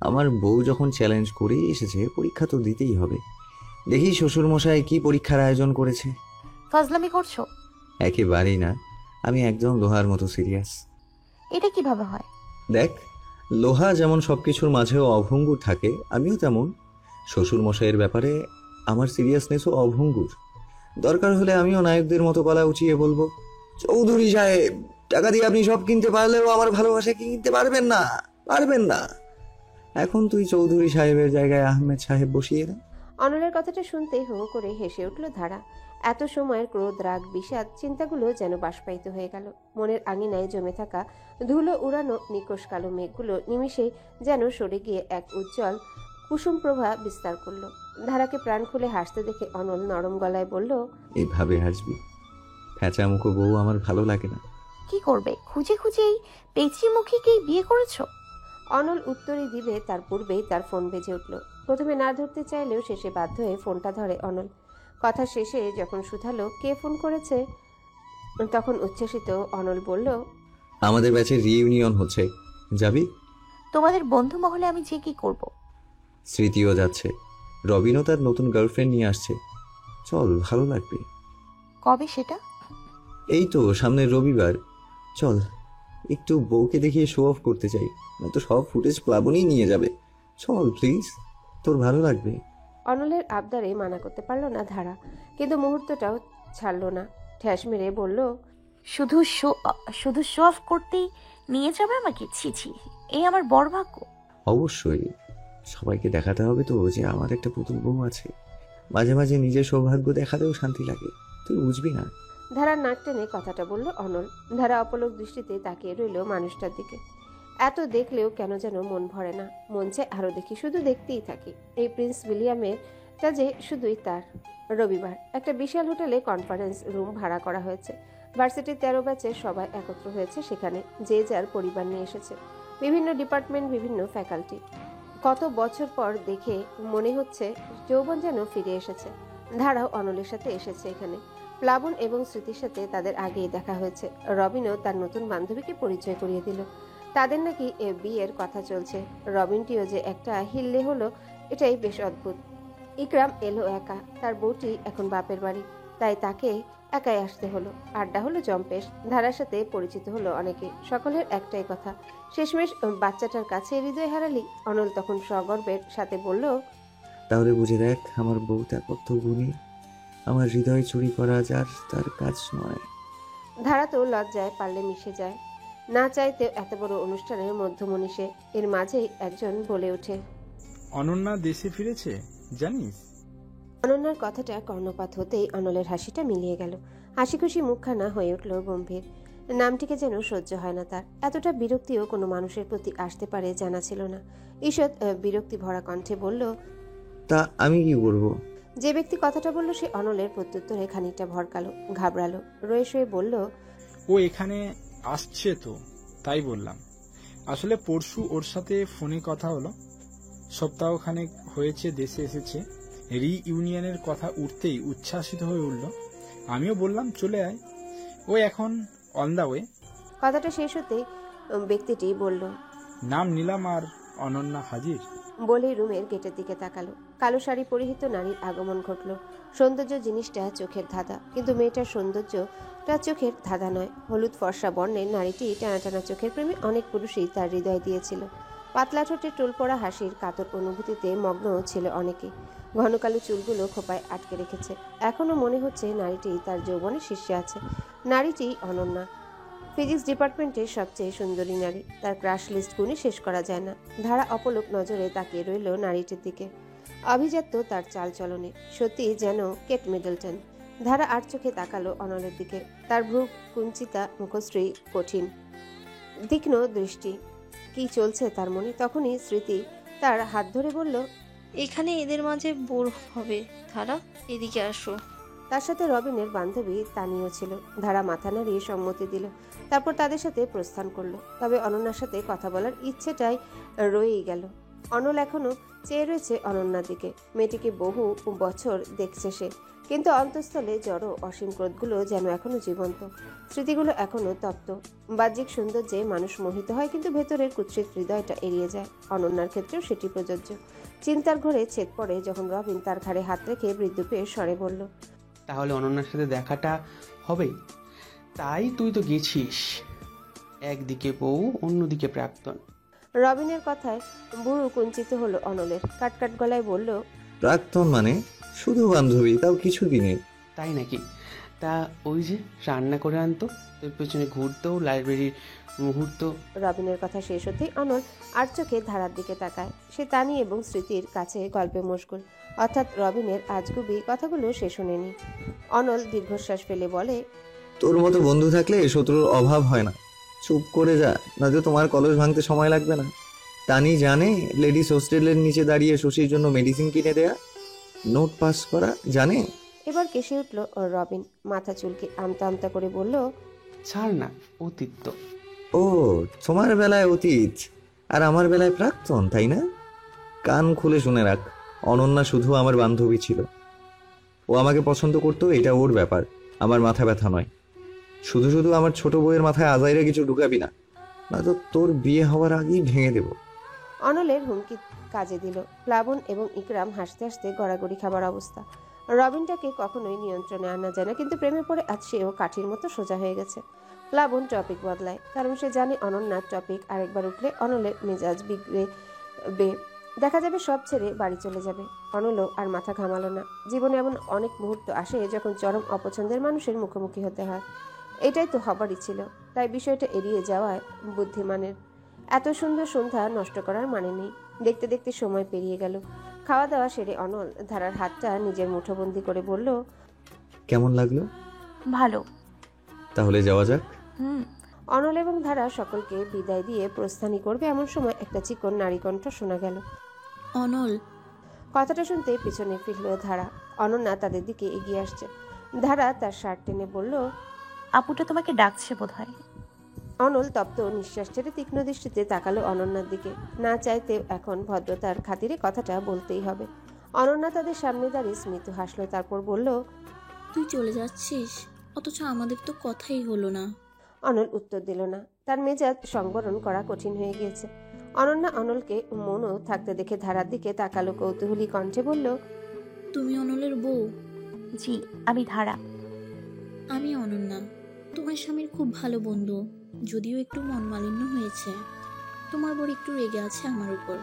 আমার বউ যখন চ্যালেঞ্জ করেই এসেছে, পরীক্ষা তো দিতেই হবে। দেখি শ্বশুরমশাই কি পরীক্ষার আয়োজন করেছে। ফাজলামি করছো? একেবারেই না, আমি একদম লোহার মতো সিরিয়াস। এটা কিভাবে হয়? দেখ, লোহা যেমন সবকিছুর মাঝেও অভঙ্গুর থাকে, আমিও তেমন। শ্বশুরমশাইয়ের ব্যাপারে আমার সিরিয়াসনেসও অভঙ্গুর। দরকার হলে আমিও নায়কদের মতো গলা উঁচিয়ে বলবো, চৌধুরী সাহেব, টাকা দিয়ে আপনি সব কিনতে পারলেও আমার ভালোবাসা কিনতে পারবেন না, পারবেন না। এখন তুই চৌধুরী সাহেবের জায়গায় আহমেদ সাহেব বসিয়ে দে। অনলের কথাটা শুনতেই হো করে হেসে উঠল ধারা। এত সময়ের ক্রোধ, রাগ, বিষাদ চিন্তাগুলো যেন বাষ্পায়িত হয়ে গেল। মনের আঙিনায় জমে থাকা ধুলো উড়ানো নিকষ কালো মেঘগুলো নিমিষে যেন সরে গিয়ে এক উজ্জ্বল কুসুম প্রভা বিস্তার করল। ধারাকে প্রাণ খুলে হাসতে দেখে অনল নরম গলায় বলল, এইভাবে হাসবি? ফ্যাঁচামুখো বউ আমার ভালো লাগে না। কি করবে? খুঁজে খুঁজে এই পেঁচি মুখীকেই বিয়ে করেছো? অনল উত্তরই দিবে তার পূর্বেই তার ফোন বেজে উঠল। প্রথমে না ধরতে চাইলেও শেষে বাধ্য হয়ে ফোনটা ধরে অনল। কথা শেষে যখন শুধালো কে ফোন করেছে, তখন উচ্ছ্বসিত অনল বলল, আমাদের ব্যাচের রিইউনিয়ন হচ্ছে, যাবি? তোমাদের বন্ধু মহলে আমি যে কি করব? স্মৃতিও যাচ্ছে, রবিনও তার নতুন গার্লফ্রেন্ড নিয়ে আসছে। চল, ভালো লাগবে। কবে সেটা? এই তো সামনের রবিবার। চল, একটু বউকে দেখিয়ে শো অফ করতে চাই, নয়তো সব ফুটেজ প্লাবনই নিয়ে যাবে। চল প্লিজ, তোর ভালো লাগবে। অনলের আবদারে মানা করতে পারল না ধারা, কিন্তু মুহূর্তটাও ছাড়ল না। ঠ্যাস মেরে বলল, শুধু শো অফ করতেই নিয়ে যাবে আমাকে? ছি ছি, এই আমার বড় ভাগ্য। অবশ্যই, সবাইকে দেখাতে হবে তো যে আমার একটা পুতুল বউ আছে। মাঝে মাঝে নিজের সৌভাগ্য দেখাতেও শান্তি লাগে, তুই বুঝবি না। ধারার নাক টেনে কথাটা বলল অনল। ধারা অপলক দৃষ্টিতে তাকিয়ে রইল মানুষটার দিকে। এত দেখলেও কেন যেন মন ভরে না, মন চায় আরো দেখি, শুধু দেখতেই থাকি। এই প্রিন্স উইলিয়ামেরটা যে শুধুই তার। রবিবার একটা বিশাল হোটেলে কনফারেন্স রুম ভাড়া করা হয়েছে। ভার্সিটির 13 ব্যাচের সবাই একত্র হয়েছে সেখানে, যে যার পরিবার নিয়ে এসেছে। বিভিন্ন ডিপার্টমেন্ট, বিভিন্ন ফ্যাকাল্টি। কত বছর পর দেখে মনে হচ্ছে যৌবন যেন ফিরে এসেছে। ধারাও অনলের সাথে এসেছে এখানে। প্লাবন এবং স্মৃতির সাথে তাদের আগেই দেখা হয়েছে। রবিনও তার নতুন বান্ধবীকে পরিচয় করিয়ে দিল। তাদের নাকি বিয়ের কথা চলছে। রবিনটিও যে একটা হিল্লে হলো, এটাই বেশ অদ্ভুত। ইকরাম এলো একা, তার বউটি এখন বাপের বাড়ি, তাই তাকে একাই আসতে হলো। আড্ডা হলো জম্পেশ, ধারার সাথে পরিচিত হলো অনেকে। সকলের একটাই কথা, শেষমেশ বাচ্চাটার কাছে হৃদয় হারালি। অনল তখন সগর্বের সাথে বলল, তাহলে বুঝে দেখ, আমার বউটা কত গুণী। আমার হৃদয় চুরি করা যার তার কাজ নয়। ধারা তো লজ্জায় পারলে মিশে যায়, না চাইতেও এত বড় অনুষ্ঠানের মধ্যমণি সে। এর মাঝেই একজন বলে ওঠে, অনন্যা দেশে ফিরেছে জানিস? অনন্যার কথাটা কর্ণপাত হতেই অনলের হাসিটা মিলিয়ে গেল। হাসি খুশি মুখখানা হয়ে উঠল গম্ভীর। নামটিকে যেন সহ্য হয় না তার। এতটা বিরক্তিও কোনো মানুষের প্রতি আসতে পারে জানা ছিল না। ঈষৎ বিরক্তি ভরা কণ্ঠে বলল, তা আমি কি করব? যে ব্যক্তি কথাটা বলল সে অনলের প্রত্যুত্তরে খানিকটা ভরকালো, ঘাবড়ালো, রয়ে শয়ে বলল, ও এখানে আসছে তো, তাই বললাম। আসলে পরশু ওর সাথে ফোনে কথা হলো, সপ্তাহখানেক হয়েছে দেশে এসেছে। রিইউনিয়নের কথা উঠতেই উচ্ছ্বাসিত হয়ে উঠল। আমিও বললাম চলে আয়, ও এখন অন দা ওয়ে। কথাটা শেষ হতেই ব্যক্তিটি বলল, নাম নিলাম আর অনন্যা হাজির। বলেই রুমের গেটের দিকে তাকালো। কালো শাড়ি পরিহিত নারীর আগমন ঘটল। সৌন্দর্য জিনিসটা চোখের ধাঁধা, কিন্তু মেয়েটার সৌন্দর্যটা চোখের ধাঁধা নয়। হলুদ ফর্সা বর্ণের নারীটি টানা টানা চোখের প্রেমে অনেক পুরুষই তার হৃদয় দিয়েছিল। পাতলা ঠোঁটে টোল পড়া হাসির কাতর অনুভূতিতে মগ্ন ছিল অনেকে। ঘন কালো চুলগুলো খোপায় আটকে রেখেছে। এখনো মনে হচ্ছে নারীটি তার যৌবনের শীর্ষে আছে। নারীটি অনন্যা, ফিজিক্স ডিপার্টমেন্টের সবচেয়ে সুন্দরী নারী। তার ক্রাশ লিস্ট গুণে শেষ করা যায় না। ধারা অপলক নজরে তাকিয়ে রইল নারীটির দিকে। অভিজাত্য তার চাল চলনে, সত্যি যেন কেট মিডলটন। ধারা আর চোখে তাকালো অনলের দিকে। তার ভ্রু কুঞ্চিতা, মুখশ্রী কঠিন, তীক্ষ্ণ দৃষ্টি। কি চলছে তার মনে? তখনই স্মৃতি তার হাত ধরে বলল, এখানে এদের মাঝে বোর হবে, ধারা এদিকে আসো। তার সাথে রবিনের বান্ধবী তানিও ছিল। ধারা মাথা নাড়িয়ে সম্মতি দিল, তারপর তাদের সাথে প্রস্থান করলো। তবে অনন্যার সাথে কথা বলার ইচ্ছেটাই রয়েই গেল। অনল এখনো চেয়ে রয়েছে অনন্যার দিকে। মেয়েটিকে বহু বছর দেখছে সে। কিন্তু অন্তঃস্থলে জড়ো অসীম ক্রোধগুলো যেন এখনো জীবন্ত, স্মৃতিগুলো এখনো তপ্ত। বাহ্যিক সৌন্দর্যে মানুষ মোহিত হয়, কিন্তু ভেতরের কুৎসিত হৃদয়টা এড়িয়ে যায়। অনন্যার ক্ষেত্রেও সেটি প্রযোজ্য। চিন্তার ঘরে ছেদ পড়ে যখন রবিন তার ঘাড়ে হাত রেখে বৃদ্ধপের স্বরে বলল, তাহলে অনন্যার সাথে দেখাটা হবে? তাই তুই তো গেছিস, একদিকে বউ অন্যদিকে প্রাক্তন। রবিনের কথায় বুড়ো কুঞ্চিত হলো অনলের। কাটকাট গলায় বলল, প্রাক্তন মানে? শুধু বান্ধবী, তাও কিছু দিনের। তাই নাকি? তা ওই যে রান্না করে আনতো, তোর পেছনে ঘুরতো, লাইব্রেরির মুহূর্ত। রবিনের কথা শেষ হতেই অনল আর চোখে ধারার দিকে তাকায়। সে তানি এবং স্মৃতির কাছে গল্পে মশগুল, অর্থাৎ রবিনের আজগুবি কথাগুলো সে শোনেনি। অনল দীর্ঘশ্বাস ফেলে বলে, তোর মতো বন্ধু থাকলে শত্রুর অভাব হয় না। চুপ করে যা, নয়তো তোমার কলস ভাঙতে সময় লাগবে না। তানি জানে লেডিস হোস্টেলের নিচে দাঁড়িয়ে শশীর জন্য মেডিসিন কিনে দেয়া, নোট পাস করা জানে। এবার কেসে উঠল রবিন। মাথা চুলকে আমতা আমতা করে বলল, ছাড় না, অতীত তো। ও, তোমার বেলায় অতীত আর আমার বেলায় প্রাক্তন, তাই না? কান খুলে শুনে রাখ, অনন্যা শুধু আমার বান্ধবী ছিল। ও আমাকে পছন্দ করতো, এটা ওর ব্যাপার, আমার মাথা ব্যথা নয়। শুধু শুধু আমার ছোট বউয়ের মাথায় আজাইরা কিছু ঢুকাবি না, নয়তো তোর বিয়ে হওয়ার আগেই ভেঙে দেব। অনলের হুমকি কাজে দিল। প্লাবন এবং ইকরাম হাসতে হাসতে গড়াগড়ি খাবার অবস্থা। রবিনটাকে কখনোই নিয়ন্ত্রণে আনা যায় না, কিন্তু প্রেমে পড়ে আজ সেও কাঠির মতো সোজা হয়ে গেছে। প্লাবন টপিক বদলায়, কারণ সে জানে অনন্যার টপিক আরেকবার উঠলে অনলের মেজাজ বিগড়ে দেখা যাবে, সব ছেড়ে বাড়ি চলে যাবে। অনলও আর মাথা ঘামালো না। জীবনে এমন অনেক মুহূর্ত আসে যখন চরম অপছন্দের মানুষের মুখোমুখি হতে হয়। এটাই তো হবারই ছিল, তাই বিষয়টা এড়িয়ে যাওয়ায় বুদ্ধিমানের। এত সুন্দর সন্ধ্যা নষ্ট করার মানে নেই। দেখতে দেখতে সময় পেরিয়ে গেল। খাওয়া দাওয়া সেরে অনল ধারার হাতটা নিজের মুঠোবন্দি করে বলল, কেমন লাগলো? ভালো। তাহলে যাওয়া যাক। হুম। অনল এবং ধারা সকলকে বিদায় দিয়ে প্রস্থানই করবে এমন সময় একটা চিকন নারী কণ্ঠ শোনা গেল। অনল। কথাটা শুনতে পিছনে ফিরল ধারা। অনন্যা তাদের দিকে এগিয়ে আসছে। ধারা তার শার্ট টেনে বলল, আপুটা তোমাকে ডাকছে বোধহয়। অনল তপ্ত নিঃশ্বাস ছেড়ে তীক্ষ্ণ দৃষ্টিতে তাকালো অনন্যার দিকে। না চাইতেও এখন ভদ্রতার খাতিরে কথাটা বলতেই হবে। অনন্যা তাদের সামনে দাঁড়িয়ে স্মিত হাসলো, তারপর বলল, তুই চলে যাচ্ছিস, অথচ আমাদের তো কথাই হলো না। অনল উত্তর দিল না। তার মেজাজ সংবরণ করা কঠিন হয়ে গিয়েছে। অনন্যা অনলকে মনও থাকতে দেখে ধারার দিকে তাকালো, কৌতূহলী কণ্ঠে বলল, তুমি অনলের বউ? জি, আমি ধারা। আমি অনন্যা, তোমার স্বামীর খুব ভালো বন্ধু। যদিও একটু মন মালিন্য হয়েছে, তোমার বর একটু রেগে আছে আমার উপর।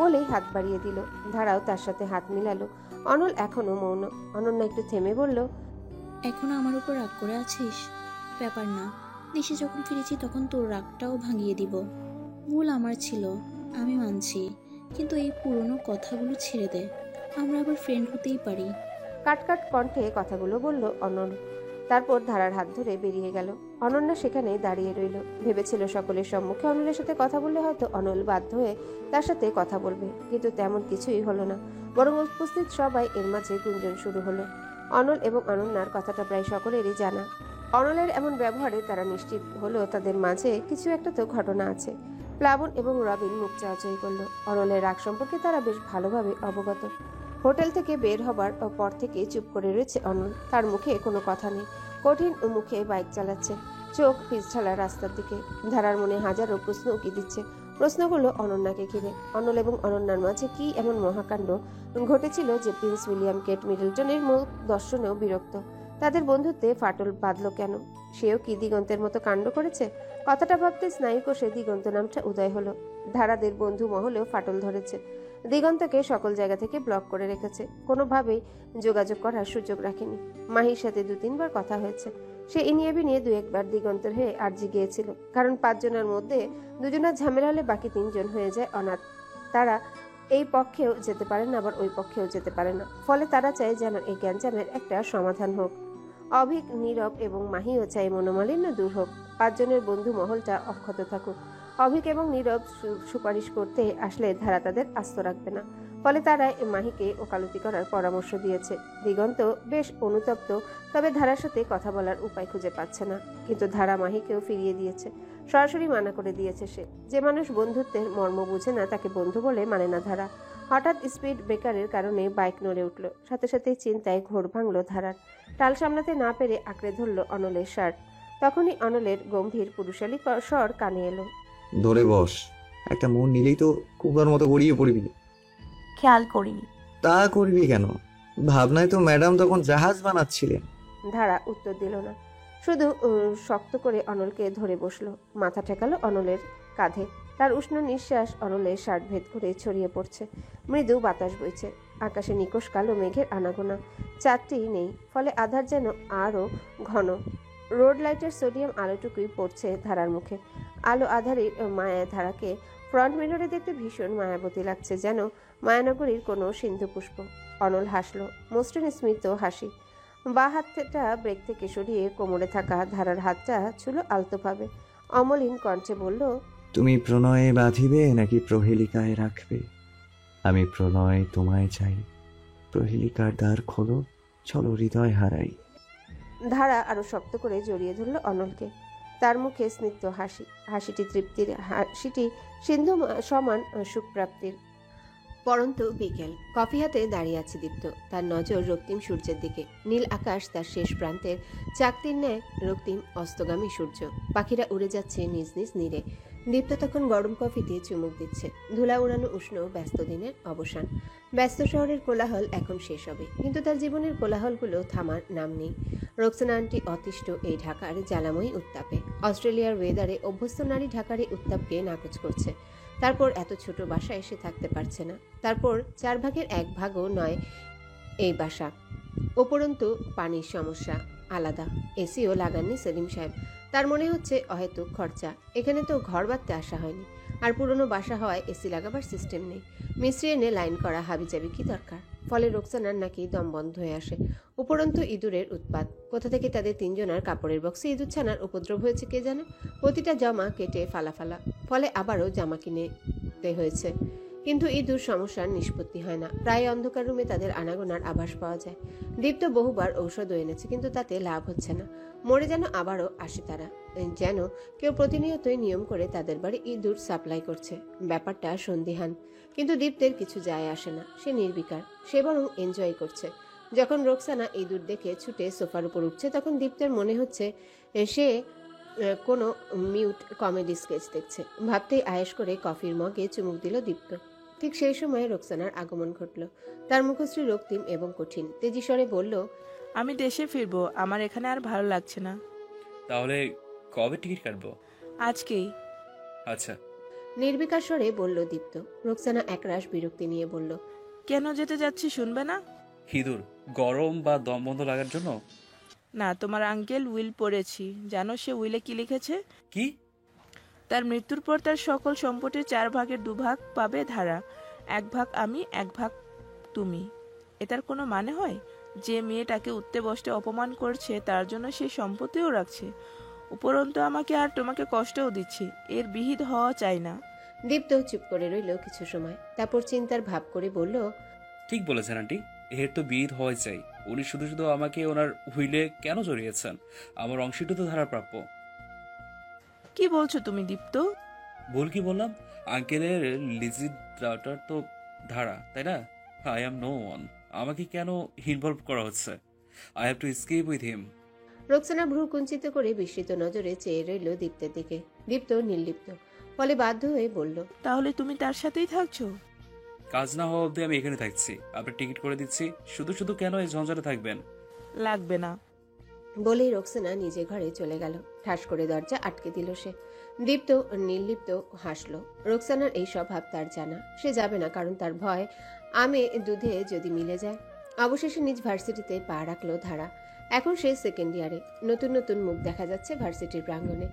বলেই হাত বাড়িয়ে দিল। ধারাও তার সাথে হাত মিলালো। অনল এখনো মৌন। অনন্যা একটু থেমে বলল, এখনো আমার উপর রাগ করে আছিস? ব্যাপার না, দেশে যখন ফিরেছি তখন তোর রাগটাও ভাঙিয়ে দিব। ভুল আমার ছিল, আমি মানছি, কিন্তু এই পুরনো কথাগুলো ছেড়ে দে, আমরা আবার ফ্রেন্ড হতেই পারি। কাটকাট কণ্ঠে কথাগুলো বলল অনল। তারপর ধারার হাত ধরে বেরিয়ে গেল। অনন্যা সেখানে দাঁড়িয়ে রইল। ভেবেছিল সকলের সম্মুখে অনলের সাথে কথা বললে হয়তো অনল বাধ্য হয়ে তার সাথে কথা বলবে, কিন্তু তেমন কিছুই হলো না। বরং উপস্থিত সবাই এর মাঝে গুঞ্জন শুরু হলো। অনল এবং অনন্যার কথাটা প্রায় সকলেরই জানা। অনলের এমন ব্যবহারে তারা নিশ্চিত হলো তাদের মাঝে কিছু একটা তো ঘটনা আছে। প্লাবন এবং রবিন মুখ চাওয়াচাই করলো। অনলের রাগ সম্পর্কে তারা বেশ ভালোভাবে অবগত। হোটেল থেকে বের হবার পর থেকে চুপ করে রয়েছে অনল। তার মুখে কোনো কথা নেই। কঠিন মুখে বাইক চালাচ্ছে, চোখ পিছঢালা রাস্তার দিকে। ধারার মনে হাজারো প্রশ্ন উকি দিচ্ছে। প্রশ্নগুলো অনন্যাকে ঘিরে। অনল এবং অনন্যার মাঝে কি এমন মহাকাণ্ড ঘটেছিল যে প্রিন্স উইলিয়াম কেট মিডলটনের মুখ দর্শনেও বিরক্ত? তাদের বন্ধুত্বে ফাটল বাঁধল কেন? সেও কি দিগন্তের মতো কাণ্ড করেছে? কথাটা ভাবতে স্নায়ুকোষে দিগন্ত নামটা উদয় হলো। ধারাদের বন্ধু মহলেও ফাটল ধরেছে। দিগন্তকে সকল জায়গা থেকে ব্লক করে রেখেছে, কোনোভাবেই যোগাযোগ করার সুযোগ রাখেনি। মাহির সাথে 2-3 বার কথা হয়েছে। সে ইনিয়ে বিনিয়ে 2-1 বার দিগন্তের হয়ে আর্জি গিয়েছিল, কারণ 5 জনের মধ্যে 2 জনের ঝামেলা হলে বাকি 3 জন হয়ে যায় অনাথ। তারা এই পক্ষেও যেতে পারে না, আবার ওই পক্ষেও যেতে পারে না। ফলে তারা চায় যেন এই গ্যাঞ্জামের একটা সমাধান হোক। অভিক, নীরব এবং মাহিও চায় মনোমালিন্য দূর হোক, 5 জনের বন্ধু মহলটা অক্ষত থাকুক। অভিক এবং নীরব সুপারিশ করতে আসলে ধারা তাদের আস্ত রাখবে না। ফলে তারা মাহিকে ওকালতি করার পরামর্শ দিয়েছে। দিগন্ত বেশ অনুতপ্ত, তবে ধারার সাথে কথা বলার উপায় খুঁজে পাচ্ছে না। কিন্তু ধারা মাহিকেও ফিরিয়ে দিয়েছে, সরাসরি মানা করে দিয়েছে সে। যে মানুষ বন্ধুত্বের মর্ম বুঝে না তাকে বন্ধু বলে মানে না ধারা। হঠাৎ স্পিড ব্রেকারের কারণে বাইক নড়ে উঠল। সাথে সাথে চিন্তায় ঘোর ভাঙল ধারার। টাল সামলাতে না পেরে আঁকড়ে ধরল অনলের শার্ট। তখনই অনলের গম্ভীর পুরুষালী স্বর কানে এলো। ধরে বস, একটা মন নিলেই তো কুকার মতো গড়িয়ে পড়বি। খেয়াল করিনি। তা করবি কেন? ভাবনায় তো ম্যাডাম তখন জাহাজ বানাচ্ছিলেন। ধারা উত্তর দিল না, শুধু শক্ত করে অনলকে ধরে বসলো। মাথা ঠেকালো অনলের কাঁধে। তার উষ্ণ নিঃশ্বাস অনলের শার্ট ভেদ করে ছড়িয়ে পড়ছে। মৃদু বাতাস বইছে। আকাশে নিকষ কালো মেঘের আনাগোনা। চাঁদটি নেই, ফলে আধার যেন আরও ঘন। রোড লাইটের সোডিয়াম আলোটুকুই পড়ছে ধারার মুখে। আলো আধারের মায়া ধারাকে ফ্রন্ট মিররে দেখতে ভীষণ মায়াবতী লাগছে, যেন মায়ানগরীর কোনো সিন্ধু পুষ্প। অনল হাসলো, মসৃণ স্মিত হাসি। বা হাতটা ব্রেক থেকে সরিয়ে কোমরে থাকা ধারার হাতটা ছুলো আলতোভাবে। অমলিন কণ্ঠে বলল, তুমি প্রণয়ে বাঁধিবে নাকি প্রহেলিকায় রাখবে? আমি প্রণয় তোমায় চাই, প্রহেলিকার দ্বার খোলো, চলো হৃদয় হারাই। ধারা আরো শক্ত করে জড়িয়ে ধরল অনলকে। তার মুখে স্নিগ্ধ হাসি। হাসিটি তৃপ্তির, হাসিটি সিন্ধু সমান সুখপ্রাপ্তির। পরন্ত বিকেল। কফি হাতে দাঁড়িয়ে আছে দীপ্ত। তার নজর রক্তিম সূর্যের দিকে। নীল আকাশ, তার শেষ প্রান্তের চাকতির ন্যায় রক্তিম অস্তগামী সূর্য। পাখিরা উড়ে যাচ্ছে নিজ নিজ নীড়ে। দীপ্ত তখন গরম কফিতে চুমুক দিচ্ছে। ধুলা উড়ানো উষ্ণ ব্যস্ত দিনের অবসান। ব্যস্ত শহরের কোলাহল এখন শেষ হবে, কিন্তু তার জীবনের কোলাহলগুলো থামার নাম নেই। রোকসানা আন্টি অতিষ্ঠ এই ঢাকার জ্বালাময়ী উত্তাপে। অস্ট্রেলিয়ার ওয়েদারে অভ্যস্ত নারী ঢাকার এই উত্তাপকে নাকচ করছে। তারপর এত ছোট বাসায় এসে থাকতে পারছে না। তারপর 1/4 ভাগও নয় এই বাসা। উপরন্তু পানির সমস্যা আলাদা। এসিও লাগাননি সেলিম সাহেব। তার মনে হচ্ছে অহেতুক খরচা। এখানে তো ঘর বাঁধতে আসা হয়নি। আর পুরনো বাসা হওয়ায় এসি লাগাবার সিস্টেম নেই। মিস্ত্রি এনে লাইন করা হাবিজাবি কি দরকার? ফলে রোকসানার নাকি দম বন্ধ হয়ে আসে। উপরন্তু ইঁদুরের উৎপাত। কোথা থেকে তাদের 3 জনার কাপড়ের বক্সে ইঁদুর ছানার উপদ্রব হয়েছে কে জানে। প্রতিটা জামা কেটে ফালা, ফলে আবারও জামা কিনতে হয়েছে। কিন্তু ইঁদুর সমস্যার নিষ্পত্তি হয় না। প্রায় অন্ধকার রুমে তাদের আনাগোনার আভাস পাওয়া যায়। দীপ্ত বহুবার ঔষধও এনেছে, কিন্তু তাতে লাভ হচ্ছে না। মরে যেন আবারও আসে তারা, যেন কেউ প্রতিনিয়তই নিয়ম করে তাদের বাড়ি ইঁদুর সাপ্লাই করছে। ব্যাপারটা সন্দিহান, কিন্তু দীপ্তের কিছু যায় আসে না। সে নির্বিকার, সে বরং এনজয় করছে। যখন রোকসানা ইঁদুর দেখে ছুটে সোফার উপর উঠছে, তখন দীপ্তের মনে হচ্ছে সে কোনো মিউট কমেডি স্কেচ দেখছে। ভাবতেই আয়েশ করে কফির মগে চুমুক দিল দীপ্ত। ঠিক সেই সময় রোকসানার আগমন ঘটল। তার মুখশ্রী রক্তিম এবং কঠিন। তেজিস্বরে বলল, আমি দেশে ফিরবো, আমার এখানে আর ভালো লাগছে না। তাহলে কবে টিকিট কাটবো? আজকেই। আচ্ছা। নির্বিকার স্বরে বলল দীপ্ত। রোকসানা একরাশ বিরক্তি নিয়ে বলল, কেন যেতে যাচ্ছি শুনবে না? ইঁদুর গরম বা দম বন্ধ লাগার জন্য? না, তোমার আঙ্কেল উইল পড়েছি। জানো সে উইলে কি লিখেছে? কি? তার মৃত্যুর পর তার সকল সম্পত্তির 4/2 ভাগ পাবে ধারা। 1 ভাগ আমি, 1 ভাগ তুমি। এটার কোনো মানে হয়? যে মেয়েটাকে উঠতে বসতে অপমান করছে তার জন্য সে সম্পত্তিও রাখছে, উপরন্তু আমাকে আর তোমাকে কষ্টও দিচ্ছে। এর বিহিত হওয়া চাই না। দীপ্ত চুপ করে রইল কিছু সময়। তারপর চিন্তার ভাব করে বলল, ঠিক বলেছেন আন্টি, এর তো বিয়ে হওয়াই চাই। উনি শুধু শুধু আমাকে ওনার হুইলে কেন জড়িয়েছেন? আমার অংশটু তো ধারা প্রাপ্য। কি বলছো তুমি দীপ্ত? ভুল কি বললাম? আঙ্কেলের লিজিড ডাটার তো ধারা, তাই না? I am no one. আমাকে কেন ইনভলভ করা হচ্ছে? I have to escape with him. Roksana ভ্রু কুঞ্চিত করে বিস্মিত নজরে চেয়ে রইল দীপ্তের দিকে। দীপ্ত নির্লিপ্ত, ফলে বাধ্য হয়ে বলল, তাহলে তুমি তার সাথেই থাকছো? কাজ না হওয়া অবধি আমি এখানে থাকছি। আপনার টিকিট করে দিচ্ছি। শুধু শুধু কেন এই ঝঞ্ঝাটে থাকবেন? লাগবে না। বলেই রোকসানা নিজে ঘরে চলে গেল। ঠাস করে দরজা আটকে দিল সে। দীপ্ত নির্লিপ্ত হাসল। রোকসানার এই স্বভাব তার জানা। সে যাবে না, কারণ তার ভয় আমে দুধে যদি মিলে যায়। অবশেষে নিজ ভার্সিটিতে পা রাখল ধারা। এখন সে 2nd ইয়ারে। নতুন নতুন মুখ দেখা যাচ্ছে ভার্সিটির প্রাঙ্গণে।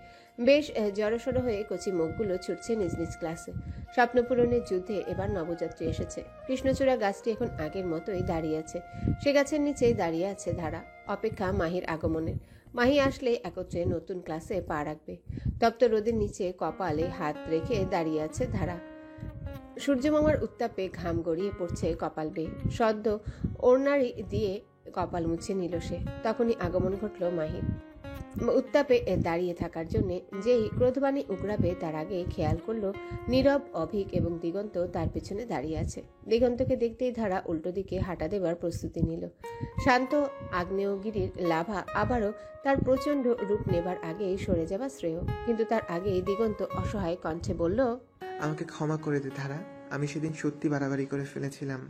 বেশ জড়সড় হয়ে কচি মুখগুলো ছুটছে নিজ নিজ ক্লাসে। স্বপ্নপূরণের যুদ্ধে এবার নবযাত্রী এসেছে। কৃষ্ণচূড়া গাছটি এখন আগের মতোই দাঁড়িয়ে আছে। সে গাছের নিচেই দাঁড়িয়ে আছে ধারা, অপেক্ষা মাহির আগমনের। মাহি আসলে একত্রে নতুন ক্লাসে পা রাখবে। তপ্ত রোদের নিচে কপালে হাত রেখে দাঁড়িয়ে আছে ধারা। সূর্যমামার উত্তাপে ঘাম গড়িয়ে পড়ছে কপাল বেয়ে। সদ্য ওড়নারি দিয়ে কপাল মুছে নিল সে। তখনই আগমন ঘটল মাহির। উত্তাপে দাঁড়িয়ে থাকার জন্যে যেই ক্রোধবাণী উগড়াবে তার আগে খেয়াল করলো নীরব, অভিক এবং দিগন্ত তার পেছনে দাঁড়িয়ে আছে। দিগন্তকে দেখতেই ধারা উল্টো দিকে হাঁটা দেবার প্রস্তুতি নিল। শান্ত আগ্নেয়গিরির লাভা আবারও তার প্রচণ্ড রূপ নেবার আগেই সরে যাওয়া শ্রেয়, কিন্তু তার আগেই দিগন্ত অসহায় কণ্ঠে বলল, আমাকে ক্ষমা করে দে ধারা, আমি সেদিন সত্যি বাড়াবাড়ি করে ফেলেছিলাম।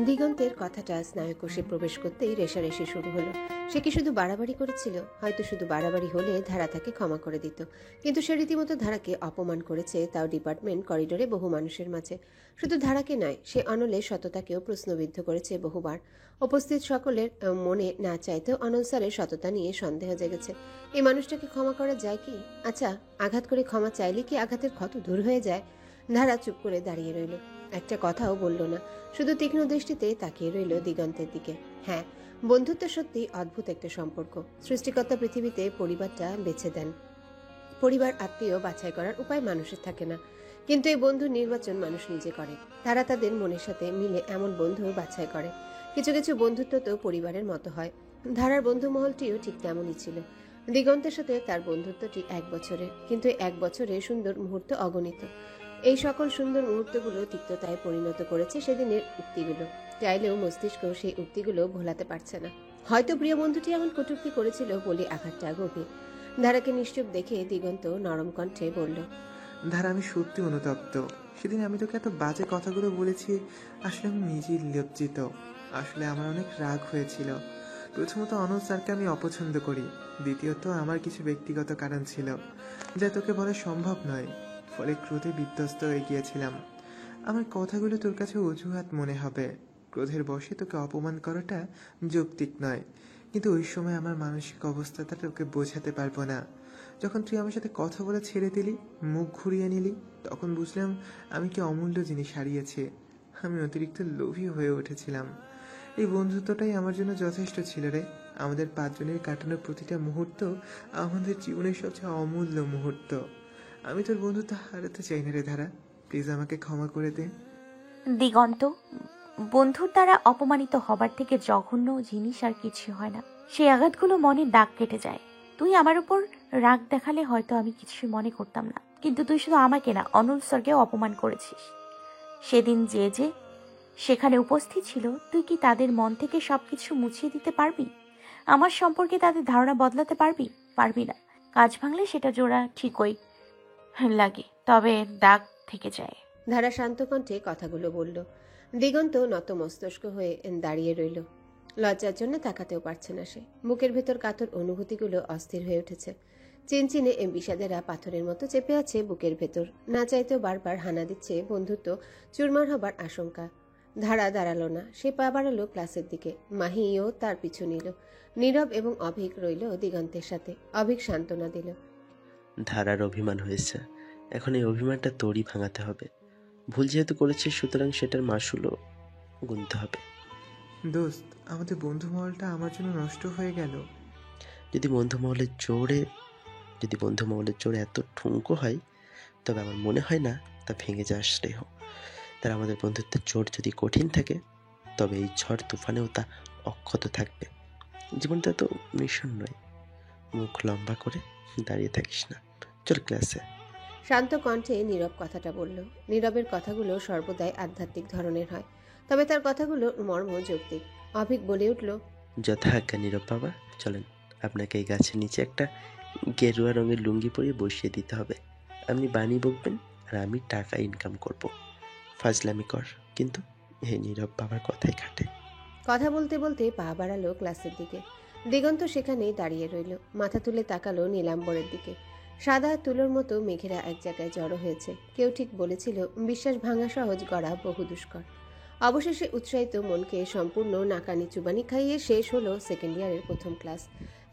দিগন্তের কথাটা স্নায়ুকোষে প্রবেশ করতেই রেশারেশি শুরু হলো। সে কি শুধু বাড়াবাড়ি করেছিল? হয়তো শুধু বাড়াবাড়ি হলে ধারা তাকে ক্ষমা করে দিত, কিন্তু সে রীতিমতো ধারাকে অপমান করেছে, তাও ডিপার্টমেন্ট করিডোরে বহু মানুষের মাঝে। শুধু ধারাকে নয়, সে অনলের সততাকেও প্রশ্নবিদ্ধ করেছে বহুবার। উপস্থিত সকলের মনে না চাইতেও অনল স্যারের সততা নিয়ে সন্দেহ জেগেছে। এই মানুষটাকে ক্ষমা করা যায় কি? আচ্ছা, আঘাত করে ক্ষমা চাইলে কি আঘাতের ক্ষত দূর হয়ে যায়? ধারা চুপ করে দাঁড়িয়ে রইল, একটা কথাও বলল না, শুধু তীক্ষ্ণ দৃষ্টিতে তাকিয়ে রইল দিগন্তের দিকে। হ্যাঁ, বন্ধুত্ব সত্যি অদ্ভুত একটা সম্পর্ক। সৃষ্টিকর্তা পৃথিবীতে পরিবারটা বেছে দেন। পরিবার, আত্মীয় বাছাই করার উপায় মানুষের থাকে না, কিন্তু এই বন্ধু নির্বাচন মানুষ নিজে করে। তারা তাদের মনের সাথে মিলে এমন বন্ধু বাছাই করে। কিছু কিছু বন্ধুত্ব তো পরিবারের মতো হয়। ধারার বন্ধু মহলটিও ঠিক তেমনই ছিল। দিগন্তের সাথে তার বন্ধুত্বটি 1 বছরের, কিন্তু 1 বছরে সুন্দর মুহূর্ত অগণিত। এই সকল সুন্দর মুহূর্তগুলো তিক্ততায় পরিণত করেছে সেদিনের উক্তিগুলো। চাইলেও মস্তিষ্ক সেই উক্তিগুলো ভোলাতে পারছে না। হয়তো প্রিয় বন্ধুটি এমন কটূক্তি করেছিল বলে আঘাতটা গভীর। ধারাকে নিশ্চুপ দেখে দিগন্ত নরম কণ্ঠে বলল, ধারা, আমি সত্যি অনুতপ্ত। সেদিন আমি তোকে এত বাজে কথাগুলো বলেছি, আসলে আমি নিজেই লজ্জিত। আসলে আমার অনেক রাগ হয়েছিল। প্রথমত অনল স্যারকে আমি অপছন্দ করি, দ্বিতীয়ত আমার কিছু ব্যক্তিগত কারণ ছিল যা তোকে বলা সম্ভব নয়, ফলে ক্রোধে বিধ্বস্ত হয়ে গিয়েছিলাম। আমার কথাগুলো তোর কাছে অজুহাত মনে হবে, ক্রোধের বশে তোকে অপমান করাটা যৌক্তিক নয়, কিন্তু ওই সময় আমার মানসিক অবস্থাটা তোকে বোঝাতে পারবো না। যখন তুই আমার সাথে কথা বলে ছেড়ে দিলি, মুখ ঘুরিয়ে নিলি, তখন বুঝলাম আমি কি অমূল্য জিনিস হারিয়েছি। আমি অতিরিক্ত লোভী হয়ে উঠেছিলাম। এই বন্ধুত্বটাই আমার জন্য যথেষ্ট ছিল রে। আমাদের 5 জনের কাটানো প্রতিটা মুহূর্ত আমাদের জীবনের সবচেয়ে অমূল্য মুহূর্ত। আমি তোর বন্ধুত্ব হারাতে চাই না রে ধারা, প্লিজ আমাকে ক্ষমা করে দে। দিগন্ত, বন্ধুর দ্বারা অপমানিত হবার থেকে জঘন্য জিনিস আর কিছু হয় না। সেই আঘাতগুলো মনে দাগ কেটে যায়। তুই আমার উপর রাগ দেখালে হয়তো আমি কিছু মনে করতাম না, কিন্তু তুই শুধু আমাকে না, অনল স্যারকেও অপমান করেছিস। সেদিন যে যে সেখানে উপস্থিত ছিল, তুই কি তাদের মন থেকে সবকিছু মুছিয়ে দিতে পারবি? আমার সম্পর্কে তাদের ধারণা বদলাতে পারবি? পারবি না। কাজ ভাঙলে সেটা জোড়া ঠিকই লাগে, তবে দাগ থেকে যায়। ধারা শান্ত কণ্ঠে কথাগুলো বলল। দিগন্ত নত মস্তস্ক হয়ে দাঁড়িয়ে রইল। লজ্জার জন্য তাকাতেও পারছে না সে। বুকের ভেতর কাতর অনুভূতিগুলো অস্থির হয়ে উঠেছে। চিনচিনে বিষাদেরা পাথরের মতো চেপে আছে বুকের ভেতর। না চাইতেও বারবার হানা দিচ্ছে বন্ধুত্ব চুরমার হবার আশঙ্কা। ধারা দাঁড়ালো না, সে পা বাড়ালো ক্লাসের দিকে। মাহিও তার পিছু নিল। নীরব এবং অভিক রইল দিগন্তের সাথে। অভিক সান্ত্বনা দিল, ধারার অভিমান হয়েছে, এখন এই অভিমানটা তোরই ভাঙাতে হবে। ভুল যেহেতু করেছিস, সুতরাং সেটার মাসুলও গুনতে হবে। দোস্ত, আমাদের বন্ধু মহলটা আমার জন্য নষ্ট হয়ে গেল। যদি বন্ধু মহলের জোরে এত ঠুনকো হয়, তবে আমার মনে হয় না তা ভেঙে যাওয়ার শ্রেয়। তার আমাদের বন্ধুত্বের জোর যদি কঠিন থাকে, তবে এই ঝড় তুফানেও তা অক্ষত থাকবে। জীবনটা তো মিশন নয়। মুখ লম্বা করে দাঁড়িয়ে থাকিস না, চল ক্লাসে। শান্ত কণ্ঠে নীরব কথাটা বলল। নীরবের কথাগুলো সর্বদাই আধ্যাত্মিক ধরনের হয়, তবে তার কথাগুলো মর্ম যৌক্তিক। অভিক বলে উঠল, যথা আজ্ঞা নীরব বাবা, চলেন। আপনাকে এই গাছের নিচে একটা গেরুয়া রঙের লুঙ্গি পরিয়ে বসিয়ে দিতে হবে। আপনি বাণী বকবেন আর আমি টাকা ইনকাম করব। ফাজলামি কর, কিন্তু এই নীরব বাবার কথাই খাটে। কথা বলতে বলতে পা বাড়ালো ক্লাসের দিকে। দিগন্ত সেখানেই দাঁড়িয়ে রইল। মাথা তুলে তাকালো নীলাম্বরের দিকে। সাদা তুলোর মতো মেঘেরা এক জায়গায় জড়ো হয়েছে। কেউ ঠিক বলেছিল, বিশ্বাস ভাঙা সহজ, গড়া বহু দুষ্কর। অবশেষে উৎসাহিত মনকে সম্পূর্ণ নাকানি চুবানি খাইয়ে শেষ হলো সেকেন্ড ইয়ারের প্রথম ক্লাস।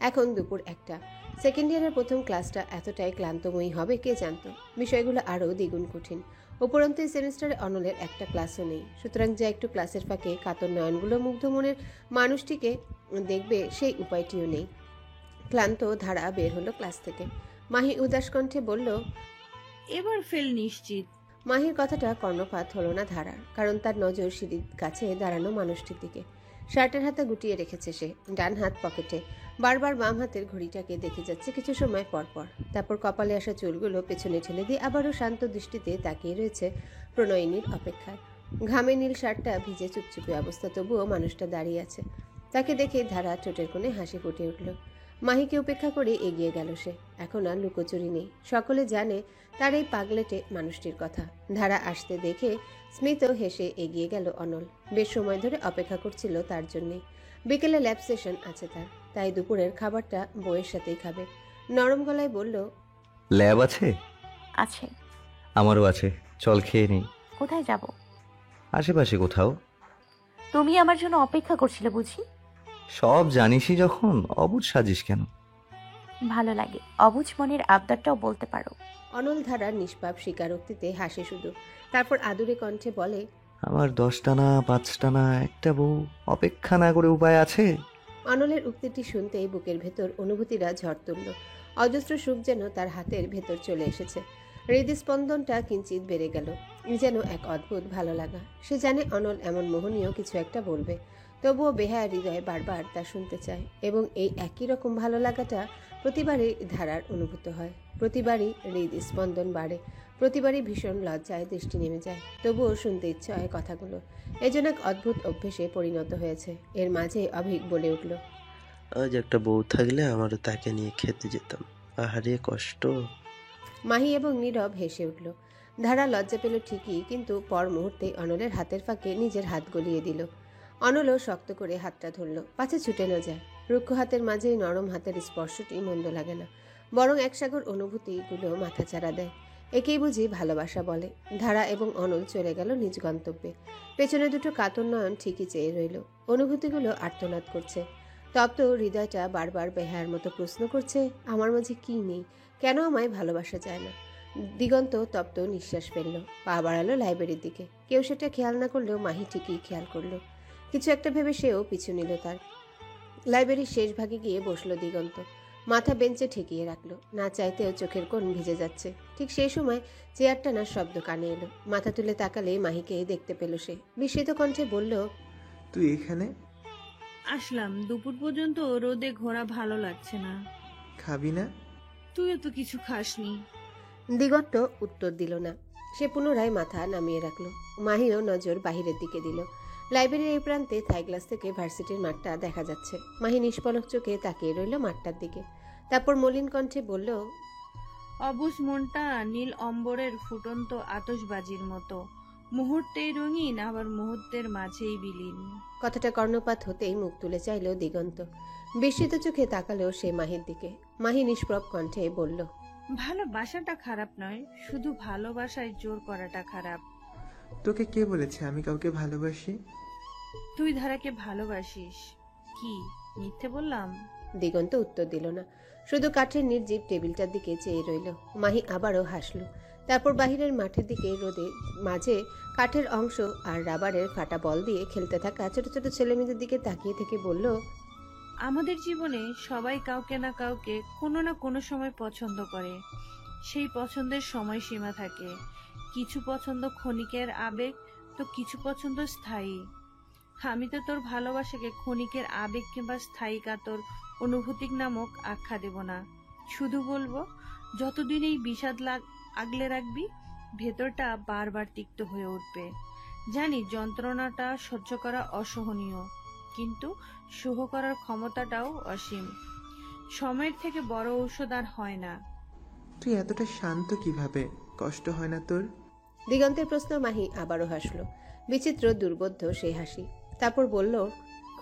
এখন দুপুর 1টা। সেকেন্ড ইয়ারের প্রথম ক্লাসটা এতটাই ক্লান্তময়ী হবে কে জানত। বিষয়গুলো আরও দ্বিগুণ কঠিন। উপরন্তু এই সেমিস্টারে অনলের একটা ক্লাসও নেই। সুতরাং যা একটু ক্লাসের ফাঁকে কাতর নয়নগুলো মুগ্ধ মনের মানুষটিকে দেখবে, সেই উপায়টিও নেই। ক্লান্ত ধারা বের হলো ক্লাস থেকে। মাহি উদাস কণ্ঠে বলল, এবার ফেল নিশ্চিত। মাহির কথাটা কর্ণপাত হলো না ধারার, কারণ তার নজর সিঁড়ির কাছে দাঁড়ানো মানুষটির দিকে। শার্টের হাতে গুটিয়ে রেখেছে সে, ডান হাত পকেটে। বারবার বাম হাতের ঘড়িটাকে দেখে যাচ্ছে কিছু সময় পর পর। তারপর কপালে আসা চুলগুলো পেছনে ঠেলে দিয়ে আবারও শান্ত দৃষ্টিতে তাকিয়ে রয়েছে প্রণয়িনীর অপেক্ষায়। ঘামে নীল শার্টটা ভিজে চুপচুপে অবস্থা, তবুও মানুষটা দাঁড়িয়ে আছে। তাকে দেখে ধারা ঠোঁটের কোণে হাসি ফুটে উঠল। মাহিকে উপেক্ষা করে এগিয়ে গেল সে। এখন আর লুকোচুরি নেই, সকলে জানে তার এই পাগলেটে মানুষটির কথা। ধারা আসতে দেখে স্মিত হেসে এগিয়ে গেল অনল। বেশ সময় ধরে অপেক্ষা করছিল তার জন্যে। বিকেলে ল্যাব সেশন আছে তার, তাই দুপুরের খাবারটা বইয়ের সাথেই খাবে। নরম গলায় বলল, ল্যাব আছে? আছে। আমারও আছে, চল খেয়ে নেই। কোথায় যাব? আশেপাশে কোথাও। তুমি আমার জন্য অপেক্ষা করছিলে বুঝি? সব জানিসই যখন অবুঝ সাজিস কেন? ভালো লাগে, অবুঝ মনের আবদারটাও বলতে পারো। অনল ধারার নিষ্পাপ স্বীকারোক্তিতে হাসে শুধু। তারপর আদুরে কণ্ঠে বলে, আমার 10টা না 5টা না একটা বউ, অপেক্ষা না করে উপায় আছে? অনলের উক্তিটি শুনতেই বুকের ভেতর অনুভূতিরা ঝড় তুলল। অজস্র সুখ যেন তার হাতের ভেতর চলে এসেছে। হৃদস্পন্দনটা কিঞ্চিত বেড়ে গেল। যেন এক অদ্ভুত ভালো লাগা। সে জানে অনল এমন মোহনীয় কিছু একটা বলবে, তবুও বেহায়া হৃদয়ে বারবার তা শুনতে চায়। এবং এই একই রকম ভালো লাগাটা প্রতিবারই ধারার অনুভূত হয়। প্রতিবারই হৃদস্পন্দন বাড়ে, প্রতিবারই ভীষণ লজ্জায় দৃষ্টি নেমে যায়। তবুও শুনতে ইচ্ছে হয় কথাগুলো। এজন্য এক অদ্ভুত অভ্যেসে পরিণত হয়েছে। এর মাঝে অভিক বলে উঠল, আজ একটা বউ থাকলে আমারও তাকে নিয়ে খেতে যেতাম। আহারে কষ্ট। মাহি এবং নীরব হেসে উঠল। ধারা লজ্জা পেল ঠিকই, কিন্তু পর মুহূর্তে অনলের হাতের ফাঁকে নিজের হাত গলিয়ে দিল। অনলও শক্ত করে হাতটা ধরল, পাছে ছুটে না যায়। রুক্ষ হাতের মাঝে নরম হাতের স্পর্শটি মন্দ লাগে না, বরং একসাগর অনুভূতিগুলো মাথাচাড়া দেয়। একেই বুঝি ভালোবাসা বলে। ধারা এবং অনল চলে গেল নিজ গন্তব্যে। পেছনে দুটো কাতর নয়ন ঠিকই চেয়ে রইল। অনুভূতিগুলো আর্তনাদ করছে। তপ্ত হৃদয়টা বারবার বেহায়ার মতো প্রশ্ন করছে, আমার মাঝে কি নেই, কেন আমায় ভালোবাসা যায় না? দিগন্ত তপ্ত নিঃশ্বাস ফেলল, পা বাড়ালো লাইব্রেরির দিকে। কেউ সেটা খেয়াল না করলেও মাহি ঠিকই খেয়াল করলো। কিছু একটা ভেবে সেও পিছু নিল তার। লাইব্রেরির শেষ ভাগে গিয়ে বসলো দিগন্ত। মাথা বেঞ্চে ঠেকিয়ে রাখলো, না চাইতেও চোখের কোণ ভিজে যাচ্ছে। ঠিক সেই সময় চেয়ার টানার শব্দ কানে এলো। মাথা তুলে তাকালে মাহিকে দেখতে পেল সে। বিস্মিত কণ্ঠে বলল, তুই এখানে? আসলাম, দুপুর পর্যন্ত রোদে ঘোরা ভালো লাগছে না। খাবি না? তুইও তো কিছু খাসনি। দিগন্ত উত্তর দিল না। সে পুনরায় মাথা নামিয়ে রাখলো। মাহিও নজর বাহিরের দিকে দিল। লাইব্রেরির এই প্রান্তে থাই গ্লাস থেকে ভার্সিটির মাঠটা দেখা যাচ্ছে। মাহি নিষ্পলক চোখে তাকিয়ে রইল মাঠটার দিকে। তারপর মলিন কণ্ঠে বলল, অবুঝ মনটা নীল অম্বরের ফুটন্ত আতশবাজির মতো, মুহূর্তেই রঙিন আবার মুহূর্তের মাঝেই বিলীন। কথাটা কর্ণপাত হতেই মুখ তুলে চাইল দিগন্ত। বিস্মিত চোখে তাকালো সে মাহির দিকে। মাহি নিষ্প্রভ কণ্ঠে বলল, ভালোবাসাটা খারাপ নয়, শুধু ভালোবাসায় জোর করাটা খারাপ। তোকে কে বলেছে আমি কাউকে ভালোবাসি? তুই ধারাকে ভালোবাসিস। কি মিথ্যে বললাম? দিগন্ত উত্তর দিল না, শুধু কাঠের নির্জীব টেবিলটার দিকে চেয়ে রইল। মাহি আবারও হাসল। তারপর বাহিরের মাঠের দিকে রোদে মাঝে কাঠের অংশ আর রাবারের ফাটা বল দিয়ে খেলতে থাকা ছোট ছোট ছেলেমেয়েদের দিকে তাকিয়ে থেকে বলল, আমাদের জীবনে সবাই কাউকে না কাউকে কোনো না কোনো সময় পছন্দ করে। সেই পছন্দের সময়সীমা থাকে। কিছু পছন্দ ক্ষণিকের আবেগ, তো কিছু পছন্দ স্থায়ী। আমি তো তোর ভালোবাসাকে ক্ষণিকের আবেগ কিংবা স্থায়ী কাতর অনুভূতিক নামক আখ্যা দেব না। শুধু বলবো, যতদিন এই বিষাদ আগলে রাখবি, ভেতরটা বারবার তিক্ত হয়ে উঠবে। জানি যন্ত্রণাটা সহ্য করা অসহনীয়, কিন্তু সহ করার ক্ষমতাটাও অসীম। সময়ের থেকে বড় ঔষধ আর হয় না। তুই এতটা শান্ত কিভাবে? কষ্ট হয় না তোর? দিগন্তের প্রশ্ন মাহি আবারও হাসল, বিচিত্র দুর্বোধ্য সেই হাসি। তারপর বলল,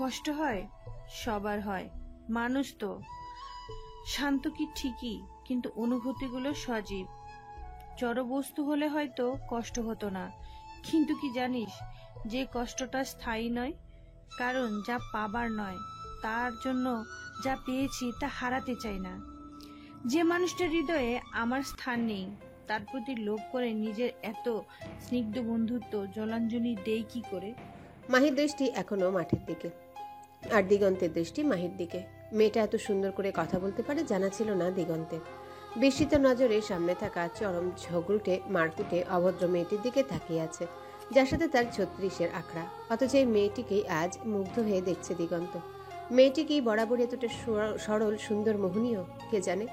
কষ্ট হয়, সবার হয়, মানুষ তো। শান্ত কি ঠিকই, কিন্তু অনুভূতিগুলো সজীব। জড়বস্তু হলে হয়তো কষ্ট হতো না, কিন্তু কি জানিস যে কষ্টটা স্থায়ী নয়? কারণ যা পাবার নয়, তার জন্য যা পেয়েছি তা হারাতে চাই না। যে মানুষটার হৃদয়ে আমার স্থান নেই, তার প্রতি লোভ করে নিজের এত স্নিগ্ধ বন্ধুত্ব জলাঞ্জলি দেই কি করে? মাহির দৃষ্টি এখনো মাঠের দিকে, আর দিগন্তের দৃষ্টি মাহির দিকে। মেয়েটা এত সুন্দর করে কথা বলতে পারে জানা ছিল না দিগন্তের। বিস্মিত নজরে সামনে থাকা চরম ঝগড়ুটে মারকুটে অভদ্র মেয়েটির দিকে তাকিয়ে আছে। যার সাথে তার 36-এর আখড়া। অথচ এই মেয়েটিকেই আজ মুগ্ধ হয়ে দেখছে দিগন্ত। মেয়েটি কি বরাবর এতটা সরল সুন্দর মোহনীয় কে জানে।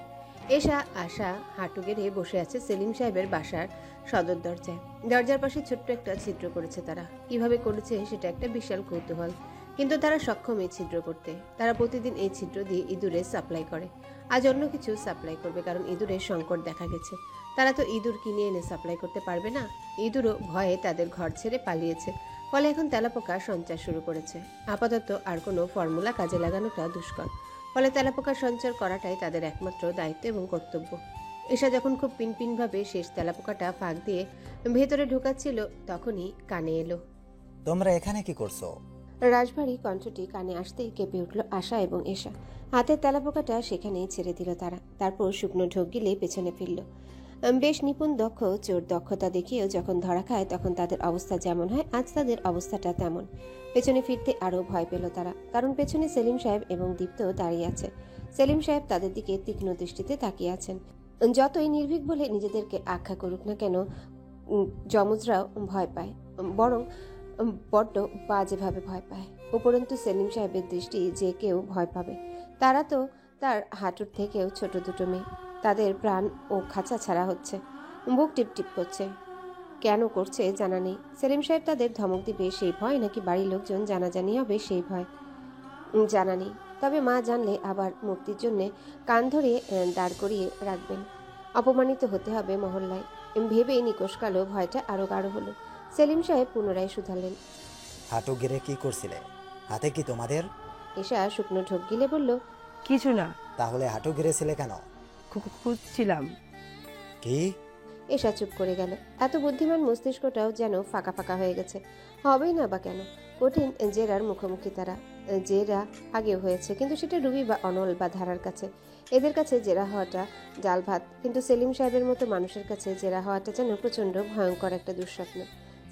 এশা আশা হাঁটু গেড়ে বসে আছে সেলিম সাহেবের বাসার সদর দরজায়। দরজার পাশে ছোট্ট একটা ছিদ্র করেছে তারা। কিভাবে করেছে সেটা একটা বিশাল কৌতূহল, কিন্তু তারা সক্ষম এই ছিদ্র করতে। তারা প্রতিদিন এই ছিদ্র দিয়ে ইঁদুরে সাপ্লাই করে। আজ অন্য কিছু সাপ্লাই করবে, কারণ ইঁদুরের সংকট দেখা গেছে। তারা তো ইঁদুর কিনে এনে সাপ্লাই করতে পারবে না। ইঁদুরও ভয়ে তাদের ঘর ছেড়ে পালিয়েছে, ফলে এখন তেলাপোকা সঞ্চার শুরু করেছে। আপাতত আর কোনো ফর্মুলা কাজে লাগানোটা দুষ্কর, ফলে তেলাপোকার সঞ্চার করাটাই তাদের একমাত্র দায়িত্ব এবং কর্তব্য। এসা যখন খুব পিনপিনভাবে শেষ তেলাপোকাটা ফাঁক দিয়ে ভেতরে ঢোকাচ্ছিল, তখনই কানে এলো। তোমরা এখানে কি করছো? রাজবাড়ি কণ্ঠটি কানে আসতেই কেঁপে উঠল আশা এবং এশা। হাতের তেলাপোকাটা সেখানেই ছেড়ে দিল তারা। তারপর শুকনো ঢোক গিলে পেছনে ফিরল। বেশ নিপুণ দক্ষ চোর দক্ষতা দেখিয়েও যখন ধরা খায় তখন তাদের অবস্থা যেমন হয়, আজ তাদের অবস্থাটা তেমন। পেছনে ফিরতে আরও ভয় পেল তারা, কারণ পেছনে সেলিম সাহেব এবং দীপ্ত দাঁড়িয়ে আছে। সেলিম সাহেব তাদের দিকে তীক্ষ্ণ দৃষ্টিতে তাকিয়ে আছেন। যতই নির্ভীক বলে নিজেদেরকে আখ্যা করুক না কেন, যমজরাও ভয় পায়, বরং বড্ড বাজেভাবে ভয় পায়। উপরন্তু সেলিম সাহেবের দৃষ্টি যে কেউ ভয় পাবে। তারা তো তার হাঁটুর থেকেও ছোট দুটো মেয়ে। তাদের প্রাণ ও খাঁচা ছাড়া হচ্ছে, বুক টিপটিপ করছে। কেন করছে জানা নেই। সেলিম সাহেব তাদের ধমক দিবে সেই ভয়, নাকি বাড়ির লোকজন জানাজানি হবে সেই ভয়, জানা নেই। তবে মা জানলে আবার মূর্তির জন্যে কান ধরে দাঁড় করিয়ে রাখবেন। অপমানিত হতে হবে মহল্লায়, ভেবেই নিকোষ কালো ভয়টা আরও গাঢ় হলো। সেলিম সাহেব পুনরায় শুধালেন, হাঁটু গেড়ে কি করছিলে? হাতে কি তোমাদের? এশা শুকনো ঢোক গিলে বলল, কিছু না। তাহলে হাঁটু গেড়েছিলে কেন? খুঁজছিলাম। কি? এশা চুপ করে গেল। এত বুদ্ধিমান মস্তিষ্কটাও যেন ফাঁকা ফাঁকা হয়ে গেছে। হবেই না বা কেন? কঠিন জেরার মুখোমুখি তারা। জেরা আগেও হয়েছে, কিন্তু সেটা রুবি বা অনল বা ধারার কাছে। এদের কাছে জেরা হওয়াটা ডাল ভাত, কিন্তু সেলিম সাহেবের মতো মানুষের কাছে জেরা হওয়াটা যেন প্রচণ্ড ভয়ঙ্কর একটা দুঃস্বপ্ন।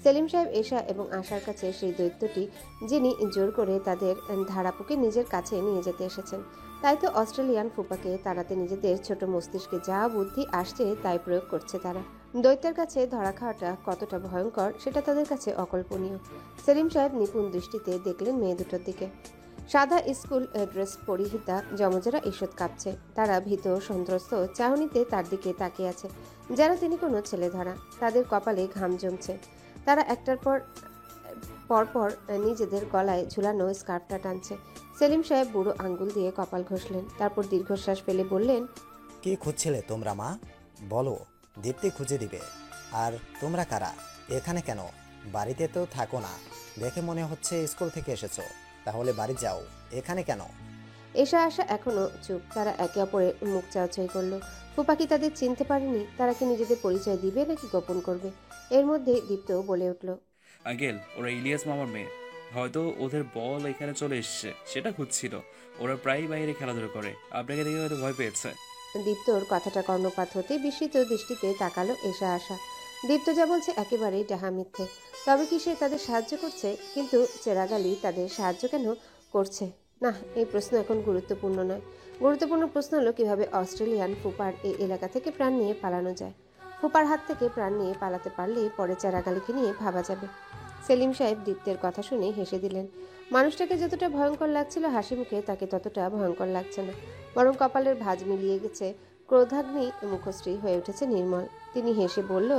সেলিম সাহেব এশা এবং আশার কাছে সেই দৈত্যটি, যিনি জোর করে তাদের ধারাপুকে নিজের কাছে নিয়ে যেতে এসেছেন। তাই তো অস্ট্রেলিয়ান ফুপাকে তাড়াতে নিজেদের ছোট মস্তিষ্কে যা বুদ্ধি আসছে তাই প্রয়োগ করছে তারা। দৈত্যের কাছে ধরা খাওয়াটা কতটা ভয়ঙ্কর সেটা তাদের কাছে অকল্পনীয়। সেলিম সাহেব নিপুণ দৃষ্টিতে দেখলেন মেয়ে দুটোর দিকে। সাদা স্কুল ড্রেস পরিহিতা যমজেরা ঈষৎ কাঁপছে। তারা ভীত সন্ত্রস্ত চাহনিতে তার দিকে তাকিয়ে আছে, যেন তিনি কোনো ছেলে ধরা। তাদের কপালে ঘাম জমছে। তারা একটার পর নিজেদের গলায় ঝুলানো স্কার্ফটা টানছে। সেলিম সাহেব বুড়ো আঙ্গুল দিয়ে কপাল ঘষলেন, তারপর দীর্ঘশ্বাস ফেলে বললেন, কি খুঁজছিলে তোমরা মা? বলো, দীপ্তি খুঁজে দিবে। আর তোমরা কারা? এখানে কেন? বাড়িতে তো থাকো না, দেখে মনে হচ্ছে স্কুল থেকে এসেছো। তাহলে বাড়ি যাও, এখানে কেন? এশা আশা এখনো চুপ। তারা একে অপরের মুখ চাওয়াচাই করলো। ফুপা কি তাদের চিনতে পারেনি? তারা কি নিজেদের পরিচয় দিবে নাকি গোপন করবে? এর মধ্যে দীপ্ত বলে উঠল, আঙ্কেল, ওরা ইলিয়াস মামার মেয়ে। হয়তো ওদের বল এখানে চলে এসছে, সেটা খুঁজছিল। ওরা প্রায় বাইরে খেলাধুলা করে, আপনাকে দেখে হয়তো ভয় পেয়েছে। দীপ্তর কথাটা কর্ণপাত হতে বিস্মিত দৃষ্টিতে তাকালো এশা আশা। দীপ্ত যা বলছে একেবারেই ডাহা মিথ্যে। তবে কি সে তাদের সাহায্য করছে? কিন্তু চেরাগালি তাদের সাহায্য কেন করছে? না, এই প্রশ্ন এখন গুরুত্বপূর্ণ নয়। গুরুত্বপূর্ণ প্রশ্ন হলো কিভাবে অস্ট্রেলিয়ান ফুপার এই এলাকা থেকে প্রাণ নিয়ে পালানো যায়। ফুপার হাত থেকে প্রাণ নিয়ে পালাতে পারলেই পরে চেরাগালিকে নিয়ে ভাবা যাবে। সেলিম সাহেব দীপ্তের কথা শুনে হেসে দিলেন। মানুষটাকে যতটা ভয়ঙ্কর লাগছিল হাসি মুখে, তাকে ততটা ভয়ঙ্কর লাগছে না, বরং কপালের ভাঁজ মিলিয়ে গেছে। ক্রোধাগ্নি মুখশ্রী হয়ে উঠেছে নির্মল। তিনি হেসে বলল,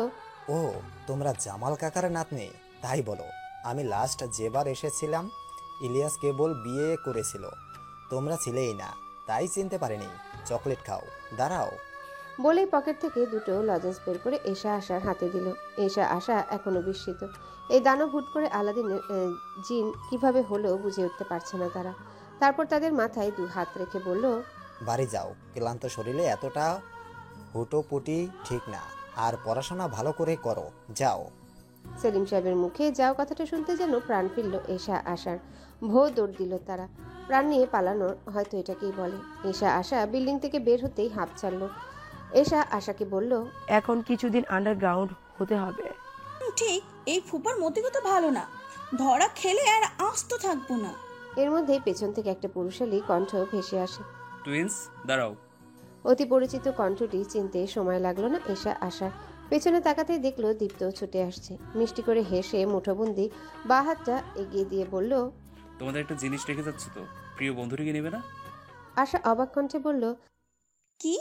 ও, তোমরা জামাল কাকার নাতনি? তাই বলো। আমি লাস্ট যেবার এসেছিলাম ইলিয়াস কেবল বিয়ে করেছিল, তোমরা ছিলেই না, তাই চিনতে পারিনি। চকলেট খাও, দাঁড়াও। বলেই পকেট থেকে দুটো লজেন্স বের করে এশা আশার হাতে দিল। এশা আশা এখনো বিস্মিত। এই দানব হুট করে আলাদিনের জিন কিভাবে হলো বুঝে উঠতে পারছে না তারা। তারপর তাদের মাথায় দু হাত রেখে বলল, বাড়ি যাও, ক্লান্ত শরীরে এতটা হুটোপুটি ঠিক না, আর পড়াশোনা ভালো করে করো, যাও। সেলিম সাহেবের মুখে যাও কথাটা শুনতে যেন প্রাণ ফিরল এশা আশার। ভো দৌড় দিল তারা। প্রাণ নিয়ে পালানোর হয়তো এটাকেই বলে। এশা আশা বিল্ডিং থেকে বের হতেই হাঁপ ছাড়ল। এশা আশাকে বলল, এখন কিছুদিন আন্ডারগ্রাউন্ড হতে হবে। ঠিক, এই ফুপার মতিগত ভালো না, ধরা খেলে আর আস্ত থাকবো না। এর মধ্যেই পেছন থেকে একটা পুরুষালী কণ্ঠ ভেসে আসে। টুইন্স, দাঁড়াও। অতি পরিচিত কণ্ঠটি চিনতে সময় লাগলো না এশা আশার। পেছনে তাকাতেই দেখলো দীপ্ত ছুটে আসছে। মিষ্টি করে হেসে মুঠোবন্দি বা হাতটা এগিয়ে দিয়ে বলল, তোমাদের একটা জিনিস রেখে যাচ্ছ তো, প্রিয় বন্ধুটিকে নেবে না? আশা অবাক কণ্ঠে বলল, কি?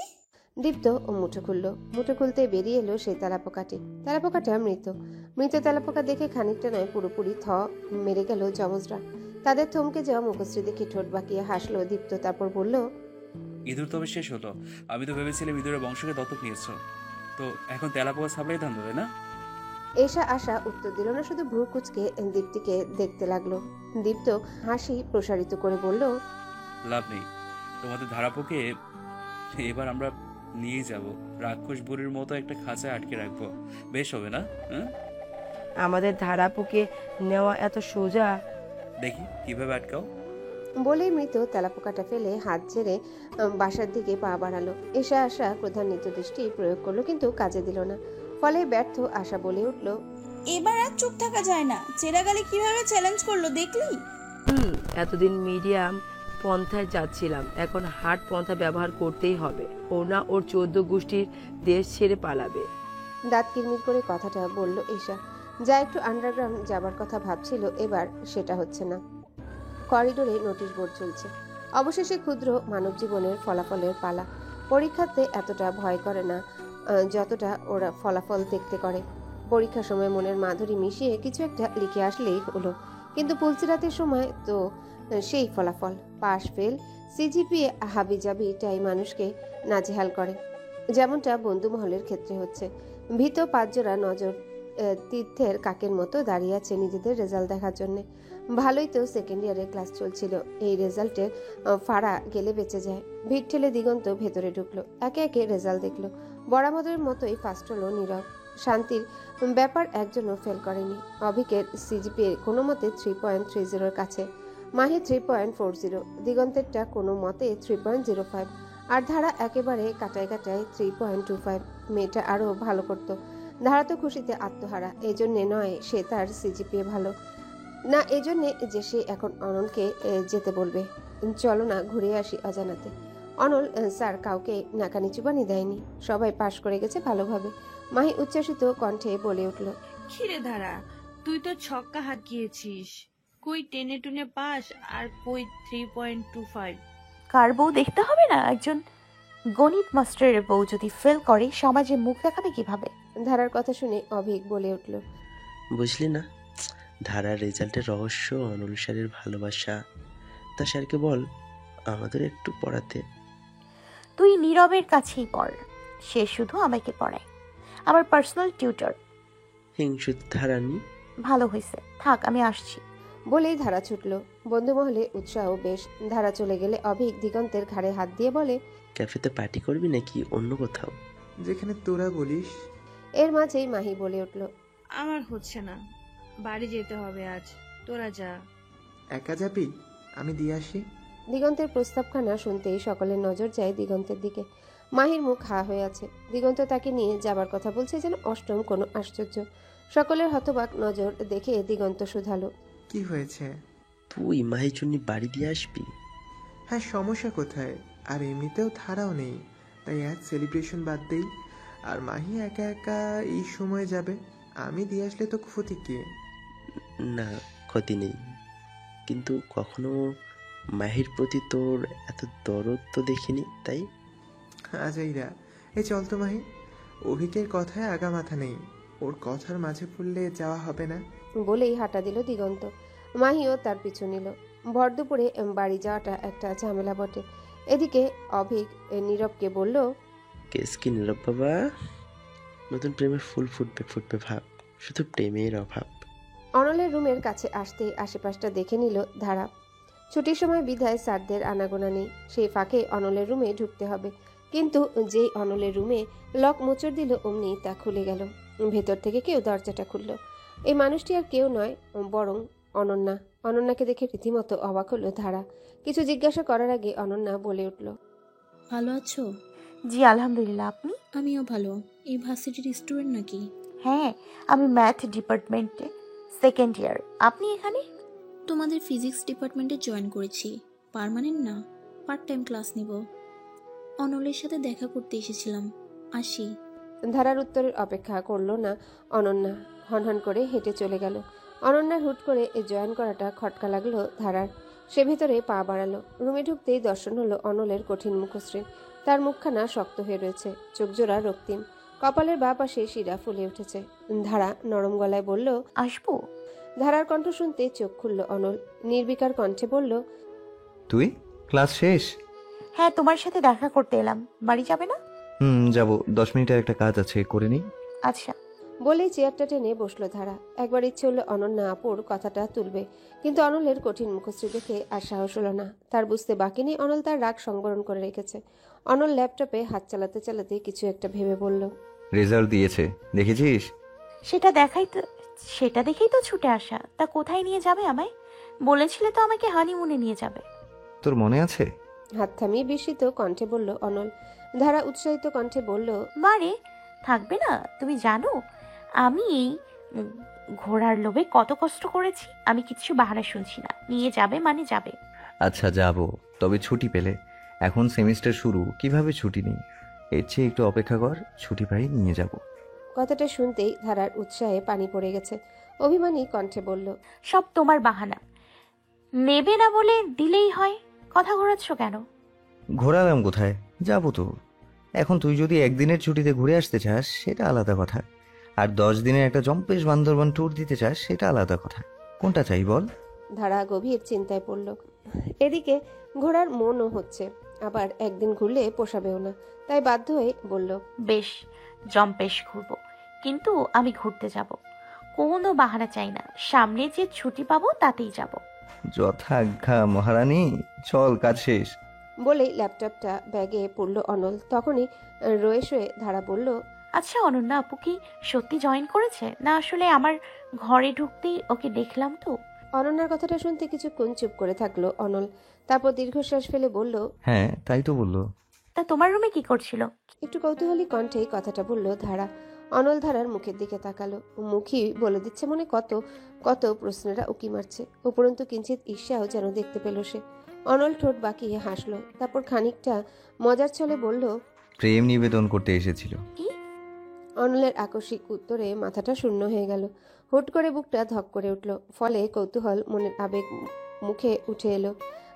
দীপ্ত ও মুঠো খুলল। মুঠো খুলতে বেরিয়ে এলো সেই তেলাপোকাটি। তেলাপোকাটা মৃত। মৃত তেলাপোকা দেখে খানিকটা নয় পুরোপুরি মেরে গেল যমজরা। তাদের থমকে যাওয়া মুখশ্রী দেখে ঠোঁট বাঁকিয়ে হাসলো দীপ্ত। তারপর বলল, ইঁদুর তবে শেষ হলো। আমি তো ভেবেছিলাম ইঁদুরের বংশকে দত্তক নিয়েছো, তো এখন তেলাপোকা সাপ্লাই ধান দেবে না? এসা আশা উত্তর দিল না, শুধু ভ্রু কুচকে দীপ্তিকে দেখতে লাগলো। দীপ্ত হাসি প্রসারিত করে বলল, লাভ নেই, তোমাদের ধারাপোকে এবার আমরা নিয়ে যাব, রাক্ষস বুড়ির মতো একটা খাঁচায় আটকে রাখবো। বেশ হবে না? আমাদের ধারাপুকে নেওয়া এত সোজা? দেখি কিভাবে আটকাও। বলেই মৃত তেলাপোকাটা ফেলে হাত ঝেড়ে বাসার দিকে পা বাড়ালো। এসা আশা প্রধানিত দৃষ্টি প্রয়োগ করলো, কিন্তু কাজে দিল না। ফলে ব্যর্থ আশা বলে উঠল, এবার আর চুপ থাকা যায় না। চেরাগালি কিভাবে চ্যালেঞ্জ করলো দেখলি? এতদিন মিডিয়াম পন্থায় যাচ্ছিলাম, এখন হার্ড পন্থা ব্যবহার করতেই হবে। ও না ওর 14 গোষ্ঠীর দেশ ছেড়ে পালাবে। দাঁত কিরমির করে কথাটা বলল এসা। যা একটু আন্ডারগ্রাউন্ড যাবার কথা ভাবছিল, এবার সেটা হচ্ছে না। করিডোরে নোটিশ বোর্ড চলছে। অবশেষে ক্ষুদ্র মানব জীবনের ফলাফলের পালা। পরীক্ষাতে এতটা ভয় করে না যতটা ওরা ফলাফল দেখতে করে। পরীক্ষার সময় মনের মাধুরী মিশিয়ে কিছু একটা লিখে আসলেই হলো, কিন্তু পুলসিরাতের সময় তো সেই ফলাফল, পাস ফেল, সিজিপিএ হাবিজাবিটাই মানুষকে নাজেহাল করে, যেমনটা বন্ধু মহলের ক্ষেত্রে হচ্ছে। ভীত পাঁচজোড়া নজর তীর্থের কাকের মতো দাঁড়িয়ে আছে নিজেদের রেজাল্ট দেখার জন্য। ভালোই তো সেকেন্ড ইয়ারের ক্লাস চলছিল, এই রেজাল্টের ফাড়া গেলে বেঁচে যায়। ভিড় ঠেলে দিগন্ত ভেতরে ঢুকলো, একে একে রেজাল্ট দেখলো। বরাবরের মতোই ফার্স্ট হলো নীরব। শান্তির ব্যাপার একজনও ফেল করেনি। অভিকের সিজিপিএ কোনো মতে 3.30 কাছে, মাহি 3.40, দিগন্তেরটা কোনো মতে 3.05, আর ধারা একেবারে কাটায় কাটায় 3.25। মেয়েটা আরও ভালো করতো। ধারা তো খুশিতে আত্মহারা, এজন্যে নয় সে তার সিজিপিএ ভালো না, এজন্যে যে সে এখন অনলকে যেতে বলবে। চলো না ঘুরে আসি অজানাতে। অনল স্যার কাউকে নাকানি চুবানি দেয়নি, সবাই পাশ করে গেছে ভালোভাবে। মাহি উচ্ছ্বাসিত কণ্ঠে বলে উঠল, খিরে ধারা, তুই তো ছক্কা হাঁকিয়েছিস। কই টেনে টুনে পাস, আর কই 3.25। কার বউ দেখতে হবে না? একজন গণিত মাস্টারের বউ যদি ফেল করে সমাজে মুখ দেখাবে কিভাবে? ধারার কথা শুনে অভিক বলে উঠল, বুঝলি না, ধারার রেজাল্টের রহস্য অনল স্যারের ভালোবাসা। তা স্যারকে বল আমাদের একটু পড়াতে। তুই নীরবের কাছেই পড়, সে শুধু আমাকে পড়ায়, আমার পার্সোনাল টিউটর। হিংসুত ধারানি। ভালো হয়েছে, থাক আমি আসছি। বলেই ধারা ছুটল। বন্ধুমহলে উৎসাহ বেশ। ধারা চলে গেলে অভিক দিগন্তের ঘাড়ে হাত দিয়ে বলে, ক্যাফেতে পার্টি করবি নাকি অন্য কোথাও? যেখানে তোরা বলিস। এর মাঝেই মাহি বলে উঠল, আমার হচ্ছে না, বাড়ি যেতে হবে আজ, তোরা যা। একা যাবি? আমি দিয়ে আসি। দিগন্তের প্রস্তাবখানা শুনতেই সকলের নজর যায় দিগন্তের দিকে। মাহির মুখ হা হয়ে আছে। দিগন্ত তাকে নিয়ে যাবার কথা বলছে যেন অষ্টম কোনো আশ্চর্য। সকলের হতবাক নজর দেখে দিগন্ত শুধালো, কি হয়েছে? তুই মাহির জন্য বাড়ি দিয়ে আসবি? হ্যাঁ, সমস্যা কোথায়? আর এমনিতেও ধারাও নেই, তাই আজ সেলিব্রেশন বাদ দেই। আর মাহি একা একা এই সময় যাবে, আমি দিয়ে আসলে তো ক্ষতি কি? না, ক্ষতি নেই, কিন্তু কখনো মাহির প্রতি তোর এত দরদ তো দেখিনি, তাই। আজাইরা, এই চল তো মাহি। অভিকের কথায় আগা মাথা নেই, ওর কথার মাঝে পড়লে যাওয়া হবে না। বলেই হাঁটা দিল দিগন্ত। মাহিও তার পিছু নিল। ভর দুপুরে বাড়ি যাওয়াটা একটা ঝামেলা বটে। এদিকে অভিক নীরবকে বলল, কেস কি নীরব বাবা? নতুন প্রেমের ফুল ফুটবে ফুটবে ভাব, শুধু প্রেমের অভাব। অনলের রুমের কাছে আসতেই আশেপাশটা দেখে নিল ধারা। ছুটির সময় বিধায় স্যারদের আনাগোনা নেই, সেই ফাঁকে অনলের রুমে ঢুকতে হবে। কিন্তু যেই অনলের রুমে লক মোচড় দিল অমনি তা খুলে গেল। ভেতর থেকে কেউ দরজাটা খুলল। এই মানুষটি আর কেউ নয়, বরং অনন্যা। অনন্যাকে দেখে রীতিমতো অবাক হলো ধারা। কিছু জিজ্ঞাসা করার আগে অনন্যা বলে উঠল, ভালো আছো? জি আলহামদুলিল্লাহ, আপনি? আমিও ভালো। এই ভার্সিটির স্টুডেন্ট নাকি? হ্যাঁ, আমি ম্যাথ ডিপার্টমেন্টে সেকেন্ড ইয়ার। আপনি এখানে? তোমাদের ফিজিক্স ডিপার্টমেন্টে জয়েন করেছি, পার্মানেন্ট না, পার্ট টাইম ক্লাস নিব। অনলের সাথে দেখা করতে এসেছিলাম, আসি। ধারার উত্তরের অপেক্ষা করলো না অনন্যা, হনহন করে হেঁটে চলে গেল। অনন্যার হুট করে জয়েন করাটা খটকা লাগলো ধারার। সে ভেতরে পা বাড়ালো। রুমে ঢুকতেই দর্শন হলো অনলের কঠিন মুখশ্রী। তার মুখখানা শক্ত হয়ে রয়েছে, চোখজোড়া রক্তিম, কপালের বাঁ পাশে শিরা ফুলে উঠেছে। ধারা নরম গলায় বলল, আসবো? ধারার কণ্ঠ শুনতে চোখ খুলল অনল। নির্বিকার কণ্ঠে বলল, তুই ক্লাস শেষ? হ্যাঁ, তোমার সাথে দেখা করতে এলাম। বাড়ি যাবে না? যাব, 10 মিনিটের একটা কাজ আছে, করে নিই। আচ্ছা। বলেই চেয়ারটা টেনে বসলো ধারা। একবার ইচ্ছে হলো অনন্যা আপুর কথাটা তুলবে, কিন্তু অনলের কঠিন মুখশ্রী দেখে আর সাহস হলো না। তার বুঝতে বাকি নেই অনল তার রাগ সংবরণ করে রেখেছে। অনল ল্যাপটপে হাত চালাতে চালাতে কিছু একটা ভেবে বলল, রেজাল্ট দিয়েছে, দেখেছিস? সেটা দেখেই তো ছুটে আসা। তা কোথায় নিয়ে যাবে আমায়? বলেছিলে তো আমাকে হানিমুনে নিয়ে যাবে। তোর মনে আছে? হাত থামিয়ে বিস্মিত কণ্ঠে বলল অনল। ধারা উৎসাহিত কণ্ঠে বলল, বারে থাকবে না? তুমি জানো আমি এই ঘোড়ার লোভে কত কষ্ট করেছি। আমি কিছু বাহানা শুনছি না, নিয়ে যাবে মানে যাবে। আচ্ছা যাব, তবে ছুটি পেলে। এখন সেমিস্টার শুরু, কিভাবে ছুটি নেই? এর চেয়ে একটু অপেক্ষা কর, ছুটি পাই নিয়ে যাব। কথাটা শুনতেই ধারার উৎসাহে পানি পড়ে গেছে। অভিমানী কণ্ঠে বলল, সব তোমার বাহানা। নেবে না বলে দিলেই হয়, কথা ঘোরাচ্ছ কেন? ঘোরালাম কোথায়? যাব তো। এখন তুই যদি একদিনের ছুটিতে ঘুরে আসতে চাস সেটা আলাদা কথা, আর 10 দিনের একটা জম্পেশ বান্দরবান ট্যুর দিতে চাস সেটা আলাদা কথা। কোনটা চাই বল? ধারা গভীর চিন্তায় পড়ল। এদিকে ঘোড়ার মনও হচ্ছে, আবার একদিন ঘুরলে পোষাবেও না, তাই বাধ্য হয়ে বলল, বেশ, জম্পেশ ঘুরবো, কিন্তু আমি ঘুরতে যাব। কোনো বাহানা চাই না, সামনে যে ছুটি পাবো তাতেই যাব। যথাজ্ঞা মহারানী, চল, কাজ শেষ। বলেই ল্যাপটপটা ব্যাগে পড়ল অনল। তখনই রয়ে শয়ে ধারা বলল, আচ্ছা অনন্যা আপু কি সত্যি জয়েন করেছে, না আসলে আমার ঘরে ঢুকতেই ওকে দেখলাম তো? অনন্যার কথাটা শুনতে কিছুক্ষণ চুপ করে থাকলো অনল, তারপর দীর্ঘশ্বাস ফেলে বলল, হ্যাঁ তাই তো বললো। তা তোমার রুমে কি করছিল? একটু কৌতূহলী কণ্ঠে কথাটা বলল ধারা। অনল ধারার মুখের দিকে তাকালো। মুখই বলে দিচ্ছে মনে কত কত প্রশ্নেরা উকি মারছে। উপরন্তু কিঞ্চিত ঈর্ষাও যেন দেখতে পেল সে। অনল ঠোঁট বাঁকিয়ে হাসলো, তারপর খানিকটা মজার ছলে বলল, প্রেম নিবেদন করতে এসেছিল। অনলের আকস্মিক উত্তরে মাথাটা শূন্য হয়ে গেল। হুট করে বুকটা ধক করে উঠল, ফলে কৌতূহল মনের আবেগ মুখে উঠে এলো।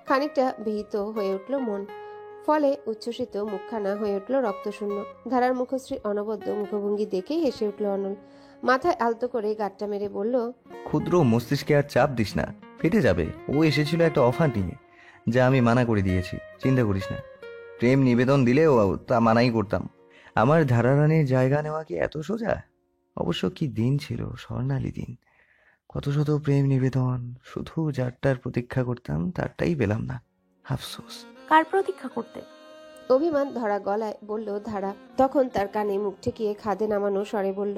খানিকটা ভীত হয়ে উঠল মন, ফলে উচ্ছ্বসিত মুখখানা হয়ে উঠল রক্তশূন্য। ধারার মুখশ্রী অনবদ্য মুখভঙ্গি দেখে হেসে উঠল অনল। মাথায় আলতো করে গাঁটটা মেরে বলল, ক্ষুদ্র মস্তিষ্কে আর চাপ দিস না, ফেটে যাবে। ও এসেছিল একটা অফার নিয়ে, যা আমি মানা করে দিয়েছি, চিন্তা করিস না। প্রেম নিবেদন দিলেও তা মানাই করতাম। আমার ধারারানীর জায়গা নেওয়া কি এত সোজা? অবশ্য কি দিন ছিল, স্বর্ণালী দিন। কত শত প্রেম নিবেদন, শুধু যারটার প্রতীক্ষা করতাম তারটাই পেলাম না, আফসোস। কার প্রতীক্ষা করতে? অভিমান ধরা গলায় বলল ধারা। তখন তার কানে মুখ ঠেকিয়ে খাদে নামানো স্বরে বলল,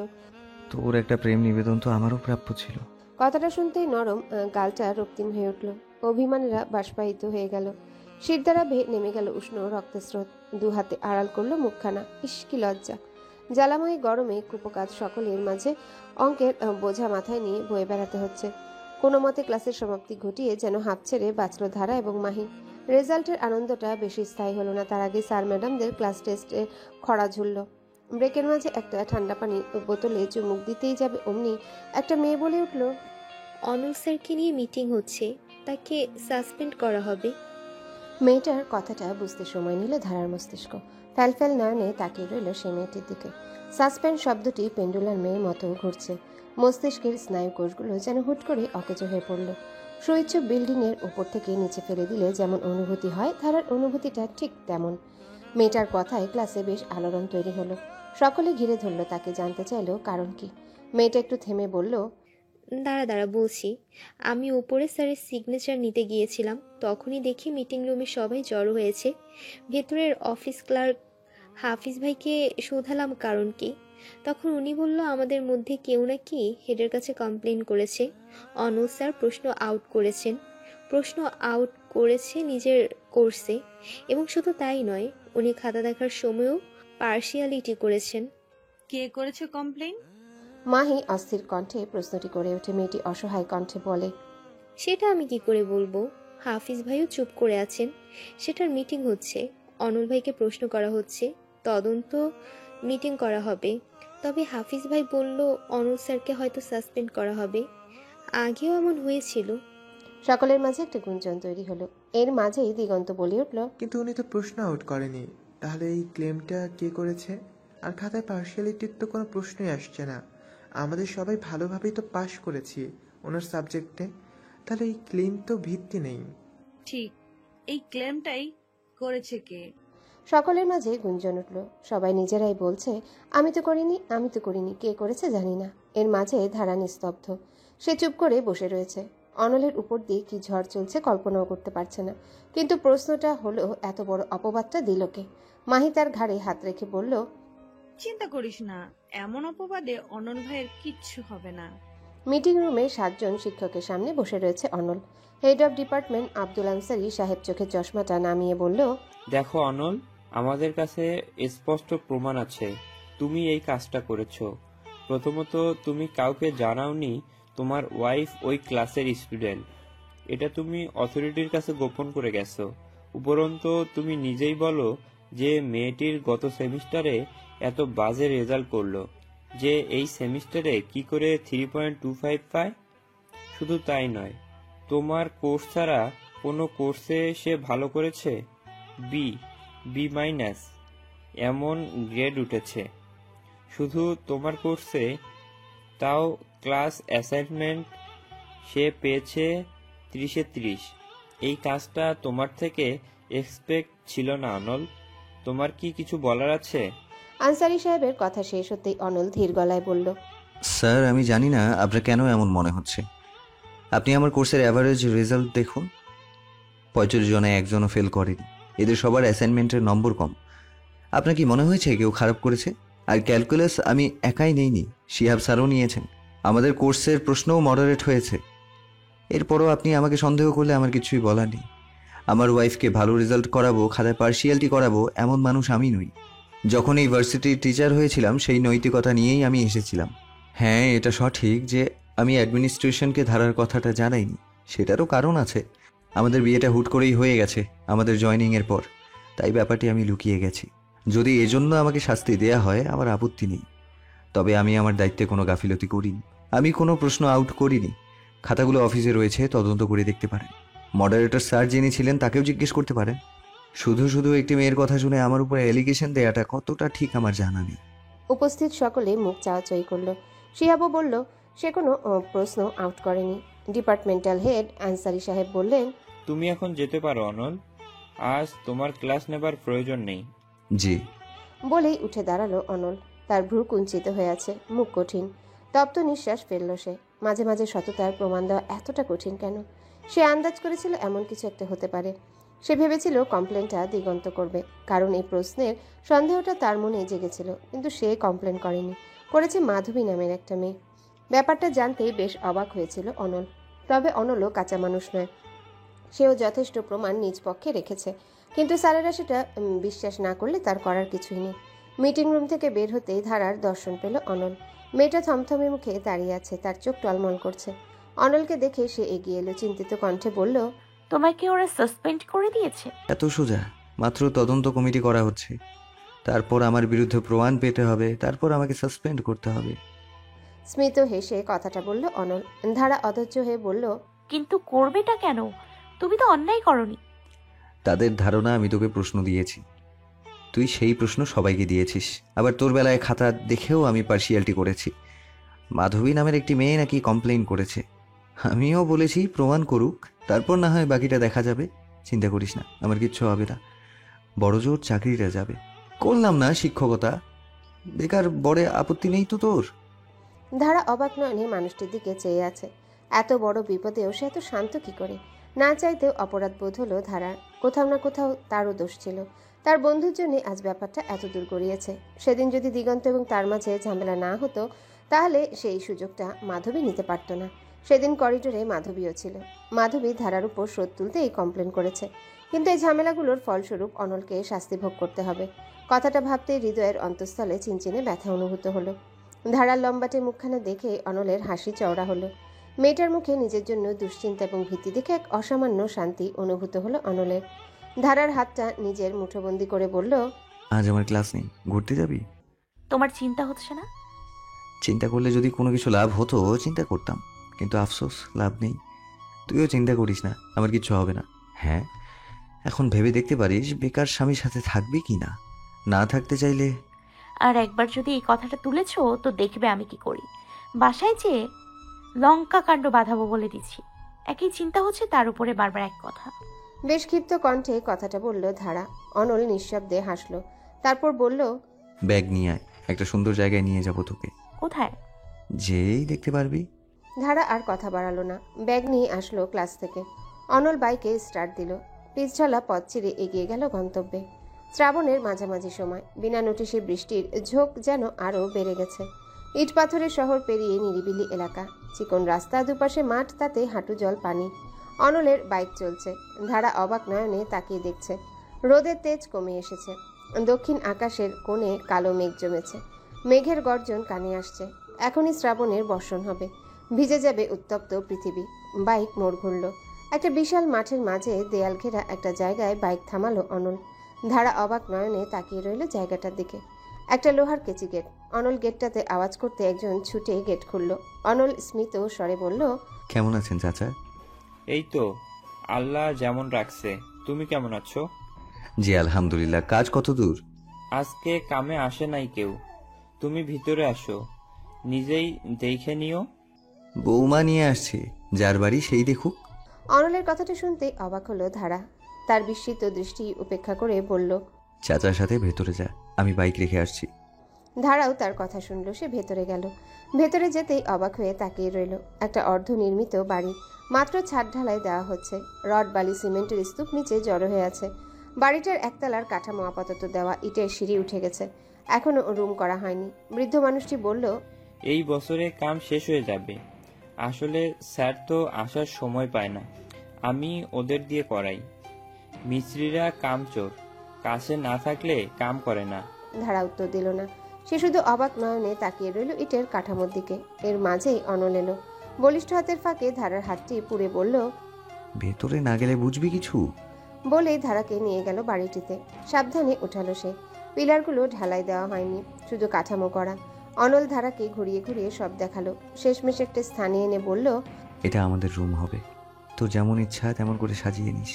তোর একটা প্রেম নিবেদন তো আমারও প্রাপ্য ছিল। কথাটা শুনতেই নরম গালটা রক্তিম হয়ে উঠল। অভিমানীরা বাষ্পায়িত হয়ে গেল। শির দ্বারা নেমে গেল উষ্ণ রক্তস্রোত। দু হাতে আড়াল করলো মুখখানা। ইস কি লজ্জা! জ্বালাময়ী গরমে কুপকাজ সকলের মাঝে অঙ্কের বোঝা মাথায় নিয়ে বয়ে বেড়াতে হচ্ছে। কোনো মতে ক্লাসের সমাপ্তি ঘটিয়ে যেন হাঁপ ছেড়ে বাঁচল ধারা এবং মাহি। রেজাল্টের আনন্দটা বেশি স্থায়ী হলো না। তার আগে স্যার ম্যাডামদের ক্লাস টেস্টে খরা ঝুলল। ব্রেকের মাঝে একটা ঠান্ডা পানি বোতলে চুমুক দিতেই যাবে অমনি একটা মেয়ে বলে উঠল, অনল স্যারকে নিয়ে মিটিং হচ্ছে, তাকে সাসপেন্ড করা হবে। মেয়েটার কথাটা বুঝতে সময় নিল ধারার মস্তিষ্ক। ফ্যালফ্যাল নয়নে তাকিয়ে রইল সে মেয়েটির দিকে। সাসপেন্ড শব্দটি পেন্ডুলার মেয়ের মতো ঘুরছে। মস্তিষ্কের স্নায়ু কোষগুলো যেন হুট করে অকেজো হয়ে পড়ল। সুইচ বিল্ডিংয়ের উপর থেকে নিচে ফেলে দিলে যেমন অনুভূতি হয়, ধারার অনুভূতিটা ঠিক তেমন। মেয়েটার কথায় ক্লাসে বেশ আলোড়ন তৈরি হলো। সকলে ঘিরে ধরল তাকে, জানতে চাইল কারণ কি। মেয়েটা একটু থেমে বলল, দাঁড়া বলছি। আমি উপরে স্যারের সিগনেচার নিতে গিয়েছিলাম, তখনই দেখি মিটিং রুমে সবাই জড়ো হয়েছে। ভেতরের অফিস ক্লার্ক হাফিজ ভাইকে শোধালাম কারণ কি। তখন উনি বলল আমাদের মধ্যে কেউ নাকি হেডের কাছে কমপ্লেন করেছে। অনল স্যার প্রশ্ন আউট করেছে নিজের কোর্সে, এবং শুধু তাই নয়, উনি খাতা দেখার সময়ও পার্শিয়ালিটি করেছেন। কে করেছে কমপ্লেন? মাহি অস্থির কণ্ঠে প্রশ্নটি করে ওঠে। মেয়েটি অসহায় কণ্ঠে বলে, সেটা আমি কি করে বলবো। হাফিজ ভাইও চুপ করে আছেন। সেটার মিটিং হচ্ছে, অনল ভাইকে প্রশ্ন করা হচ্ছে, তদন্ত মিটিং করা হবে। তবে হাফিজ ভাই বলল অনল স্যারকে হয়তো সাসপেন্ড করা হবে। আগেও এমন হয়েছিল। সকলের মাঝে একটা গুঞ্জন তৈরি হলো। এর মাঝেই দিগন্ত বলে উঠল, কিন্তু উনি তো প্রশ্ন আউট করেনি, তাহলে এই ক্লেমটা কে করেছে? আর খাতায় পার্সিয়ালিটির তো কোনো প্রশ্নই আসছে না। আমাদের সবাই ভালোভাবেই তো পাশ করেছি ওনার সাবজেক্টে, তাহলে এই ক্লেম তো ভিত্তি নেই। ঠিক, এই ক্লেমটাই করেছে কে? সকলের মাঝে গুঞ্জন উঠল। সবাই নিজেরাই বলছে, আমি তো করিনি, আমি তো করিনি, কে করেছে জানি না। এর মাঝে ধারা নিস্তব্ধ। সে চুপ করে বসে রয়েছে। অনলের উপর দিয়ে কি ঝড় চলছে কল্পনাও করতে পারছে না। কিন্তু প্রশ্নটা হলো, এত বড় অপবাদটা দিল কে? মাহি তার ঘাড়ে হাত রেখে বলল, চিন্তা করিস না, এমন অপবাদে অনল ভাইয়ের কিচ্ছু হবে না। মিটিং রুমে 7 জন শিক্ষকের সামনে বসে রয়েছে Anol. Head of department Abdul Ansari সাহেব চোখে চশমাটা নামিয়ে বলল, দেখো অনল, আমাদের কাছে স্পষ্ট প্রমাণ আছে তুমি এই কাজটা করেছো। প্রথমত, তুমি কাউকে জানাওনি তোমার ওয়াইফ ওই ক্লাসের স্টুডেন্ট। এটা তুমি অথরিটির কাছে গোপন করে গেছো। উপরন্তু তুমি নিজেই বলো যে মেয়েটির গত সেমিস্টারে এত বাজে রেজাল্ট করলো যে এই সেমিস্টারে কি করে 3.25 পায়। শুধু তাই নয়, তোমার কোর্স ছাড়া কোনো কোর্সে সে ভালো করেছে বি- এমন গ্রেড উঠেছে। শুধু তোমার কোর্সে, তাও ক্লাস অ্যাসাইনমেন্ট সে পেয়েছে 30-এ 30। এই কাজটা তোমার থেকে এক্সপেক্ট ছিল না অনল। তোমার কি কিছু বলার আছে? আনসারি সাহেবের কথা শেষ হতেই অনল ধীর গলায় বলল, স্যার, আমি জানি না আপনার কেন এমন মনে হচ্ছে। আপনি আমার কোর্সের অ্যাভারেজ রেজাল্ট দেখুন। 45 জনে একজনও ফেল করেনি। এদের সবার অ্যাসাইনমেন্টের নম্বর কম। আপনার কি মনে হয়েছে কেউ খারাপ করেছে? আর ক্যালকুলাস আমি একাই নেইনি, শিহাব স্যারও নিয়েছেন। আমাদের কোর্সের প্রশ্নও মডারেট হয়েছে। এরপরও আপনি আমাকে সন্দেহ করলে আমার কিছুই বলার নেই। আমার ওয়াইফকে ভালো রেজাল্ট করাবো, খাতায় পার্সিয়ালিটি করাবো, এমন মানুষ আমি নই। যখন এই ভার্সিটির টিচার হয়েছিলাম সেই নৈতিকতা নিয়েই আমি এসেছিলাম। হ্যাঁ, এটা সঠিক যে আমি অ্যাডমিনিস্ট্রেশনকে ধারার কথাটা জানাইনি। সেটারও কারণ আছে। আমাদের বিয়েটা হুট করেই হয়ে গেছে আমাদের জয়নিংয়ের পর, তাই ব্যাপারটি আমি লুকিয়ে গেছি। যদি এজন্য আমাকে শাস্তি দেয়া হয় আমার আপত্তি নেই, তবে আমি আমার দায়িত্বে কোনো গাফিলতি করিনি। আমি কোনো প্রশ্ন আউট করিনি। খাতাগুলো অফিসে রয়েছে, তদন্ত করে দেখতে পারেন। মডারেটর স্যার যিনি ছিলেন তাকেও জিজ্ঞেস করতে পারেন। শুধু শুধু একটি মেয়ের কথা শুনে আমার উপরে অ্যালিগেশন দেয়াটা কতটা ঠিক আমার জানা নেই। উপস্থিত সকলে মুখ চাওয়াচাই করল। শিহাবও বলল সে কোনো প্রশ্ন আউট করেনি। ডিপার্টমেন্টাল হেড আনসারি সাহেব বললেন, তুমি এখন যেতে পারো অনল, আজ তোমার ক্লাস নেবার প্রয়োজন নেই। জি। বলেই উঠে দাঁড়ালো অনল। তার ভ্রু কুঞ্চিত হয়ে আছে, মুখ কঠিন। তপ্ত নিঃশ্বাস ফেলল সে। মাঝে মাঝে সততার প্রমাণ দেওয়া এতটা কঠিন কেন? সে আন্দাজ করেছিল এমন কিছু একটা হতে পারে। সে ভেবেছিল কমপ্লেনটা দিগন্ত করবে, কারণ এই প্রশ্নের সন্দেহটা তার মনে জেগেছিল। কিন্তু সে কমপ্লেন করেনি, করেছে মাধবী নামের একটা মেয়ে। ব্যাপারটা জানতেই বেশ অবাক হয়েছিল অনল। তবে অনলও কাঁচা মানুষ নয়, সেও যথেষ্ট প্রমাণ নিজ পক্ষে রেখেছে। কিন্তু স্যারেরা সেটা বিশ্বাস না করলে তার করার কিছুই নেই। মিটিং রুম থেকে বের হতেই ধারার দর্শন পেল অনল। মেয়েটা থমথমে মুখে দাঁড়িয়ে আছে, তার চোখ টলমল করছে। অনলকে দেখে সে এগিয়ে এলো, চিন্তিত কণ্ঠে বলল, তোমাকে ওরা সাসপেন্ড করে দিয়েছে? এত সোজা? মাত্র তদন্ত কমিটি করা হচ্ছে, তারপর আমার বিরুদ্ধে প্রমাণ পেতে হবে, তারপর আমাকে সাসপেন্ড করতে হবে। স্মিত হেসে কথাটা বলল অনল। ধারা অধৈর্য হয়ে বলল, কিন্তু করবেটা কেন? তুমি তো অন্যায় করনি। তাদের ধারণা আমি তোকে প্রশ্ন দিয়েছি, তুই সেই প্রশ্ন সবাইকে দিয়েছিস। আবার তোর বেলায় খাতা দেখেও আমি পার্সিয়ালিটি করেছি। মাধবী নামের একটি মেয়ে নাকি কমপ্লেইন করেছে। আমিও বলেছি প্রমাণ করুক, তারপর না হয় বাকিটা দেখা যাবে। চিন্তা করিস না, আমার কিচ্ছু হবে না। বড় জোর চাকরিটা যাবে। করলাম না শিক্ষকতা, বেকার বড় আপত্তি নেই তো তোর? ধারা অবাক নয়নে মানুষটির দিকে চেয়ে আছে। এত বড় বিপদেও সে এত শান্ত কি করে? না চাইতেও অপরাধ বোধ হলো ধারার। কোথাও না কোথাও তারও দোষ ছিল। তার বন্ধুর জন্য আজ ব্যাপারটা এত দূর গড়িয়েছে। সেদিন যদি দিগন্ত এবং তার মাঝে ঝামেলা না হতো, তাহলে সেই সুযোগটা মাধবী নিতে পারত না। সেদিন করিডোরে মাধবীও ছিল। মাধবী ধারার উপর শোধ তুলতে এই কমপ্লেন করেছে। কিন্তু এই ঝামেলাগুলোর ফলস্বরূপ অনলকে শাস্তি ভোগ করতে হবে। কথাটা ভাবতেই হৃদয়ের অন্তঃস্থলে চিনচিনে ব্যথা অনুভূত হলো। ধারার লম্বাটে মুখখানা দেখে অনলের হাসি চওড়া হলো। মেয়েটার মুখে নিজের জন্য দুশ্চিন্তা এবং ভীতি দেখে এক অসামান্য শান্তি অনুভূত হলো অনলের। ধারার হাতটা নিজের মুঠোবন্দি করে বলল, আজ আমার ক্লাস নেই, ঘুরতে যাবি? তোমার চিন্তা হচ্ছে না? চিন্তা করলে যদি কোনো কিছু লাভ হতো চিন্তা করতাম, কিন্তু আফসোস লাভ নেই। তুইও চিন্তা করিস না, আমার কিচ্ছু হবে না। হ্যাঁ, এখন ভেবে দেখতে পারিস বেকার স্বামীর সাথে থাকবি কি না। না থাকতে চাইলে আর একবার যদি এই কথাটা তুলেছো তো দেখবে আমি কি করি। বাসায় যে লঙ্কা কাণ্ড বাঁধাবো বলে দিচ্ছি। একই চিন্তা হচ্ছে, তার উপরে বারবার এক কথা। বেশ ক্ষিপ্ত কণ্ঠে কথাটা বলল ধারা। অনল নিঃশব্দে হাসলো, তারপর বলল, ব্যাগ নিয়ে আয়, একটা সুন্দর জায়গায় নিয়ে যাবো তোকে। কোথায়? যেই দেখতে পারবি। ধারা আর কথা বাড়ালো না, ব্যাগ নিয়ে আসলো ক্লাস থেকে। অনল বাইকে স্টার্ট দিল, পিছঝালা পথ চিরে এগিয়ে গেল গন্তব্যে। শ্রাবণের মাঝামাঝি সময়, বিনা নোটিশে বৃষ্টির ঝোঁক যেন আরও বেড়ে গেছে। ইট পাথরের শহর পেরিয়ে নিরিবিলি এলাকা, চিকন রাস্তা, দুপাশে মাঠ, তাতে হাঁটু জল পানি। অনলের বাইক চলছে, ধারা অবাক নয়নে তাকিয়ে দেখছে। রোদের তেজ কমে এসেছে, দক্ষিণ আকাশের কোণে কালো মেঘ জমেছে। মেঘের গর্জন কানে আসছে, এখনই শ্রাবণের বর্ষণ হবে, ভিজে যাবে উত্তপ্ত পৃথিবী। বাইক মোড় ঘুরল, একটা বিশাল মাঠের মাঝে দেয়াল ঘেরা একটা জায়গায় বাইক থামালো অনল। ধারা অবাক নয়নে তাকিয়ে রইল জায়গাটার দিকে। একটা লোহার কেচি গেট। অনল গেটটাতে আওয়াজ করতে একজন ছুটে গেট খুলল। অনল স্মিত স্বরে বলল, কেমন আছেন চাচা? এই তো, আল্লাহ যেমন রাখছে। তুমি কেমন আছো? জি আলহামদুলিল্লাহ। কাজ কত দূর? আজকে কামে আসে নাই কেউ। তুমি ভিতরে আসো, নিজেই দেখে নিও। বৌমা নিয়ে আসছে, যার বাড়ি সেই দেখুক। অনলের কথাটা শুনতে অবাক হলো ধারা। তার বিস্মিত দৃষ্টি উপেক্ষা করে বলল, চাচার সাথে ভেতরে যা, আমি বাইক রেখে আসছি। ধারাও তার কথা শুনল, সে ভেতরে গেল। ভেতরে যেতেই অবাক হয়ে তাকিয়ে রইল। একটা অর্ধ নির্মিত বাড়ি, মাত্র ছাদ ঢালাই দেওয়া হচ্ছে। রড বালি সিমেন্টের স্তূপ নিচে জড়ো হয়ে আছে। বাড়িটার একতলার কাঠামো আপাতত দেওয়া, ইটের সিঁড়ি উঠে গেছে, এখনো রুম করা হয়নি। বৃদ্ধ মানুষটি বলল, এই বছরে কাম শেষ হয়ে যাবে। আসলে স্যার তো আসার সময় পায় না, আমি ওদের দিয়ে করাই। মিস্ত্রিরা কামচোর, কাছে না থাকলে কাম করে না। ধারা উত্তর দিল না, সে শুধু অবাক নয়নে তাকিয়ে রইল ইটের কাঠামোর দিকে। এর মাঝেই অনল এলো। বলিষ্ঠ হাতের ফাঁকে ধারার হাতটি পুড়ে বলল, ভেতরে না গেলে বুঝবি কিছু। বলেই ধারাকে নিয়ে গেল বাড়িটিতে। সাবধানে উঠালো সে। পিলারগুলো ঢালাই দেওয়া হয়নি, শুধু কাঠামো করা। অনল ধারাকে ঘুরিয়ে ঘুরিয়ে সব দেখালো। শেষমেশ একটা স্থানে এনে বলল, এটা আমাদের রুম হবে, তোর যেমন ইচ্ছা তেমন করে সাজিয়ে নিস।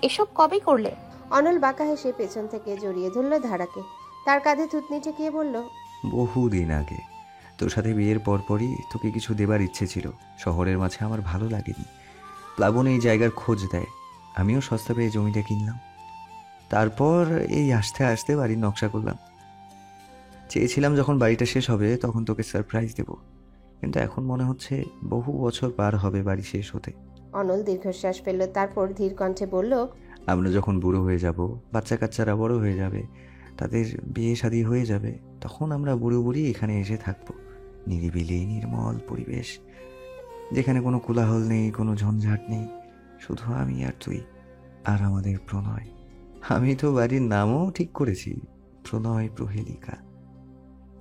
এসব কবে করলে? অনল বাঁকা হেসে পেছন থেকে জড়িয়ে ধরল ধারাকে। তার কাঁধে থুতনি ঠেকিয়ে বলল, বহুদিন আগে তোর সাথে বিয়ের পরপরই তোকে কিছু দেবার ইচ্ছে ছিল। শহরের মাঝে আমার ভালো লাগেনি। প্লাবন এই জায়গার খোঁজ দেয়, আমিও সস্তা পেয়ে জমিটা কিনলাম। তারপর এই আস্তে আস্তে বাড়ির নকশা করলাম। চেয়েছিলাম যখন বাড়িটা শেষ হবে তখন তোকে সারপ্রাইজ দেব, কিন্তু এখন মনে হচ্ছে বহু বছর পার হবে বাড়ি শেষ হতে। অনল দীর্ঘশ্বাস ফেলল, তারপর ধীর কণ্ঠে বলল, আমরা যখন বুড়ো হয়ে যাব, বাচ্চা কাচ্চারা বড় হয়ে যাবে, তাদের বিয়ে শাদী হয়ে যাবে, তখন আমরা বুড়ো বুড়ি এখানে এসে থাকবো। নিরিবিলি নির্মল পরিবেশ, যেখানে কোনো কোলাহল নেই, কোনো ঝঞ্ঝাট নেই, শুধু আমি আর তুই আর আমাদের প্রণয়। আমি তো বাড়ির নামও ঠিক করেছি, প্রণয় প্রহেলিকা।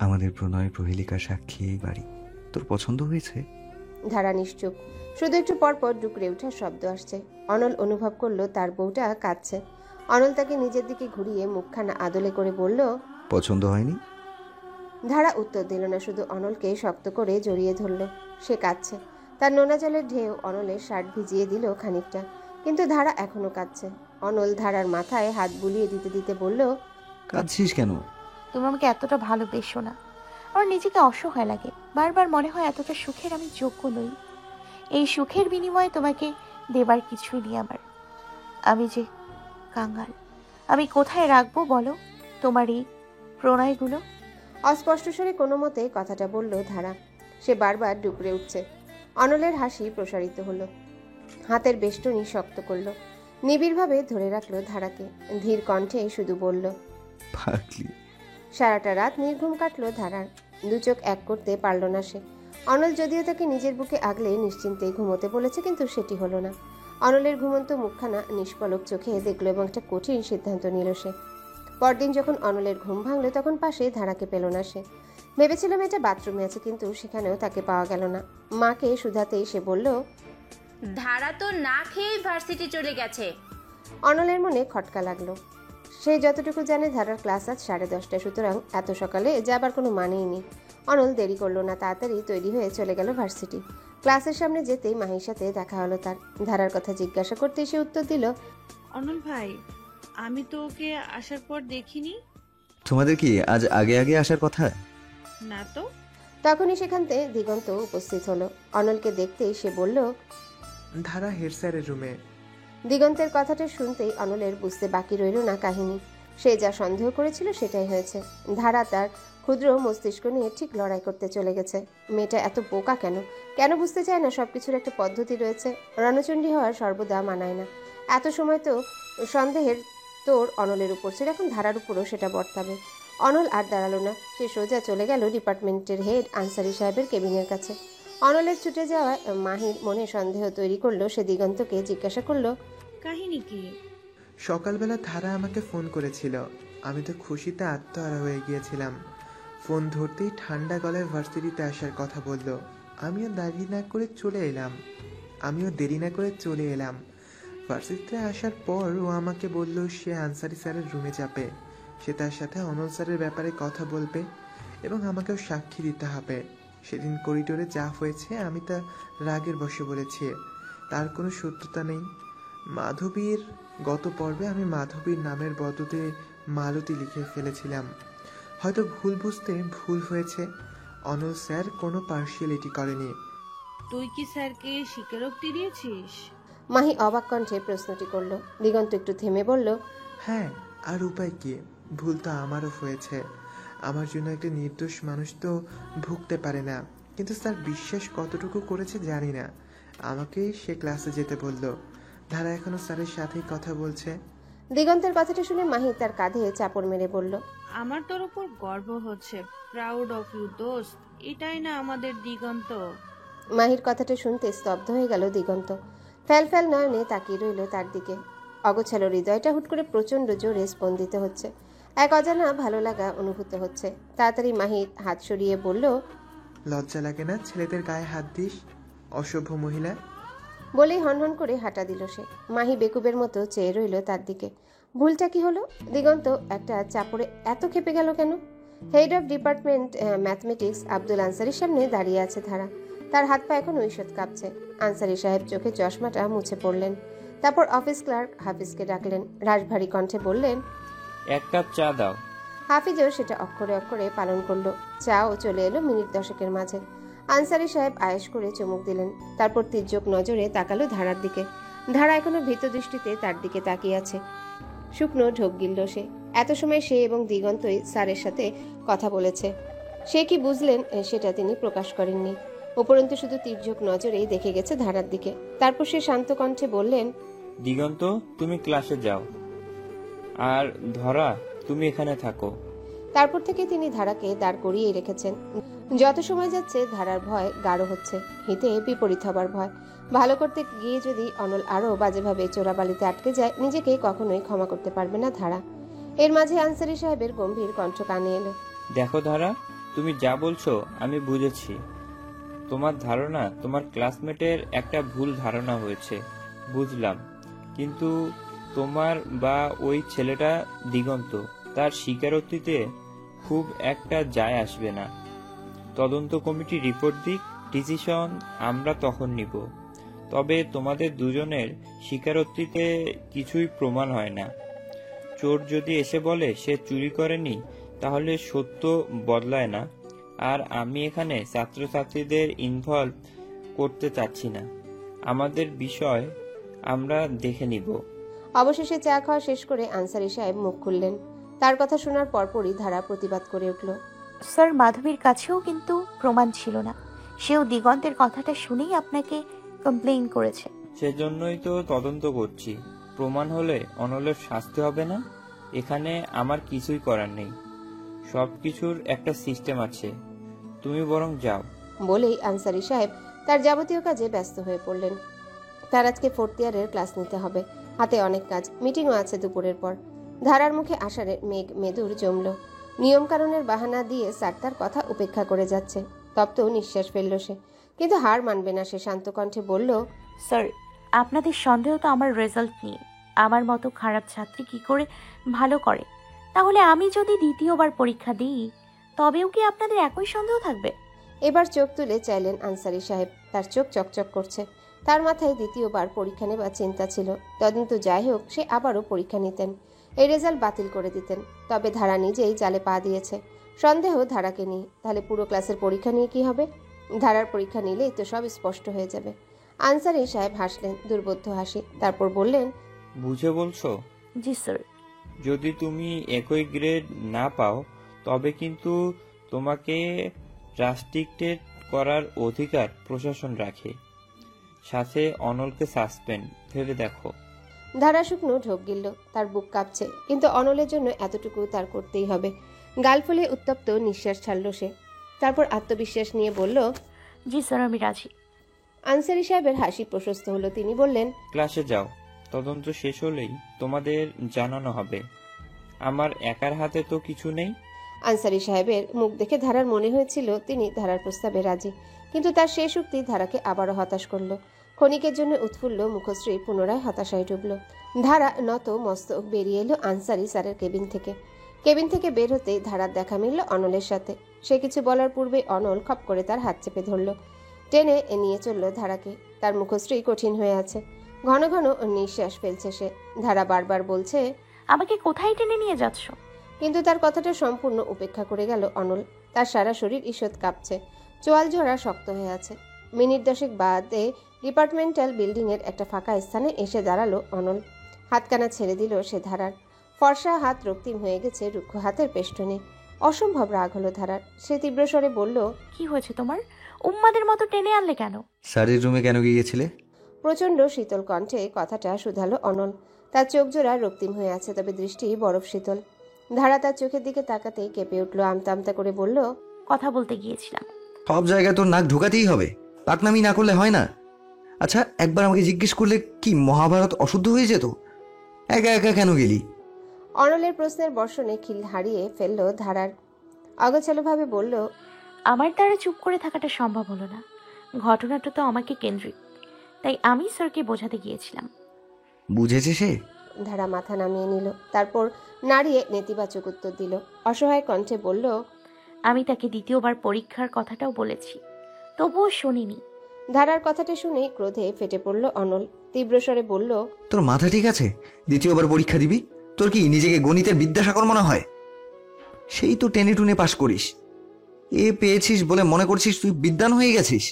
আমাদের প্রণয় প্রহেলিকা সাক্ষী এই বাড়ি। তোর পছন্দ হয়েছে? ধারা নিশ্চুপ, শুধু একটু পরপর ডুকরে ওঠার শব্দ আসছে। অনল অনুভব করলো তার বউটা কাঁদছে। অনল তাকে নিজের দিকে ঘুরিয়ে মুখখানা আদলে করে বলল, পছন্দ হয়নি? ধারা উত্তর দিল না, শুধু অনলকে শক্ত করে জড়িয়ে ধরল। সে কাঁদছে, তার নোনা জলের ঢেউ অনলের শার্ট ভিজিয়ে দিল খানিকটা, কিন্তু ধারা এখনো কাঁদছে। অনল ধারার মাথায় হাত বুলিয়ে দিতে দিতে বলল, কাঁদছিস কেন? তুমি আমাকে এতটা ভালোবেসো না, আমার নিজেকে অসহায় লাগে। বারবার মনে হয় এতটা সুখের আমি যোগ্য নই। এই সুখের বিনিময়ে তোমাকে দেবার কিছুই নেই আমার। আমি যে কাঙ্গাল, আমি কোথায় রাখবো বলো তোমার এই প্রণয়গুলো? অস্পষ্ট স্বরে কোনো মতে কথাটা বলল ধারা। সে বারবার ডুকরে উঠছে। অনলের হাসি প্রসারিত হলো, হাতের বেষ্টনী শক্ত করলো, নিবিড়ভাবে ধরে রাখলো ধারাকে। ধীর কণ্ঠে শুধু বলল, পাগলি। সারাটা রাত নির্ঘুম কাটলো ধারার, দু চোখ এক করতে পারল না সে। অনল যদিও তাকে নিজের বুকে আগলে নিশ্চিন্তে ঘুমোতে বলেছে, কিন্তু সেটি হলো না। অনলের ঘুমন্ত মুখখানা নিষ্পলক চোখে দেখলো এবং একটা কঠিন সিদ্ধান্ত নিল সে। পরদিন যখন অনলের ঘুম ভাঙলো তখন পাশে ধারাকে পেল না সে। ভেবেছিলাম এটা বাথরুমে আছে, কিন্তু সেখানেও তাকে পাওয়া গেল না। মাকে শুধাতেই সে বলল, ধারা তো না খেয়েই ভার্সিটি চলে গেছে। অনলের মনে খটকা লাগলো। সে যতটুকু জানে ধারার ক্লাস আজ 10:30, সুতরাং এত সকালে যাবার কোনো মানেই নেই। অনল দেরি করলো না, তাড়াতাড়ি তৈরি হয়ে চলে গেল ভার্সিটি। ক্লাসের সামনে যেতেই মাহির সাথে দেখা হলো তার। ধারার কথা জিজ্ঞাসা করতেই সে উত্তর দিল, অনল ভাই, আমি তো ওকে আসার পর দেখিনি। তোমাদের কি আজ আগে আগে আসার কথা? না তো। তখনই সেখান থেকে দিগন্ত উপস্থিত হলো। অনলকে দেখতেই সে বলল, ধারা হেড স্যারের রুমে। দিগন্তের কথাটা শুনতেই অনলের বুঝতে বাকি রইল না কাহিনী। সে যা সন্দেহ করেছিল সেটাই হয়েছে। ধারা তার ক্ষুদ্র মস্তিষ্ক নিয়ে ঠিক লড়াই করতে চলে গেছে। মেয়েটা এত বোকা কেন? কেন বুঝতে চায় না সবকিছুর একটা পদ্ধতি রয়েছে? রণচণ্ডী হওয়ার সর্বদা মানায় না। এত সময় তো সন্দেহের তোর অনলের উপর ছিল, এখন ধারার উপরও সেটা বর্তাবে। অনল আর দাঁড়ালো না, সে সোজা চলে গেল ডিপার্টমেন্টের হেড আনসারি সাহেবের কেবিনের কাছে। অনলের ছুটে যাওয়া মাহির মনে সন্দেহ তৈরি করলো। সে দিগন্তকে জিজ্ঞাসা করলো, কাহিনী কি? সকালবেলা ধারা আমাকে ফোন করেছিল। আমি তো খুশিতে আত্মহারা হয়ে গিয়েছিলাম। ফোন ধরতেই ঠান্ডা গলায় ভার্সিটিতে আসার কথা বলল। আমিও দেরি না করে চলে এলাম। ভার্সিটিতে আসার পর ও আমাকে বলল সে আনসারি স্যারের রুমে যাবে। সে তার সাথে অনল স্যারের ব্যাপারে কথা বলবে এবং আমাকেও সাক্ষী দিতে হবে। সেদিন করিডোরে যা হয়েছে আমি তা রাগের বশে বলেছি, তার কোনো সত্যতা নেই। মাধবীর গত পর্বে আমি মাধবীর নামের বদলে মালতী লিখে ফেলেছিলাম। হয়তো ভুল বুঝতে ভুল হয়েছে। অনল স্যার কোনো পার্সিয়ালিটি করেনি। তুই কি স্যারকে স্বীকারোক্তি দিয়েছিস? মাহি অবাক কণ্ঠে প্রশ্নটি করলো। দিগন্ত একটু থেমে বলল, হ্যাঁ, আর উপায় কি? ভুল তো আমারও হয়েছে। আমার জন্য একটা নির্দোষ মানুষ তো ভুগতে পারে না। কিন্তু স্যার বিশ্বাস কতটুকু করেছে জানি না। আমাকে সে ক্লাসে যেতে বলল। ধারা এখনো স্যারের সাথেই কথা বলছে। দিগন্তের কথাটা শুনে মাহি তার কাঁধে চাপড় মেরে বলল, আমার তোর উপর গর্ব হচ্ছে। প্রাউড অফ ইউ দোস্ত। এটাই না আমাদের দিগন্ত। মাহির কথাটা শুনতে স্তব্ধ হয়ে গেল দিগন্ত। ফ্যাল ফ্যাল নয়নে তাকিয়ে রইল তার দিকে। অগোছালো হৃদয়টা হুট করে প্রচন্ড জোরে স্পন্দিত হচ্ছে। এক অজানা ভালো লাগা অনুভূত হচ্ছে। তাড়াতাড়ি মাহির হাত সরিয়ে বলল, লজ্জা লাগে না ছেলেদের গায়ে হাত দিস, অসভ্য মহিলা? বলেই হনহন করে হাঁটা দিল সে। মাহি বেকুবের মতো চেয়ে রইল তার দিকে। ভুলটা কি হলো? দিগন্ত একটা চাপড়ে এত খেপে গেল কেন? Head of department mathematics Abdul আনসারির সামনে দাঁড়িয়ে আছে ধারা। তার হাত পা এখন ঐষৎ কাঁপছে। আনসারি সাহেব চোখে চশমাটা মুছে পড়লেন। তারপর অফিস ক্লার্ক হাফিজকে ডাকলেন। রাশভারী কণ্ঠে বললেন, 1 কাপ চা দাও। হাফিজও সেটা অক্ষরে অক্ষরে পালন করলো। চাও চলে এলো মিনিট 10 মাঝে। আনসারি সাহেব আয়েশ করে চুমুক দিলেন। তারপর তির্যক নজরে তাকালো ধারার দিকে। ধারা এখনো ভীত দৃষ্টিতে তার দিকে তাকিয়ে আছে। শুকনো ঢোক গিলল সে। এত সময় সে এবং দিগন্তই স্যারের সাথে কথা বলেছে। সে কি বুঝলেন সেটা তিনি প্রকাশ করেননি। উপরন্তু শুধু তির্যক নজরেই দেখে গেছে ধারার দিকে। তারপর সে শান্ত কণ্ঠে বললেন, দিগন্ত, তুমি ক্লাসে যাও, আর ধরা তুমি এখানে থাকো। তারপর থেকে তিনি ধারাকে দাঁড় করিয়ে রেখেছেন। যত সময় যাচ্ছে ধারার ভয় গাঢ় হচ্ছে। হিতে বিপরীত হবার ভয়। ভালো করতে গিয়ে যদি অনল আরো বাজেভাবে চোরাবালিতে আটকে যায়, নিজেকে কখনোই ক্ষমা করতে পারবে না ধারা। এর মাঝে আনসারি সাহেবের গম্ভীর কণ্ঠ কানে এলো। দেখো ধারা, তুমি যা বলছো আমি বুঝেছি। তোমার ধারণা তোমার ক্লাসমেটের একটা ভুল ধারণা হয়েছে, বুঝলাম। কিন্তু তোমার বা ওই ছেলেটা দিগন্ত, তার স্বীকারোক্তিতে খুব একটা যায় আসবে না। তদন্ত কমিটি রিপোর্ট দিক, ডিসিশন আমরা তখন নিব। তবে তোমাদের দুজনের স্বীকারোক্তিতে কিছুই প্রমাণ হয় না। চোর যদি এসে বলে সে চুরি করেনি, তাহলে সত্য বদলায় না। আর আমি এখানে ছাত্রছাত্রীদের ইনভলভ করতে চাচ্ছি না। আমাদের বিষয় আমরা দেখে নিব। অবশেষে চা খাওয়া শেষ করে আনসারি সাহেব মুখ খুললেন। তার কথা শোনার পরপরই ধারা প্রতিবাদ করে উঠল, স্যার, মাধবীর কাছেও কিন্তু প্রমাণ ছিল না। সেও দিগন্তের কথাটা শুনেই আপনাকে কমপ্লেইন করেছে। সেজন্যই তো তদন্ত করছি। প্রমাণ হলে অনলের শাস্তি হবে না। এখানে আমার কিছুই করার নেই। সবকিছুর একটা সিস্টেম আছে। তুমি বরং যাও। বলেই আনসারি সাহেব তার যাবতীয় কাজে ব্যস্ত হয়ে পড়লেন। তার আজকে 4th ইয়ারের ক্লাস নিতে হবে। হাতে অনেক কাজ, মিটিংও আছে দুপুরের পর। ধারার মুখে আষাঢ়ের মেঘ মেদুর জমল। নিয়মকানুনের বাহানা দিয়ে স্যার তার কথা উপেক্ষা করে যাচ্ছে। তপ্ত নিঃশ্বাস ফেলল সে, কিন্তু হার মানবে না সে। শান্ত কণ্ঠে বলল, স্যার, আপনাদের সন্দেহ তো আমার রেজাল্ট নিয়ে। আমার মতো খারাপ ছাত্রী কি করে ভালো করে? তাহলে আমি যদি দ্বিতীয়বার পরীক্ষা দিই তবেও কি আপনাদের একই সন্দেহ থাকবে? এবার চোখ তুলে চাইলেন আনসারি সাহেব। তার চোখ চকচক করছে। তার মাথায় দ্বিতীয়বার পরীক্ষা নেবার চিন্তা ছিল। তদন্ত যাই হোক, সে আবারও পরীক্ষা নিতেন, এই রেজাল্ট বাতিল করে দিতেন। তবে ধারা নিজেই জালে পা দিয়েছে। সন্দেহ ধারাকে নিয়ে। তাহলে পুরো ক্লাসের পরীক্ষা নিয়ে কি হবে? ধারার পরীক্ষা নিলেই তো সব স্পষ্ট হয়ে যাবে। আনসারি সাহেব হাসলেন, দুর্বোধ্য হাসি। তারপর বললেন, বুঝে বলছো? জি স্যার। যদি তুমি একই গ্রেড না পাও তবে কিন্তু তোমাকে রাস্ট্রিক্টেড করার অধিকার প্রশাসন রাখে, সাথে অনলকে সাসপেন্ড। ভেবে দেখো। ধারা শুকনো ঢোক গিলল। তার বুক কাঁপছে, কিন্তু অনলের জন্য এতটুকু তার করতেই হবে। গাল ফুলে উত্তপ্ত নিঃশ্বাস ছাড়ল সে। তারপর আত্মবিশ্বাস নিয়ে বলল, জি স্যার, আমি রাজি। আনসারি সাহেবের হাসি প্রশস্ত হলো। তিনি বললেন, ক্লাসে যাও, তদন্ত শেষ হলেই তোমাদের জানানো হবে। আমার একার হাতে তো কিছু নেই। আনসারি সাহেবের মুখ দেখে ধারার মনে হয়েছিল তিনি ধারার প্রস্তাবে রাজি, কিন্তু তার শেষ উক্তি ধারাকে আবারও হতাশ করল। ক্ষণিকের জন্য উৎফুল্ল মুখশ্রী পুনরায় হতাশায় ডুবল। ধারা নত মস্তক বেরিয়ে এলো আনসারি স্যারের কেবিন থেকে। কেবিন থেকে বের হতেই ধারার দেখা মিলল অনলের সাথে। সে কিছু বলার পূর্বে অনল খপ করে তার হাত চেপে ধরল, টেনে নিয়ে চলল ধারাকে। তার মুখশ্রী কঠিন হয়ে আছে, ঘন ঘন নিঃশ্বাস ফেলছে সে। ধারা বারবার বলছে, আমাকে কোথায় টেনে নিয়ে যাচ্ছ? কিন্তু তার কথাটা সম্পূর্ণ উপেক্ষা করে গেল অনল। তার সারা শরীর ঈষৎ কাঁপছে, চোয়াল জোড়া শক্ত হয়ে আছে। মিনিট 10 বাদে ডিপার্টমেন্টাল বিল্ডিং এর একটা ফাঁকা স্থানে এসে দাঁড়ালো অনল। হাতকানা ছেড়ে দিল সে ধারার। ফর্সা হাত রক্তিম হয়ে গেছে রুক্ষ হাতের পেষ্টনে। অসম্ভব রাগ হলো ধারার। সে তীব্র স্বরে বলল, কি হয়েছে তোমার? উম্মাদের মতো টেনে আনলে কেন? স্যারের রুমে কেন গিয়েছিলে? প্রচন্ড শীতল কণ্ঠে কথাটা শুধালো অনল। তার চোখ জোড়া রক্তিম হয়ে আছে, তবে দৃষ্টি বরফ শীতল। ধারা তার চোখের দিকে তাকাতেই কেঁপে উঠলো, আমতা আমতা করে বলল, কথা বলতে গিয়েছিলাম। সব জায়গায় তোর নাক ঢোকাতেই হবে? পাকনামি না করলে হয় না? আচ্ছা, একবার আমাকে জিজ্ঞেস করলে কি মহাভারত অশুদ্ধ হয়ে যেত? একা একা কেন গেলি? অনলের প্রশ্নের বর্ষণে খিল হারিয়ে ফেললো ধারার। অগোছালোভাবে বলল, আমার দ্বারা চুপ করে থাকাটা সম্ভব হলো না। ঘটনাটা তো আমাকে কেন্দ্রিক, তাই আমি স্যারকে বোঝাতে গিয়েছিলাম। বুঝেছে সে? ধারা মাথা নামিয়ে নিল, তারপর নাড়িয়ে নেতিবাচক উত্তর দিল। অসহায় কণ্ঠে বলল, আমি তাকে দ্বিতীয়বার পরীক্ষার কথাটাও বলেছি, তবুও শুনিনি। ধারার কথাটা শুনে ক্রোধে ফেটে পড়ল অনল। তীব্র স্বরে বলল, তোর মাথা ঠিক আছে? দ্বিতীয়বার পরীক্ষা দিবি? তোর কি নিজেকে গণিতের বিদ্যাসাগর মনে হয়? সেই তো টেনে টুনে পাশ করিস, এ পেয়েছিস বলে মনে করছিস তুই বিদ্বান হয়ে গেছিস।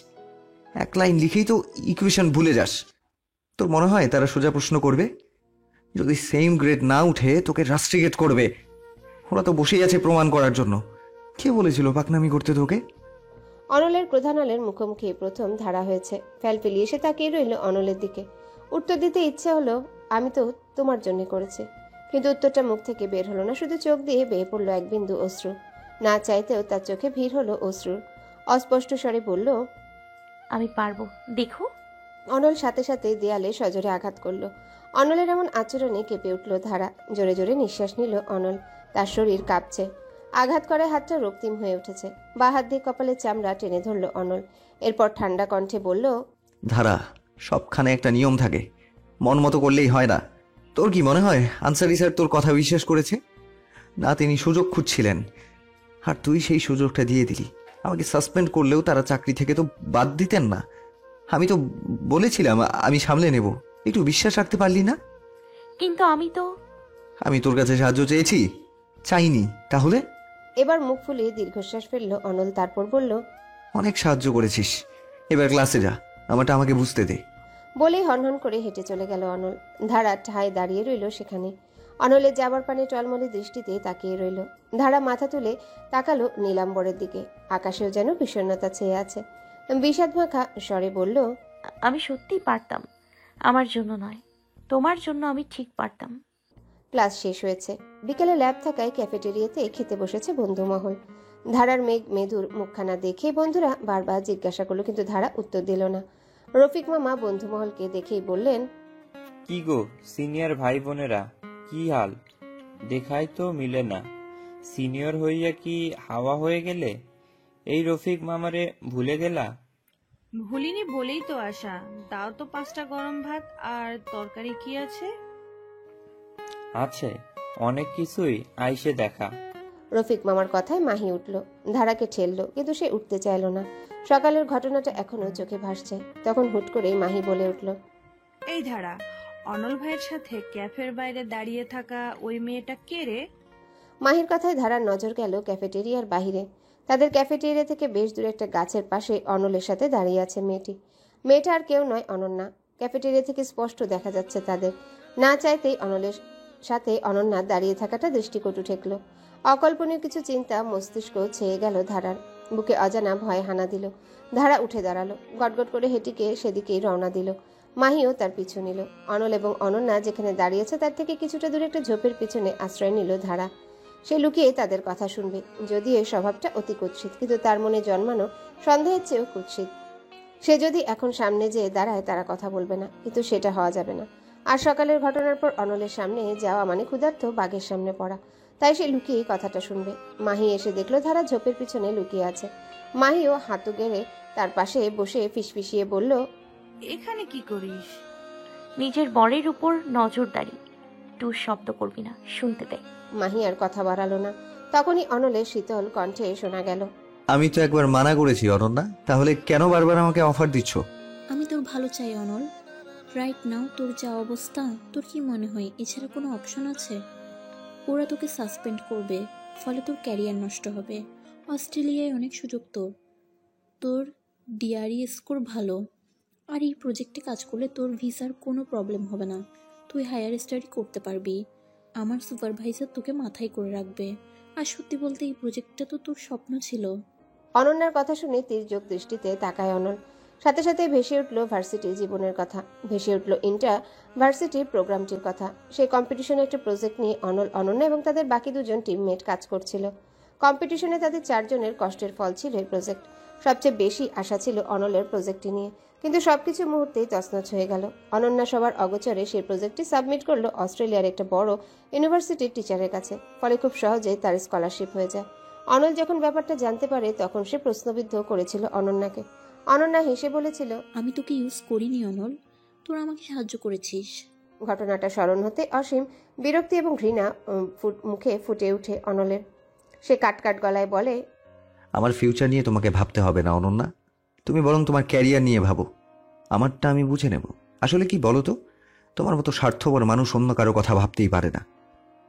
এক লাইন লিখেই তো ইকুয়েশন ভুলে যাস। তোর মনে হয় তারা সোজা প্রশ্ন করবে? যদি সেম গ্রেড না উঠে তোকে রাস্ট্রিগেট করবে। ওরা তো বসেই আছে প্রমাণ করার জন্য। কে বলেছিল পাকনামি করতে তোকে? অনলের প্রধানলের মুখোমুখি প্রথম ধারা হয়েছে। ফেলিয়ে এসে তাকিয়ে রইল অনলের দিকে। উত্তর দিতে ইচ্ছে হলো, আমি তো তোমার জন্য করেছি। কিন্তু উত্তরটা মুখ থেকে বের হলো না, শুধু চোখ দিয়ে বেয়ে পড়লো এক বিন্দু অশ্রু। না চাইতেও তার চোখে ভিড় হলো অশ্রুর। অস্পষ্ট স্বরে বলল, আমি পারবো, দেখো। অনল সাথে সাথে দেয়ালে সজোরে আঘাত করলো। অনলের এমন আচরণে কেঁপে উঠল ধারা। জোরে জোরে নিঃশ্বাস নিল অনল। তার শরীর কাঁপছে। আঘাত করা হাতটা রক্তিম হয়ে উঠেছে। বা হাত দিয়ে কপালের চামড়া টেনে ধরল অনল। এরপর ঠান্ডা কণ্ঠে বলল, ধারা, সবখানে একটা নিয়ম থাকে, মন মতো করলেই হয় না। তোর কি মনে হয় আনসারি স্যার তোর কথা বিশ্বাস করেছে? না, তিনি সুযোগ খুঁজছিলেন, আর তুই সেই সুযোগটা দিয়ে দিলি। আমাকে সাসপেন্ড করলেও তারা চাকরি থেকে তো বাদ দিতেন না। আমি তো বলেছিলাম আমি সামলে নেব, একটু বিশ্বাস রাখতে পারলি না? কিন্তু আমি তোর কাছে সাহায্য চেয়েছি? চাইনি। তাহলে? এবার মুখ ফুলিয়ে দীর্ঘশ্বাস ফেলল অনল। তারপর বলল, অনেক সাহায্য করেছিস, এবার ক্লাসে যা, আমারটা আমাকে বুঝতে দে। বলেই হনহন করে হেঁটে চলে গেল অনল। ধারা ঠায় দাঁড়িয়ে রইল সেখানে। অনলের যাবার পানে টলমলে দৃষ্টিতে তাকিয়ে রইল। ধারা মাথা তুলে তাকালো নীলাম্বরের দিকে। আকাশেও যেন বিষণ্ণতা ছেয়ে আছে। বিষাদ মাখা স্বরে বলল, আমি সত্যিই পারতাম, আমার জন্য নয়, তোমার জন্য আমি ঠিক পারতাম। ক্লাস শেষ হয়েছে। বিকেলে ল্যাব থাকায় ক্যাফেটেরিয়াতে খেতে বসেছে বন্ধুমহল। ধারার মেঘ-মেধুর মুখখানা দেখে বন্ধুরা বারবার জিজ্ঞাসা করলো, কিন্তু ধারা উত্তর দিল না। রফিক মামা বন্ধুমহলকে দেখেই বললেন, কি গো সিনিয়র ভাই বোনেরা, কি হাল? দেখাই তো মিলে না। সিনিয়র হইয়া কি হাওয়া হয়ে গেলে? এই রফিক মামারে ভুলে গেলা? ভুলিনি বলেই তো আসা। দাও তো 5টা গরম ভাত, আর তরকারি কি আছে? আছে, অনেক কিছুই আইসে দেখা। রফিক মামার কথায় মাহি উঠল, ধারাকে ঠেললো, কিন্তু সে উঠতে চাইল না। সকালের ঘটনাটা এখনো চোখে ভাসছে। তখন হুট করেই মাহি বলে উঠল, এই ধারা, অনল ভাইয়ের সাথে ক্যাফের বাইরে দাঁড়িয়ে থাকা ওই মেয়েটা কে রে? মাহির কথায় ধারার নজর গেল ক্যাফেটেরিয়ার বাহিরে। তাদের ক্যাফেটেরিয়া থেকে বেশ দূরে একটা গাছের পাশে অনলের সাথে দাঁড়িয়ে আছে মেয়েটি। মেয়েটা আর কেউ নয়, অনন্যা। ক্যাফেটেরিয়া থেকে স্পষ্ট দেখা যাচ্ছে তাদের। না চাইতেই অনলের সাথে অনন্যা দাঁড়িয়ে থাকাটা দৃষ্টিকটু ঠেকল। অকল্পনীয় কিছু চিন্তা মস্তিষ্ক ছেয়ে গেল ধারার। বুকে অজানা ভয় হানা দিল। ধারা উঠে দাঁড়ালো, গটগট করে হেঁটিকে সেদিকেই রওনা দিল। মাহিও তার পিছু নিল। অনল এবং অনন্যা যেখানে দাঁড়িয়েছে তার থেকে কিছুটা দূরে একটা ঝোপের পিছনে আশ্রয় নিল ধারা। সে লুকিয়ে তাদের কথা শুনবে। যদিও এই স্বভাবটা অতি কুৎসিত, কিন্তু তার মনে জন্মানো সন্দেহের চেয়েও কুৎসিত। সে যদি এখন সামনে যেয়ে দাঁড়ায় তারা কথা বলবে না, কিন্তু সেটা হওয়া যাবে না। আর সকালের ঘটনার পর অনলের সামনে যাওয়া মানে ক্ষুধার্ত বাঘের সামনে পড়া। তাই সে লুকিয়েই কথাটা শুনবে। মাহি এসে দেখলো ধারা ঝোপের পিছনে লুকিয়ে আছে। মাহিও হাতু গেড়ে তার পাশে বসে ফিসফিসিয়ে বলল, এখানে কি করিস? নিজের বরের উপর নজরদারি। টু শব্দ করবি না, শুনতে দে। মাহি আর কথা বাড়ালো না। তখনই অনলের শীতল কণ্ঠে শোনা গেল, আমি তো একবার মানা করেছি অনন্যা, তাহলে কেন বারবার আমাকে অফার দিচ্ছ? আমি তোর ভালো চাই অনল। রাইট নাও তোর যা অবস্থা, তোর কি মনে হয় এছাড়া কোনো অপশন আছে? ওরা তোকে সাসপেন্ড করবে, ফলে তোর ক্যারিয়ার নষ্ট হবে। অস্ট্রেলিয়ায় অনেক সুযোগ তোর। তোর ডিআরই স্কোর ভালো, আর এই প্রজেক্টে কাজ করলে তোর ভিসার কোনো প্রবলেম হবে না। তুই হায়ার স্টাডি করতে পারবি। আমার সুপারভাইজার তোকে মাথায় করে রাখবে। আর সত্যি বলতে এই প্রজেক্টটা তো তোর স্বপ্ন ছিল। অনন্যার কথা শুনে তির্যক দৃষ্টিতে তাকায় অনল। সাথে সাথে ভেসে উঠল ভার্সিটি জীবনের কথা, ভেসে উঠল ইন্টার ভার্সিটি প্রোগ্রামটির কথা। সেই কম্পিটিশনে একটা প্রজেক্ট নিয়ে অনল, অনন্যা এবং তাদের বাকি দুজন টিমমেট কাজ করছিল। কম্পিটিশনে তাদের 4 জনের কষ্টের ফল ছিল এই প্রজেক্ট। সবচেয়ে বেশি আশা ছিল অনলের প্রজেক্টটি নিয়ে, কিন্তু সবকিছু মুহূর্তেই তছনছ হয়ে গেল। অনন্যা সবার অগোচরে সেই প্রজেক্টটি সাবমিট করলো অস্ট্রেলিয়ার একটা বড় ইউনিভার্সিটির টিচারের কাছে। ফলে খুব সহজেই তার স্কলারশিপ হয়ে যায়। অনল যখন ব্যাপারটা জানতে পারে তখন সে প্রশ্নবিদ্ধ করেছিল অনন্যাকে। অনন্যা হেসে বলেছিল, আমি তোকে ইউজ করিনি অনল, তোরা আমাকে সাহায্য করেছিস। ঘটনাটা স্মরণ হতে অসীম বিরক্তি এবং ঘৃণা মুখে ফুটে ওঠে অনলের। সে কাটকাট গলায় বলে, আমার ফিউচার নিয়ে তোমাকে ভাবতে হবে না অনন্যা, তুমি বরং তোমার ক্যারিয়ার নিয়ে ভাবো। আমারটা আমি বুঝে নেব। আসলে কি বলো তো, তোমার মতো স্বার্থপর মানুষ অন্য কারো কথা ভাবতেই পারে না।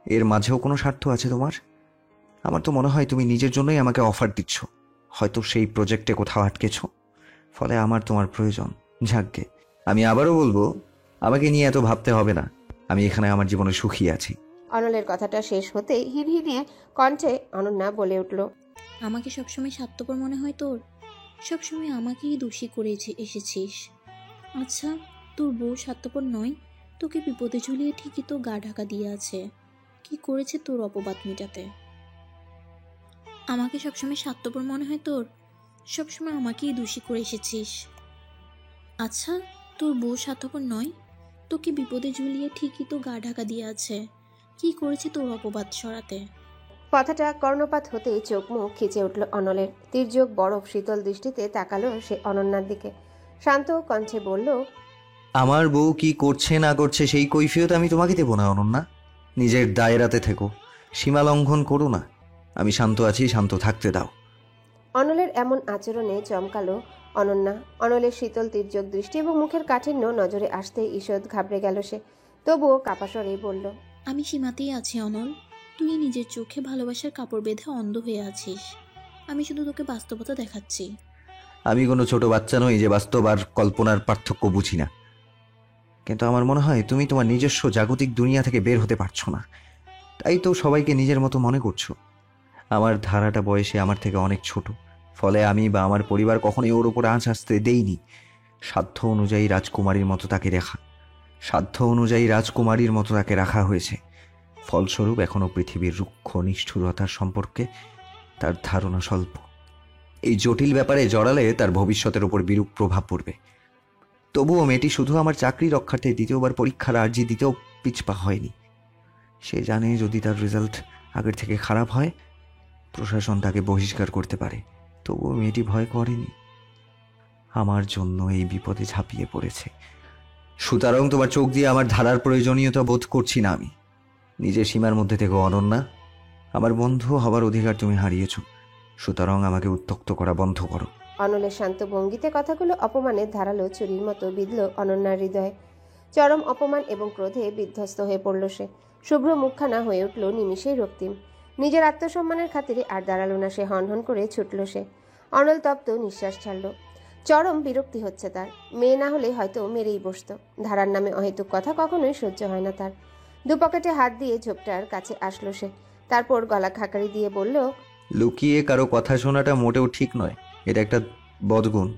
এর মাঝেও কোনো স্বার্থ আছে তোমার? আমার তো মনে হয় তুমি নিজের জন্যই আমাকে অফার দিচ্ছ। হয়তো সেই প্রজেক্টে কোথাও আটকেছ, ফলে আমার তোমার প্রয়োজন। যাকগে, আমি আবারও বলবো, আমাকে নিয়ে এত ভাবতে হবে না। আমি এখানে আমার জীবনে সুখী আছি। অনলের কথাটা শেষ হতেই হিড়হিড়িয়ে কণ্ঠে অনন্যা বলে উঠল, আমাকে সবসময় স্বার্থপর মনে হয় তোর? সবসময় আমাকেই দোষী করে এসেছিস। আচ্ছা, তোর বউ স্বার্থপর নয়? তোকে বিপদে ঝুলিয়ে ঠিকই তো গা ঢাকা দিয়ে আছে। কি করেছে তোর অপবাদ মেটাতে? আমাকে সবসময় স্বার্থপর মনে হয় তোর? সবসময় আমাকেই দোষী করে এসেছিস। আচ্ছা, তোর বউ স্বার্থপর নয়? তোকে বিপদে ঝুলিয়ে ঠিকই তো গা ঢাকা দিয়ে আছে। কি করেছে তোর অপবাদ সরাতে? কথাটা কর্ণপাত হতেই চোখ মুখ খিচে উঠল অনলের। তির্যক বরফ শীতল দৃষ্টিতে তাকালো সে অনন্যার দিকে। শান্ত কণ্ঠে বলল, আমার বউ কি করছে না করছে সেই কৈফিয়ত আমি তোমাকে দেবো না অনন্যা। নিজের দায়রাতে থেকো, সীমা লঙ্ঘন করো না। আমি শান্ত আছি, শান্ত থাকতে দাও। অনলের এমন আচরণে চমকালো অনন্যা। অনলের শীতল তির্যক দৃষ্টি এবং মুখের কাঠিন্য নজরে আসতেই ঈষৎ ঘাবড়ে গেল সে। তবুও কাপাস্বরেই বলল, আমি সীমাতেই আছি অনল। তুই নিজের চোখে ভালোবাসার কাপড় বেঁধে অন্ধ হয়ে আছিস। আমি শুধু তোকে বাস্তবতা দেখাচ্ছি। আমি কোনো ছোট বাচ্চা নই যে বাস্তব আর কল্পনার পার্থক্য বুঝি না। কিন্তু আমার মনে হয় তুমি তোমার নিজস্ব জাগতিক দুনিয়া থেকে বের হতে পারছো না, তাই তো সবাইকে নিজের মতো মনে করছো। আমার ধারাটা বয়সে আমার থেকে অনেক ছোট, ফলে আমি বা আমার পরিবার কখনোই ওর উপর আঁচ আসতে দেইনি। সাধ্য অনুযায়ী রাজকুমারীর মতো তাকে রাখা হয়েছে। ফলস্বরূপ এখনো পৃথিবীর রুক্ষ নিষ্ঠুরতার সম্পর্কে তার ধারণা স্বল্প। এই জটিল ব্যাপারে জড়ালে তার ভবিষ্যতের উপর বিরূপ প্রভাব পড়বে। তবুও মেয়েটি শুধু আমার চাকরি রক্ষার্থে দ্বিতীয়বার পরীক্ষার আর্জি দিতেও পিছপা হয়নি। সে জানে যদি তার রেজাল্ট আগের থেকে খারাপ হয় প্রশাসন তাকে বহিষ্কার করতে পারে। তবুও মেয়েটি ভয় করেনি। আমার জন্য এই বিপদে ঝাঁপিয়ে পড়েছে। সুতরাং তোমার চোখ দিয়ে আমার ধারার প্রয়োজনীয়তা বোধ করছি না আমি। নিজের সীমার মধ্যে থেকে অনন্যা। আমার বন্ধু হবার অধিকার তুমি হারিয়েছ, সুতরাং আমাকে উত্ত্যক্ত করা বন্ধ করো। অনলের শান্ত ভঙ্গিতে কথাগুলো অপমানের ধারালো ছুরির মতো বিঁধল অনন্যার হৃদয়ে। চরম অপমান এবং ক্রোধে বিধ্বস্ত হয়ে পড়ল সে। শুভ্র মুখখানা হয়ে উঠল নিমিষেই রক্তিম। নিজের আত্মসম্মানের খাতিরে আর দাঁড়ালো না সে, হনহন করে ছুটল সে। অনল তপ্ত নিঃশ্বাস ছাড়ল। চরম বিরক্তি হচ্ছে তার। মেয়ে না হলে হয়তো মেরেই বসত। ধারার নামে অহেতুক কথা কখনোই সহ্য হয় না তার। দুপকেটে হাত দিয়ে ঝোপটার কাছে আসলো সে। তারপর গলা খাকারি দিয়ে বলল, লুকিয়ে কারো কথা শোনাটা মোটেও ঠিক নয়, এটা একটা বদগুণ।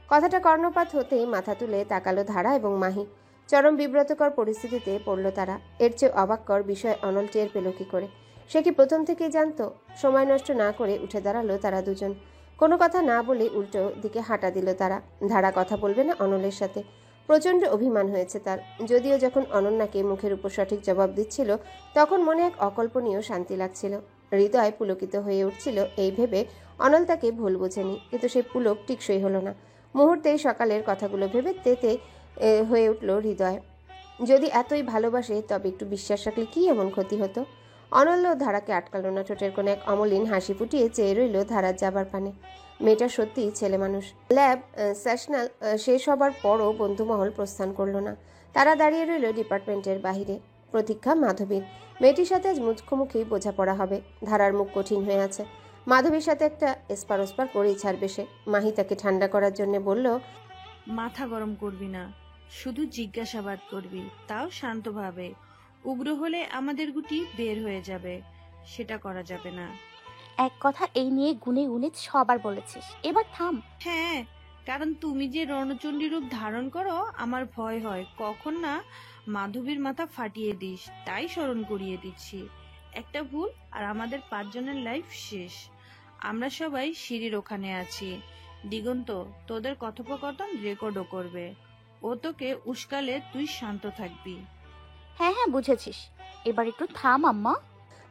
কথাটা কর্ণপাত হতেই মাথা তুলে তাকালো ধারা এবং মাহি। চরম বিব্রতকর পরিস্থিতিতে পড়ল তারা। এর চেয়ে অবাককর বিষয় অনল টের পেল কি করে? সে কি প্রথম থেকেই জানতো? সময় নষ্ট না করে উঠে দাঁড়ালো তারা দুজন। কোনো কথা না বলে উল্টো দিকে হাঁটা দিল তারা। ধারা কথা বলবে না অনলের সাথে। প্রচণ্ড অভিমান হয়েছে তার। যদিও যখন অনন্যাকে মুখের উপর সঠিক জবাব দিচ্ছিল তখন মনে এক অকল্পনীয় শান্তি লাগছিল। হৃদয় পুলকিত হয়ে উঠছিল এই ভেবে অনল তাকে ভুল বোঝেনি, কিন্তু সেই পুলক টিকসই হলো না। মুহূর্তেই সকালের কথাগুলো ভেবে তেতে হয়ে উঠল হৃদয়। যদি এতই ভালোবাসে তবে একটু বিশ্বাস রাখলে কি এমন ক্ষতি হতো? অনল্য ধারাকে আটকালো না। ঠোঁটের কোণে এক অমলিন হাসি ফুটিয়ে চেয়ে রইল ধারার যাবার পানে। মেয়েটা সত্যিই ছেলে মানুষ। ল্যাব সেশনাল শেষ হবার পরও বন্ধুমহল প্রস্থান করলো না। তারা দাঁড়িয়ে রইল ডিপার্টমেন্টের বাহিরে। প্রতীক্ষা মাধবীর। মেয়েটির সাথে আজ মুখোমুখি বোঝাপড়া হবে। ধারার মুখ কঠিন হয়ে আছে। মাধবীর সাথে একটা এসপার ওসপার করেই ছাড়বে সে। মাহি তাকে ঠান্ডা করার জন্য বলল, মাথা গরম করবি না, শুধু জিজ্ঞাসাবাদ করবি, তাও শান্তভাবে। উগ্র হলে আমাদের গুটি বের হয়ে যাবে, সেটা করা যাবে না। এক কথা এই নিয়ে গুনে গুনে 6 বার বলেছিস, এবার থাম। হ্যাঁ, কারণ তুমি যে রণচণ্ডী রূপ ধারণ করো আমার ভয় হয় কখন না মাধবীর মাথা ফাটিয়ে দিস, তাই স্মরণ করিয়ে দিচ্ছি। একটা ভুল আর আমাদের 5 জনের লাইফ শেষ। আমরা সবাই সিঁড়ির ওখানে আছি। দিগন্ত তোদের কথোপকথন রেকর্ডও করবে। ও তোকে উস্কালে তুই শান্ত থাকবি। হ্যাঁ হ্যাঁ বুঝেছিস, এবার একটু থাম আম্মা।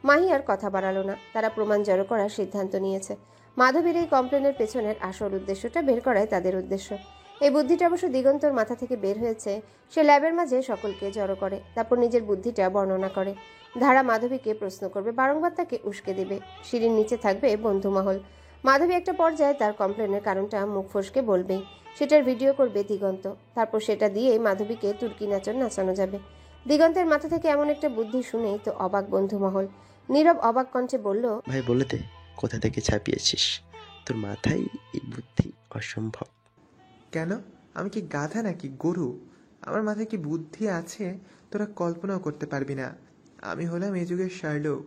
মাহি আর কথা বাড়ালো না। তারা প্রমাণ জড়ো করার সিদ্ধান্ত নিয়েছে। মাধবীর এই কমপ্লেনের পেছনের আসল উদ্দেশ্যটা বের করাই তাদের উদ্দেশ্য। এই বুদ্ধিটা অবশ্য দিগন্তর মাথা থেকে বের হয়েছে। সে ল্যাবের মাঝে সকলকে জড়ো করে, তারপর নিজের বুদ্ধিটা বর্ণনা করে। ধারা মাধবীকে প্রশ্ন করবে, বারংবার তাকে উস্কে দেবে। সিঁড়ির নিচে থাকবে বন্ধুমহল। মাধবী একটা পর্যায়ে তার কমপ্লেনের কারণটা মুখ ফসকে বলবেই। সেটার ভিডিও করবে দিগন্ত। তারপর সেটা দিয়ে মাধবীকে তুর্কি নাচন নাচানো যাবে। দিগন্তের মাথা থেকে এমন একটা বুদ্ধি শুনেই তো অবাক বন্ধুমহল। নীরব অবাক কণ্ঠে বলল, ভাই বলে দে, কোথা থেকে ছাপিয়েছিস? তোর মাথায় এই বুদ্ধি অসম্ভব। কেন? আমি কি গাধা নাকি গরু? আমার মাথায় কি বুদ্ধি আছে তোরা কল্পনাও করতে পারবি না। আমি হলাম এই যুগের শার্লক।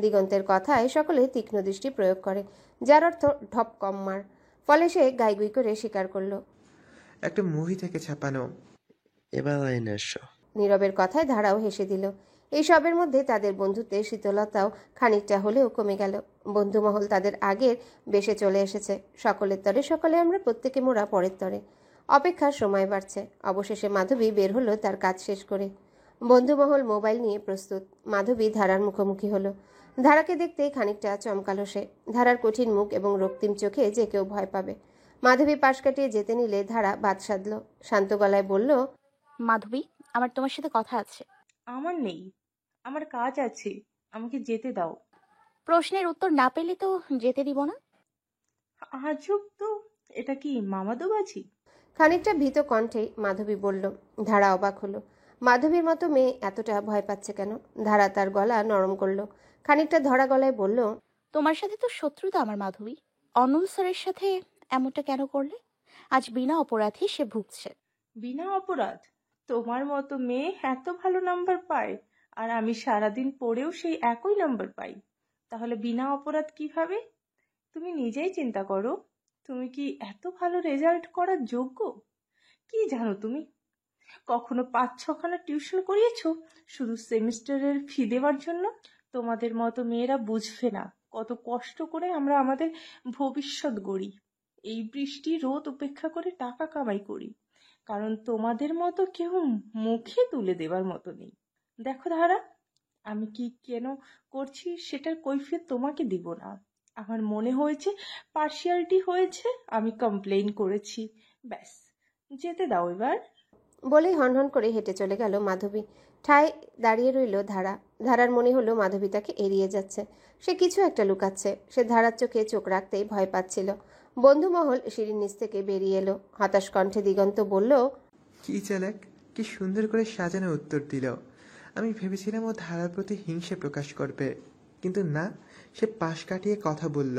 দিগন্তের কথায় সকলে তীক্ষ্ণ দৃষ্টি প্রয়োগ করে, যার অর্থ ঢপ কম মার। ফলে সে গাইগুই করে স্বীকার করলো, একটা মুভি থেকে ছাপানো। এবার লাইনে এসো। নীরবের কথায় ধারাও হেসে দিল। এই সবের মধ্যে তাদের বন্ধুত্বের শীতলতাও খানিকটা হলেও কমে গেল। বন্ধুমহল তাদের আগের বেশে চলে এসেছে। সকলের তরে সকলে আমরা, প্রত্যেকে মোরা পরের তরে। অপেক্ষার সময় বাড়ছে। অবশেষে মাধবী বের হলো তার কাজ শেষ করে। বন্ধুমহল মোবাইল নিয়ে প্রস্তুত। মাধবী ধারার মুখোমুখি হলো। ধারাকে দেখতেই খানিকটা চমকালো সে। ধারার কঠিন মুখ এবং রক্তিম চোখে যে কেউ ভয় পাবে। মাধবী পাশ কাটিয়ে যেতে নিলে ধারা বাদ সাধল। শান্ত গলায় বলল, মাধবী, আমার তোমার সাথে কথা আছে। আমার নেই, আমার কাজ আছে, আমাকে যেতে দাও। প্রশ্নের উত্তর না পেলে তো যেতে দিব না। আজব তো, এটা কি মামাদোবাজি? খানিকটা ভীত কণ্ঠে মাধবী বলল। ধারা অবাক হলো। মাধবীর মতো মেয়ে এতটা ভয় পাচ্ছে কেন? ধারা তার গলা নরম করলো। খানিকটা ধরা গলায় বলল, তোমার সাথে তো শত্রুতা আমার মাধবী। অনল স্যারের সাথে এমনটা কেন করলে? আজ বিনা অপরাধী সে ভুগছে। বিনা অপরাধ? তোমার মতো মেয়ে এত ভালো নাম্বার পায়, আর আমি সারাদিন পড়েও সেই একই নাম্বার পাই। তাহলে বিনা অপরাধ কিভাবে? তুমি নিজেই চিন্তা করো, তুমি কি এত ভালো রেজাল্ট করার যোগ্য? কি জানো তুমি? কখনো 5-6খানা টিউশন করিয়েছো শুধু সেমিস্টারের ফি দেওয়ার জন্য? তোমাদের মতো মেয়েরা বুঝবে না কত কষ্ট করে আমরা আমাদের ভবিষ্যৎ গড়ি। এই বৃষ্টি রোদ উপেক্ষা করে টাকা কামাই করি, কারণ তোমাদের মতো কেউ মুখে তুলে দেওয়ার মতো নেই। দেখো ধারা, আমি কি কেন করছি সেটার কৈফিয়ত তোমাকে দিব না। আমার মনে হয়েছে পার্সিয়ালিটি হয়েছে, আমি কমপ্লেইন করেছি, ব্যাস, যেতে দাও এবার। বলেই হনহন করে হেঁটে চলে গেল মাধবী। ঠায় দাঁড়িয়ে রইল ধারা। ধারার মনে হলো মাধবী তাকে এড়িয়ে যাচ্ছে, সে কিছু একটা লুকাচ্ছে। সে ধারার চোখে চোখ রাখতেই ভয় পাচ্ছিল। বন্ধুমহল সিঁড়ির নিচ থেকে বেরিয়ে এলো। হতাশ কণ্ঠে দিগন্ত বলল, কি চালাক, কি সুন্দর করে সাজানো উত্তর দিল। আমি ভেবেছিলাম ও ধারার প্রতি হিংসে প্রকাশ করবে, কিন্তু না, সে পাশ কাটিয়ে কথা বলল।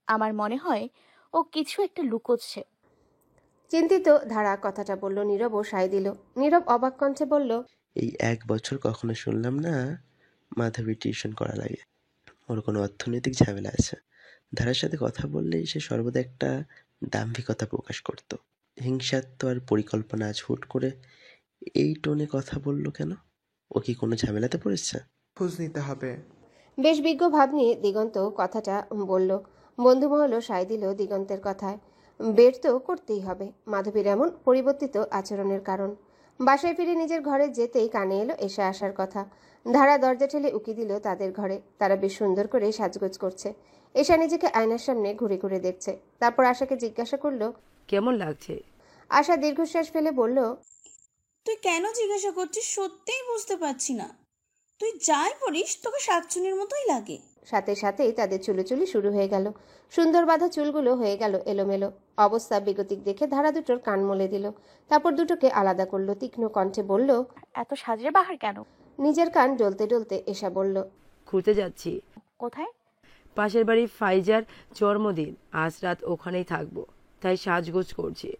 আমার মনে হয় ও কিছু একটা লুকোচ্ছে। চিন্তিত ধারা কথাটা বলল। নীরবও সায় দিল। নীরব অবাক কণ্ঠে বলল, এই 1 বছর কখনো শুনলাম না মাধবী টিউশন করা লাগে। ওর কোনো অর্থনৈতিক ঝামেলা আছে। ধারার সাথে কথা বললেই সে সর্বদা একটা দাম্ভিকতা প্রকাশ করত। হিংসাত্ম আর পরিকল্পনা আজ হুট করে এই টোনে কথা বলল কেন? ও কি কোনো ঝামেলাতে পড়েছে? খোঁজ নিতে হবে। বেশ বিজ্ঞ ভাব নিয়ে দিগন্ত কথাটা বলল। বন্ধুমহলও সায় দিল দিগন্তের কথায়। বের তো করতেই হবে মাধবীর এমন পরিবর্তিত আচরণের কারণ। বাসায় ফিরে নিজের ঘরে যেতেই কানে এলো এসে আসার কথা। ধারা দরজা ঠেলে উকি দিল তাদের ঘরে। তারা বেশ সুন্দর করে সাজগোজ করছে। এশা নিজেকে আয়নার সামনে ঘুরে ঘুরে দেখছে। তারপর আশাকে জিজ্ঞাসা করলো, কেমন লাগছে? আশা দীর্ঘশ্বাস ফেলে বলল, তুই কেন জিজ্ঞাসা করছিস সত্যিই বুঝতে পারছি না। তুই যাই পড়িস তোকে শাকচুনির মতোই লাগে। সাথে সাথেই তাদের চুলোচুলি শুরু হয়ে গেল। সুন্দর বাঁধা চুলগুলো হয়ে গেল এলোমেলো। অবস্থা বেগতিক দেখে ধারা দুটোর কান মলে দিল। তারপর দুটোকে আলাদা করলো। তীক্ষ্ণ কণ্ঠে বলল, এত সাজরে বাহার কেন? নিজের কান ডলতে ডলতে এসা বলল, ঘুরতে যাচ্ছি। কোথায়? পাশের বাড়ি ফাইজার জন্মদিন, আজ রাত ওখানেই থাকবো, তাই সাজগোজ করছি।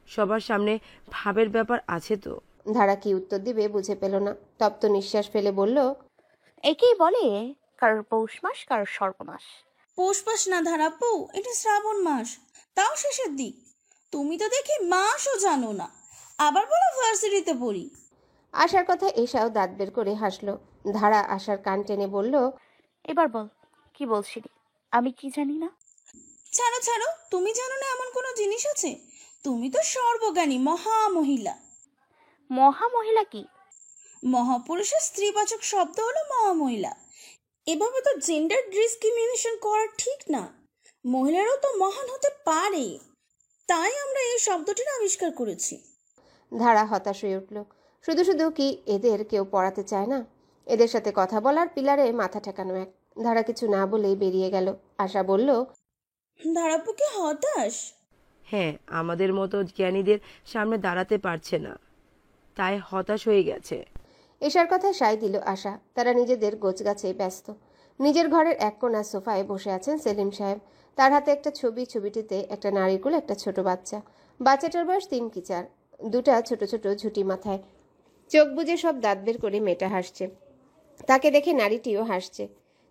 সবার সামনে ভাবের ব্যাপার আছে তো। ধারা কি উত্তর দিবে বুঝে পেল না। তপ্ত নিঃশ্বাস ফেলে বলল, একেই বলে কারোর পৌষ মাস কারোর সর্বনাশ। পৌষ মাস না ধারাপু, এটা শ্রাবণ মাস, তাও শেষের দিক। তুমি তো দেখি মাসও জানো না, আবার বলো ভার্সিটিতে পড়ি। আশার কথা এসাও দাঁত বের করে হাসলো। ধারা আশার কান টেনে বলল, এবার বল, কি বলছিলি? আমি কি জানি না? ছাড়ো ছাড়ো, তুমি জানো না এমন কোনো জিনিস আছে? তুমি তো সর্বজ্ঞানী মহামহিলা। মহামহিলা কি? মহাপুরুষের স্ত্রীবাচক শব্দ হলো মহামহিলা। এভাবে তো জেন্ডার ডিসক্রিমিনেশন করা ঠিক না। মহিলারাও তো মহান হতে পারে, তাই আমরা এই শব্দটির আবিষ্কার করেছি। ধারা হতাশ হয়ে উঠল। শুধু শুধু কি এদের কেউ পড়াতে চায় না? এদের সাথে কথা বলার পিলারে মাথা ঠেকানো এক। ধারা কিছু না বলেই বেরিয়ে গেল। আশা বলল, ধারাপু কি হতাশ? হ্যাঁ, আমাদের মতো জ্ঞানীদের সামনে দাঁড়াতে পারছে না, তাই হতাশ হয়ে গেছে। এশার কথা সায় দিল আশা। তারা নিজেদের গোছগাছে ব্যস্ত। নিজের ঘরের এক কোণা সোফায় বসে আছেন সেলিম সাহেব। তার হাতে একটা ছবি। ছবিটিতে একটা নারীর কোলে একটা ছোট বাচ্চা। বাচ্চাটার বয়স 3 কি 4। দুটা ছোট ছোট ঝুঁটি মাথায়। চোখ বুজে সব দাঁত বের করে মেয়েটা হাসছে। তাকে দেখে নারীটিও হাসছে।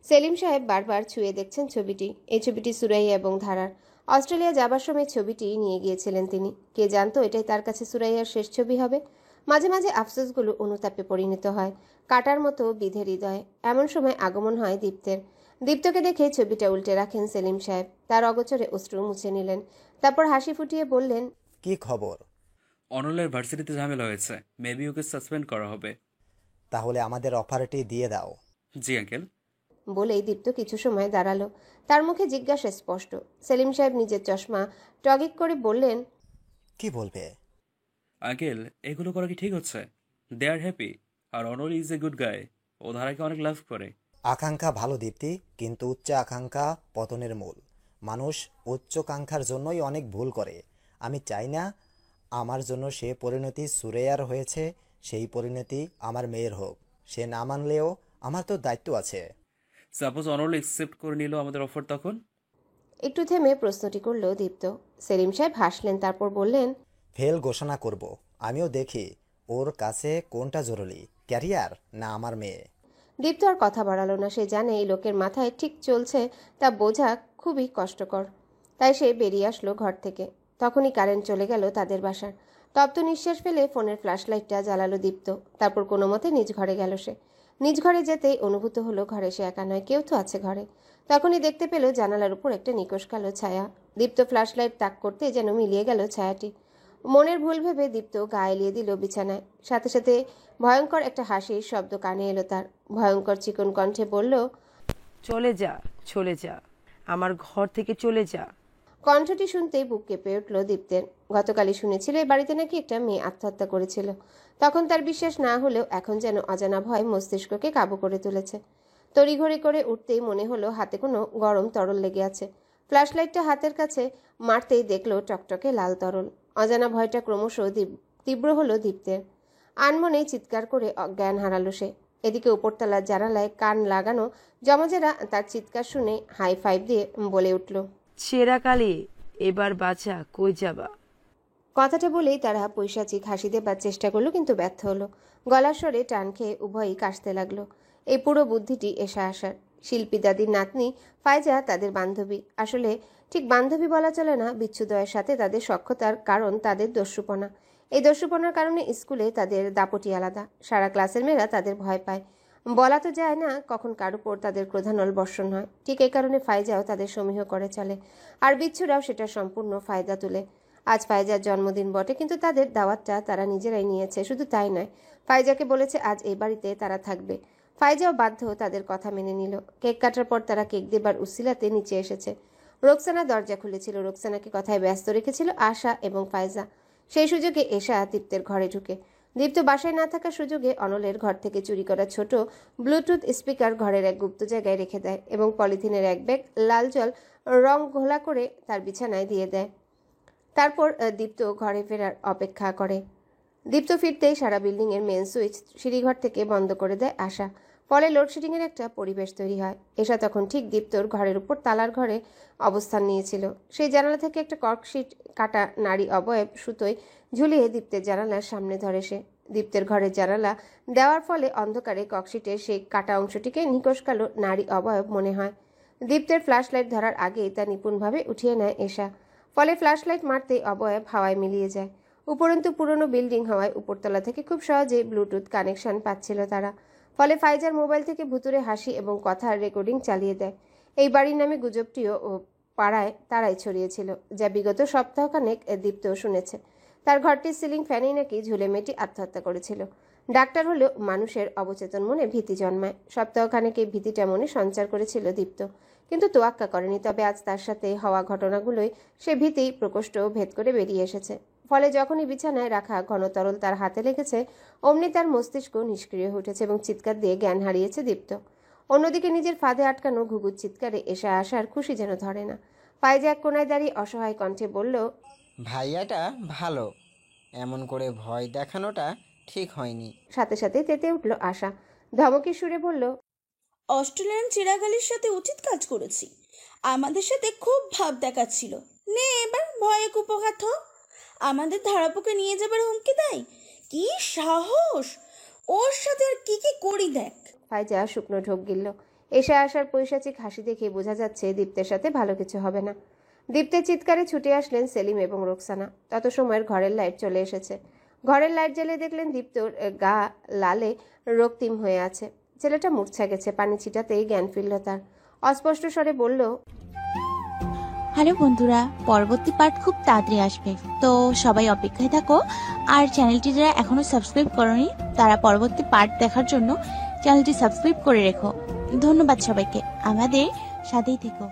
সেলিম সাহেব বারবার ছুঁয়ে দেখছেন ছবিটি। এই ছবিটি সুরাইয়া এবং ধারার। অস্ট্রেলিয়া যাবার সময় ছবিটি নিয়ে গিয়েছিলেন তিনি। কে জানতো এটাই তার কাছে সুরাইয়ার শেষ ছবি হবে। মাঝে মাঝে আফসোসগুলো অনুতাপে পরিণত হয়, কাটার মতো বিধে হৃদয়ে। এমন সময় আগমন হয় দীপ্তের। দীপ্তকে দেখে ছবিটা উল্টে রাখেন সেলিম সাহেব। তার অগোচরে অশ্রু মুছে নিলেন। তারপর হাসি ফুটিয়ে বললেন, কি খবর? অনলের ভার্সিটিতে ঝামেলা হয়েছে, মেবি ওকে সাসপেন্ড করা হবে। তাহলে আমাদের অফারটি দিয়ে দাও। জি আঙ্কেল। বলেই দীপ্ত কিছু সময় দাঁড়ালো। তার মুখে জিজ্ঞাসা স্পষ্ট। সেলিম সাহেব নিজের চশমা টগিক করে বললেন, কি বলবে? আঙ্কেল, এগুলো করা কি ঠিক হচ্ছে? দে আর হ্যাপি, আর Anol is a good guy. ও ধারাকে অনেক লাভ করে। আকাঙ্ক্ষা ভালো দীপ্তি, কিন্তু উচ্চ আকাঙ্ক্ষা পতনের মূল। মানুষ উচ্চাকাঙ্ক্ষার জন্যই অনেক ভুল করে। আমি চাই না আমার জন্য সে পরিণতি সুরেয়ার হয়েছে সেই পরিণতি আমার মেয়ের হোক। সে না মানলেও আমার তো দায়িত্ব আছে। সাপোজ অনল অ্যাকসেপ্ট করে নিল আমাদের অফার, তখন? একটু থেমে প্রশ্নটি করল দীপ্ত। সেলিম সাহেব হাসলেন। তারপর বললেন, ফেল ঘোষণা করব। আমিও দেখি ওর কাছে কোনটা জরুরি, ক্যারিয়ার না আমার মেয়ে। দীপ্ত আর কথা বাড়ালো না। সে জানে এই লোকের মাথায় ঠিক চলছে তা বোঝা খুবই কষ্টকর। তাই সে বেরিয়ে আসলো ঘর থেকে। তখনই কারেন্ট চলে গেল তাদের বাসার। তপ্ত নিঃশ্বাস ফেলে ফোনের ফ্ল্যাশ লাইটটা জ্বালালো দীপ্ত। তারপর কোনো মতে নিজ ঘরে গেল সে। নিজ ঘরে যেতেই অনুভূত হলো ঘরে সে একা নয়, কেউ তো আছে ঘরে। তখনই দেখতে পেল জানালার উপর একটা নিকোষ কালো ছায়া। দীপ্ত ফ্ল্যাশ লাইট তাক করতে যেন মিলিয়ে গেল ছায়াটি। মনের ভুল ভেবে দীপ্ত গা এলিয়ে দিল বিছানায়। সাথে সাথে ভয়ঙ্কর একটা হাসির শব্দ কানে এলো তার। ভয়ঙ্কর চিকন কণ্ঠে বলল, চলে যা, চলে যা, আমার ঘর থেকে চলে যা। কণ্ঠটি শুনতেই বুক কেঁপে উঠল দীপ্তের। গতকালই শুনেছিল এই বাড়িতে নাকি একটা মেয়ে আত্মহত্যা করেছিল। তখন তার বিশ্বাস না হলেও এখন যেন অজানা ভয় মস্তিষ্ককে কাবু করে তুলেছে। তড়িঘড়ি করে উঠতেই মনে হলো হাতে কোনো গরম তরল লেগে আছে। ফ্ল্যাশ লাইটটা হাতের কাছে মারতেই দেখলো টকটকে লাল তরল। অজানা ভয়টা ক্রমশ তীব্র হলো দীপ্তের। আনমনেই চিৎকার করে অজ্ঞান হারালো সে। এদিকে উপরতলার জানালায় কান লাগানো জমজেরা তার চিৎকার শুনে হাই ফাইভ দিয়ে বলে উঠল, ছেঁড়া কালি, এবার বাঁচা, কই যাবা? কথাটা বলেই তারা পৈশাচিক হাসি দেবার চেষ্টা করলো, কিন্তু ব্যর্থ হলো। গলার স্বরে টান খেয়ে উভয়ই কাশতে লাগলো। এই পুরো বুদ্ধিটি এশা আসার। শিল্পী দাদির নাতনি ফায়জা তাদের বান্ধবী। আসলে ঠিক বান্ধবী বলা চলে না, বিচ্ছুদয়ের সাথে তাদের সখ্যতার কারণ তাদের দস্যুপনা। এই দস্যুপনার কারণে স্কুলে তাদের দাপটি আলাদা। সারা ক্লাসের মেয়েরা তাদের ভয় পায়। বলা তো যায় না কখন কার উপর তাদের ক্রোধানল বর্ষণ হয়। ঠিক এই কারণে ফায়জাও তাদের সমীহ করে চলে, আর বিচ্ছুরাও সেটা সম্পূর্ণ ফায়দা তুলে। আজ ফায়জার জন্মদিন বটে, কিন্তু তাদের দাওয়াতটা তারা নিজেরাই নিয়েছে। শুধু তাই নয়, ফায়জাকে বলেছে আজ এই বাড়িতে তারা থাকবে। ফায়জাও বাধ্য তাদের কথা মেনে নিল। কেক কাটার পর তারা কেক দেবার উসিলাতে নিচে এসেছে। রোকসানা দরজা খুলেছিল। রোকসানাকে কথায় ব্যস্ত রেখেছিল আশা এবং ফায়জা। সেই সুযোগে এশা দীপ্তের ঘরে ঢুকে। দীপ্ত বাসায় না থাকার সুযোগে অনলের ঘর থেকে চুরি করা ছোট ব্লুটুথ স্পিকার ঘরের এক গুপ্ত জায়গায় রেখে দেয় এবং পলিথিনের এক ব্যাগ লাল জল রং ঘোলা করে তার বিছানায় দিয়ে দেয়। তারপর দীপ্ত ঘরে ফেরার অপেক্ষা করে। দীপ্ত ফিরতেই সারা বিল্ডিংয়ের মেন সুইচ সিঁড়িঘর থেকে বন্ধ করে দেয় আশা। ফলে লোডশেডিংয়ের একটা পরিবেশ তৈরি হয়। এশা তখন ঠিক দীপ্তর ঘরের উপর তালার ঘরে অবস্থান নিয়েছিল। সেই জানালা থেকে একটা কর্কশিট কাটা নারী অবয়ব সুতোয় ঝুলিয়ে দীপ্তের জানালার সামনে ধরে সে। দীপ্তের ঘরের জানালা দেওয়ার ফলে অন্ধকারে কর্কশিটের সেই কাটা অংশটিকে নিকষ কালো নারী অবয়ব মনে হয়। দীপ্তের ফ্ল্যাশ লাইট ধরার আগেই তা নিপুণভাবে উঠিয়ে নেয় এশা। ফলে ফ্ল্যাশ লাইট মারতেই অবয়ব হাওয়ায় মিলিয়ে যায়। উপরন্তু পুরনো বিল্ডিং হওয়ায় উপরতলা থেকে খুব সহজেই ব্লুটুথ কানেকশন পাচ্ছিল তারা। ফলে ফাইজার মোবাইল থেকে ভুতুরে হাসি এবং কথার রেকর্ডিং চালিয়ে দেয়। এই বাড়ির নামে গুজবটিও পাড়ায় তারাই ছড়িয়েছিল, যা বিগত সপ্তাহখানেক দীপ্ত শুনেছে। তার ঘরটির সিলিং ফ্যানেই নাকি ঝুলে মেয়েটি আত্মহত্যা করেছিল। ডাক্তার হলেও মানুষের অবচেতন মনে ভীতি জন্মায়। সপ্তাহখানেক এই ভীতিটা মনে সঞ্চার করেছিল দীপ্ত, কিন্তু তোয়াক্কা করেনি। তবে আজ তার সাথে হওয়া ঘটনাগুলোই সে ভীতি প্রকোষ্ঠ ভেদ করে বেরিয়ে এসেছে। ফলে যখনই বিছানায় রাখা ঘনতরল তার হাতে লেগেছে, অমনি তার মস্তিষ্ক নিষ্ক্রিয় হয়ে উঠেছে এবং চিৎকার দিয়ে জ্ঞান হারিয়েছে দীপ্ত। অন্যদিকে নিজের ফাঁদে আটকানো ঘুঘুর চিৎকারে এসে আসার খুশি যেন ধরে না। ফায়জা এক কোনায় দাঁড়িয়ে অসহায় কণ্ঠে বলল, ভাইয়াটা ভালো, এমন করে ভয় দেখানোটা ঠিক হয়নি। সাথে সাথে তেতে উঠল আশা। ধমকের সুরে বলল, অস্ট্রেলিয়ান চিরাগালির সাথে উচিত কাজ করেছি। আমাদের সাথে খুব ভাব দেখাচ্ছিল। নে এবার ভয়ে কুপঘাত হ। আমাদের ধারাপোকে নিয়ে যাবার হুমকি দেয়। কি সাহস! ওর সাথে আর কি কি করি দেখ। ফায়জা শুকনো ঢোক গিলল। এসে আসার পৈশাচিক হাসি দেখে বোঝা যাচ্ছে দীপ্তের সাথে ভালো কিছু হবে না। দীপ্তের চিৎকারে ছুটে আসলেন সেলিম এবং রোকসানা। তত সময়ের ঘরের লাইট চলে এসেছে। ঘরের লাইট জ্বেলে দেখলেন দীপ্তর গা লালে রক্তিম হয়ে আছে। ছেলেটা মূর্ছা গেছে। পানি ছিটাতেই জ্ঞান ফিরল তার। অস্পষ্ট স্বরে বলল, হ্যালো বন্ধুরা, পরবর্তী পার্ট খুব তাড়াতাড়ি আসবে, তো সবাই অপেক্ষায় থাকো। আর চ্যানেলটি যারা এখনো সাবস্ক্রাইব করোনি তারা পরবর্তী পার্ট দেখার জন্য চ্যানেলটি সাবস্ক্রাইব করে রেখো। ধন্যবাদ সবাইকে, আমাদের সাথেই থেকো।